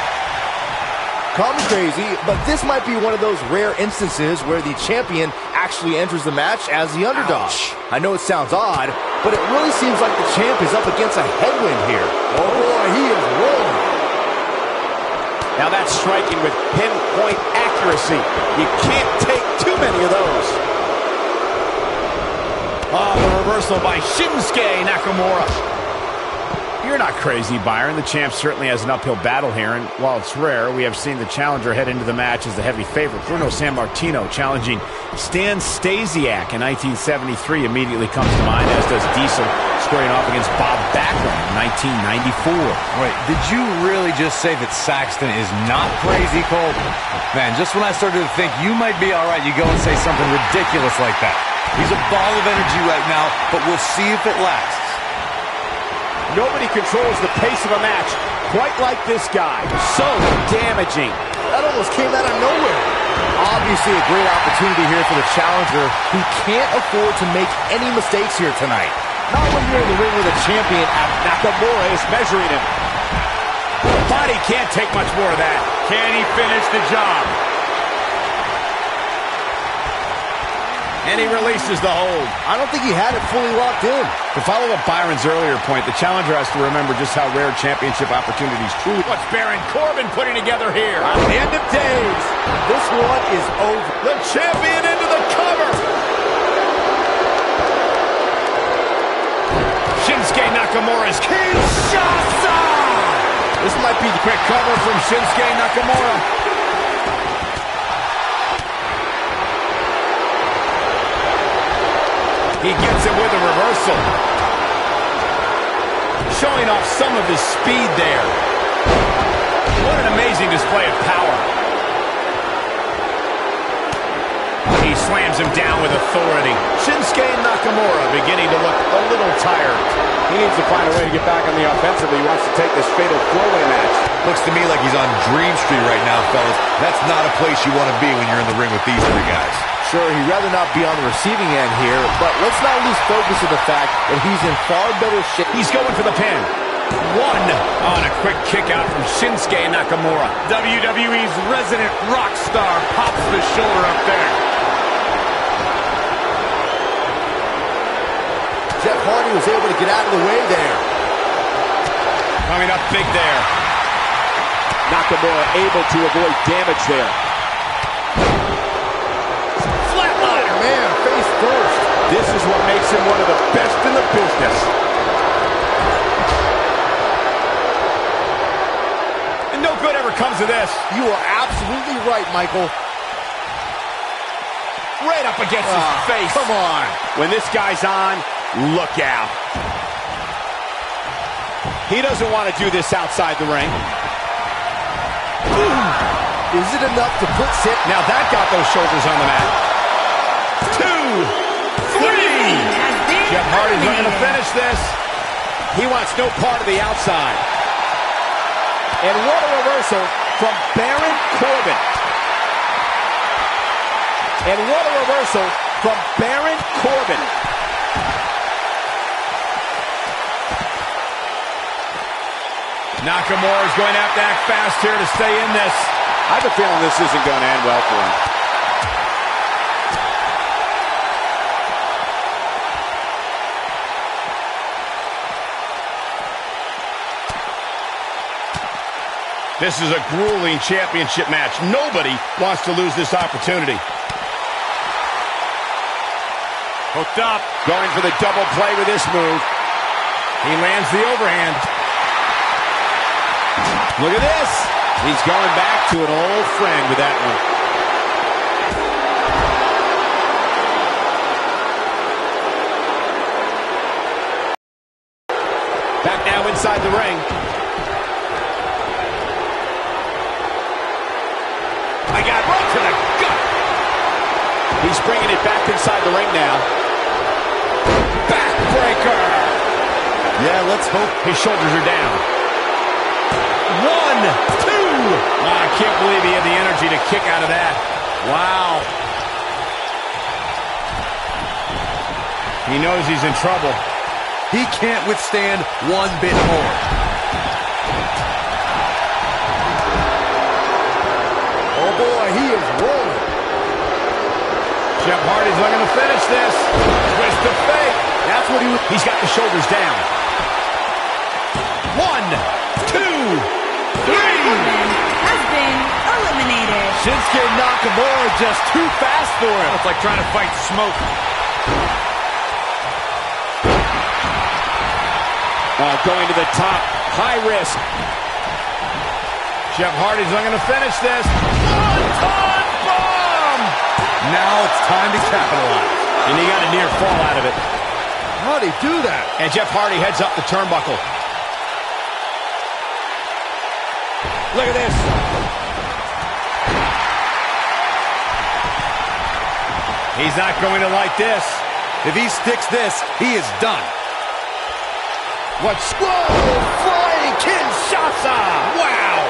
Speaker 3: Call me crazy, but this might be one of those rare instances where the champion actually enters the match as the underdog.
Speaker 1: Ouch.
Speaker 3: I know it sounds odd, but it really seems like the champ is up against a headwind here. Oh boy, he is rolling.
Speaker 4: Now that's striking with pinpoint accuracy. You can't take too many of those.
Speaker 1: Oh, the reversal by Shinsuke Nakamura. You're not crazy, Byron. The champ certainly has an uphill battle here, and while it's rare, we have seen the challenger head into the match as the heavy favorite. Bruno Sammartino challenging Stan Stasiak in 1973 immediately comes to mind, as does Diesel squaring off against Bob Backlund in 1994.
Speaker 2: Wait, did you really just say that Saxton is not crazy, Cole? Man, just when I started to think you might be all right, you go and say something ridiculous like that. He's a ball of energy right now, but we'll see if it lasts.
Speaker 4: Nobody controls the pace of a match quite like this guy. So damaging.
Speaker 3: That almost came out of nowhere. Obviously a great opportunity here for the challenger, who can't afford to make any mistakes here tonight. Not when you're in the ring with a champion.
Speaker 4: Nakamura is measuring him.
Speaker 1: Body can't take much more of that.
Speaker 6: Can he finish the job?
Speaker 1: And he releases the hold.
Speaker 3: I don't think he had it fully locked in.
Speaker 1: To follow up Byron's earlier point, the challenger has to remember just how rare championship opportunities truly. What's Baron Corbin putting together here?
Speaker 3: On the end of days, this one is over.
Speaker 1: The champion into the cover. Shinsuke Nakamura's Kinshasa.
Speaker 3: This might be the
Speaker 1: Quick cover from Shinsuke Nakamura. He gets it with a reversal. Showing off some of his speed there. What an amazing display of power. He slams him down with authority. Shinsuke Nakamura beginning to look a little tired.
Speaker 4: He needs to find a way to get back on the offensive if he wants to take this fatal 4-way match.
Speaker 2: Looks to me like he's on Dream Street right now, fellas. That's not a place you want to be when you're in the ring with these 3 guys.
Speaker 3: Sure, he'd rather not be on the receiving end here, but let's not lose focus of the fact that he's in far better shape.
Speaker 1: He's going for the pin. 1 on a quick kick out from Shinsuke Nakamura.
Speaker 6: WWE's resident rock star pops the shoulder up there.
Speaker 3: Jeff Hardy was able to get out of the way there.
Speaker 1: Coming up big there.
Speaker 4: Nakamura able to avoid damage there.
Speaker 3: Flatliner, man, face first.
Speaker 4: This is what makes him one of the best in the business.
Speaker 1: And no good ever comes of this.
Speaker 3: You are absolutely right, Michael.
Speaker 1: Right up against his face.
Speaker 3: Come on.
Speaker 4: When this guy's on, look out. He doesn't want to do this outside the ring.
Speaker 3: Is it enough to put Sid?
Speaker 1: Now that got those shoulders on the mat. 2, 3. Jeff Hardy's looking to finish this.
Speaker 4: He wants no part of the outside. And what a reversal from Baron Corbin. And what a reversal from Baron Corbin.
Speaker 1: Nakamura's going to have to act fast here to stay in this.
Speaker 4: I have a feeling this isn't going to end well for him.
Speaker 1: This is a grueling championship match. Nobody wants to lose this opportunity.
Speaker 4: Hooked up. Going for the double play with this move.
Speaker 1: He lands the overhand.
Speaker 4: Look at this. He's going back to an old friend with that one. Back now inside the ring. I got right to the gut. He's bringing it back inside the ring now. Backbreaker.
Speaker 3: Yeah, let's hope.
Speaker 1: His shoulders are down. 1, 2. I can't believe he had the energy to kick out of that.
Speaker 4: Wow.
Speaker 1: He knows he's in trouble.
Speaker 2: He can't withstand one bit more.
Speaker 3: Oh boy, he is rolling.
Speaker 1: Jeff Hardy's looking to finish this. Twist of fate.
Speaker 3: That's what
Speaker 1: He's got the shoulders down. 1, 2, 3.
Speaker 5: Has been eliminated.
Speaker 3: Shinsuke Nakamura just too fast for him.
Speaker 6: It's like trying to fight smoke.
Speaker 4: Going to the top. High risk.
Speaker 1: Jeff Hardy's looking to finish this. One-ton bomb!
Speaker 2: Now it's time to capitalize.
Speaker 1: And he got a near fall out of it.
Speaker 3: How'd he do that?
Speaker 1: And Jeff Hardy heads up the turnbuckle.
Speaker 4: Look at this.
Speaker 1: He's not going to like this.
Speaker 2: If he sticks this, he is done.
Speaker 1: What's...
Speaker 3: Whoa! Flying Kinshasa!
Speaker 1: Wow!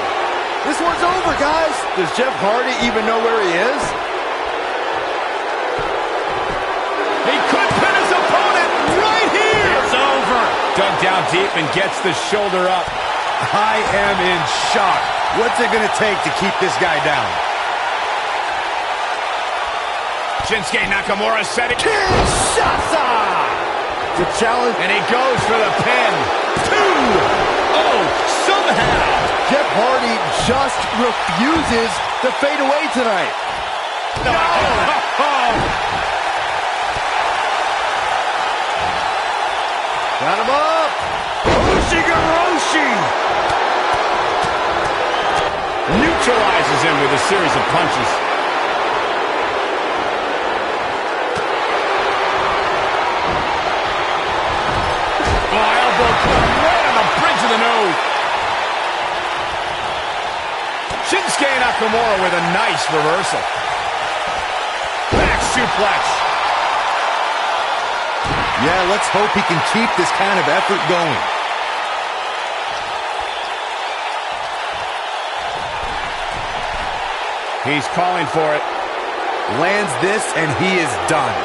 Speaker 3: This one's over, guys. Does Jeff Hardy even know where he is?
Speaker 1: He could pin his opponent right here! It's over! Dug down deep and gets the shoulder up.
Speaker 2: I am in shock. What's it going to take to keep this guy down?
Speaker 1: Shinsuke Nakamura set it.
Speaker 3: Kinshasa! The challenge.
Speaker 1: And he goes for the pin. 2. Oh, somehow.
Speaker 3: Jeff Hardy just refuses to fade away tonight.
Speaker 1: No!
Speaker 3: Got him up.
Speaker 1: Ushigoroshi neutralizes him with a series of punches. Elbow right on the bridge of the nose. Shinsuke Nakamura with a nice reversal. Back suplex.
Speaker 2: Yeah, let's hope he can keep this kind of effort going.
Speaker 1: He's calling for it.
Speaker 2: Lands this, and he is done.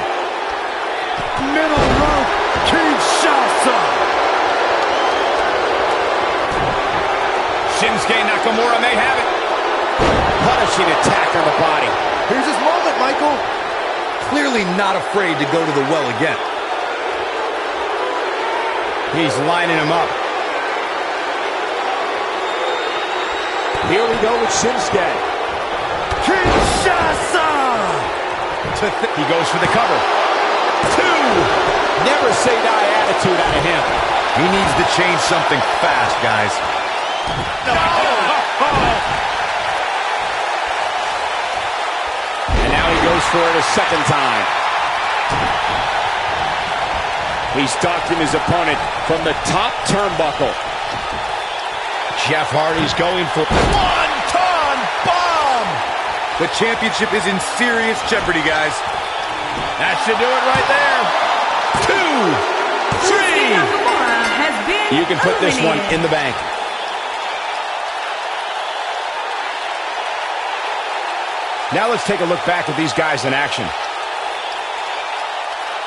Speaker 3: Middle rope. Kinshasa.
Speaker 1: Shinsuke Nakamura may have it.
Speaker 4: Punishing attack on the body.
Speaker 3: Here's his moment, Michael.
Speaker 2: Clearly not afraid to go to the well again.
Speaker 1: He's lining him up.
Speaker 4: Here we go with Shinsuke.
Speaker 2: Kinshasa!
Speaker 1: He goes for the cover. 2.
Speaker 4: Never say die attitude out of him.
Speaker 2: He needs to change something fast, guys.
Speaker 4: And now he goes for it a second time. He's stalking his opponent from the top turnbuckle.
Speaker 1: Jeff Hardy's going for one-ton bomb.
Speaker 2: The championship is in serious jeopardy, guys.
Speaker 1: That should do it right there. 2, 3.
Speaker 5: Nakamura has been
Speaker 1: You can put this one
Speaker 5: eliminated.
Speaker 1: in the bank. Now let's take a look back at these guys in action.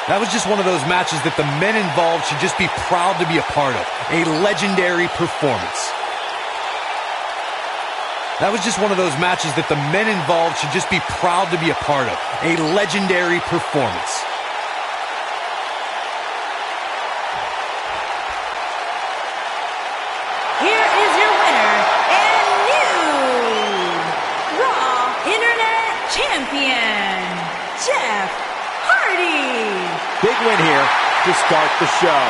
Speaker 2: That was just one of those matches that the men involved should just be proud to be a part of. A legendary performance. That was just one of those matches that the men involved should just be proud to be a part of. A legendary performance.
Speaker 5: Here is your winner and new Raw Internet Champion, Jeff Hardy.
Speaker 3: Big win here to start the show.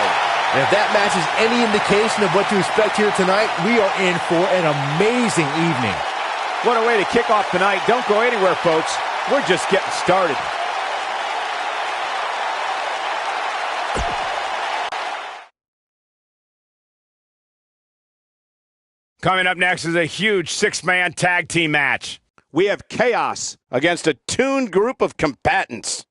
Speaker 3: And if that match is any indication of what to expect here tonight, we are in for an amazing evening.
Speaker 4: What a way to kick off tonight. Don't go anywhere, folks. We're just getting started.
Speaker 1: Coming up next is a huge 6-man tag team match.
Speaker 4: We have chaos against a tuned group of combatants.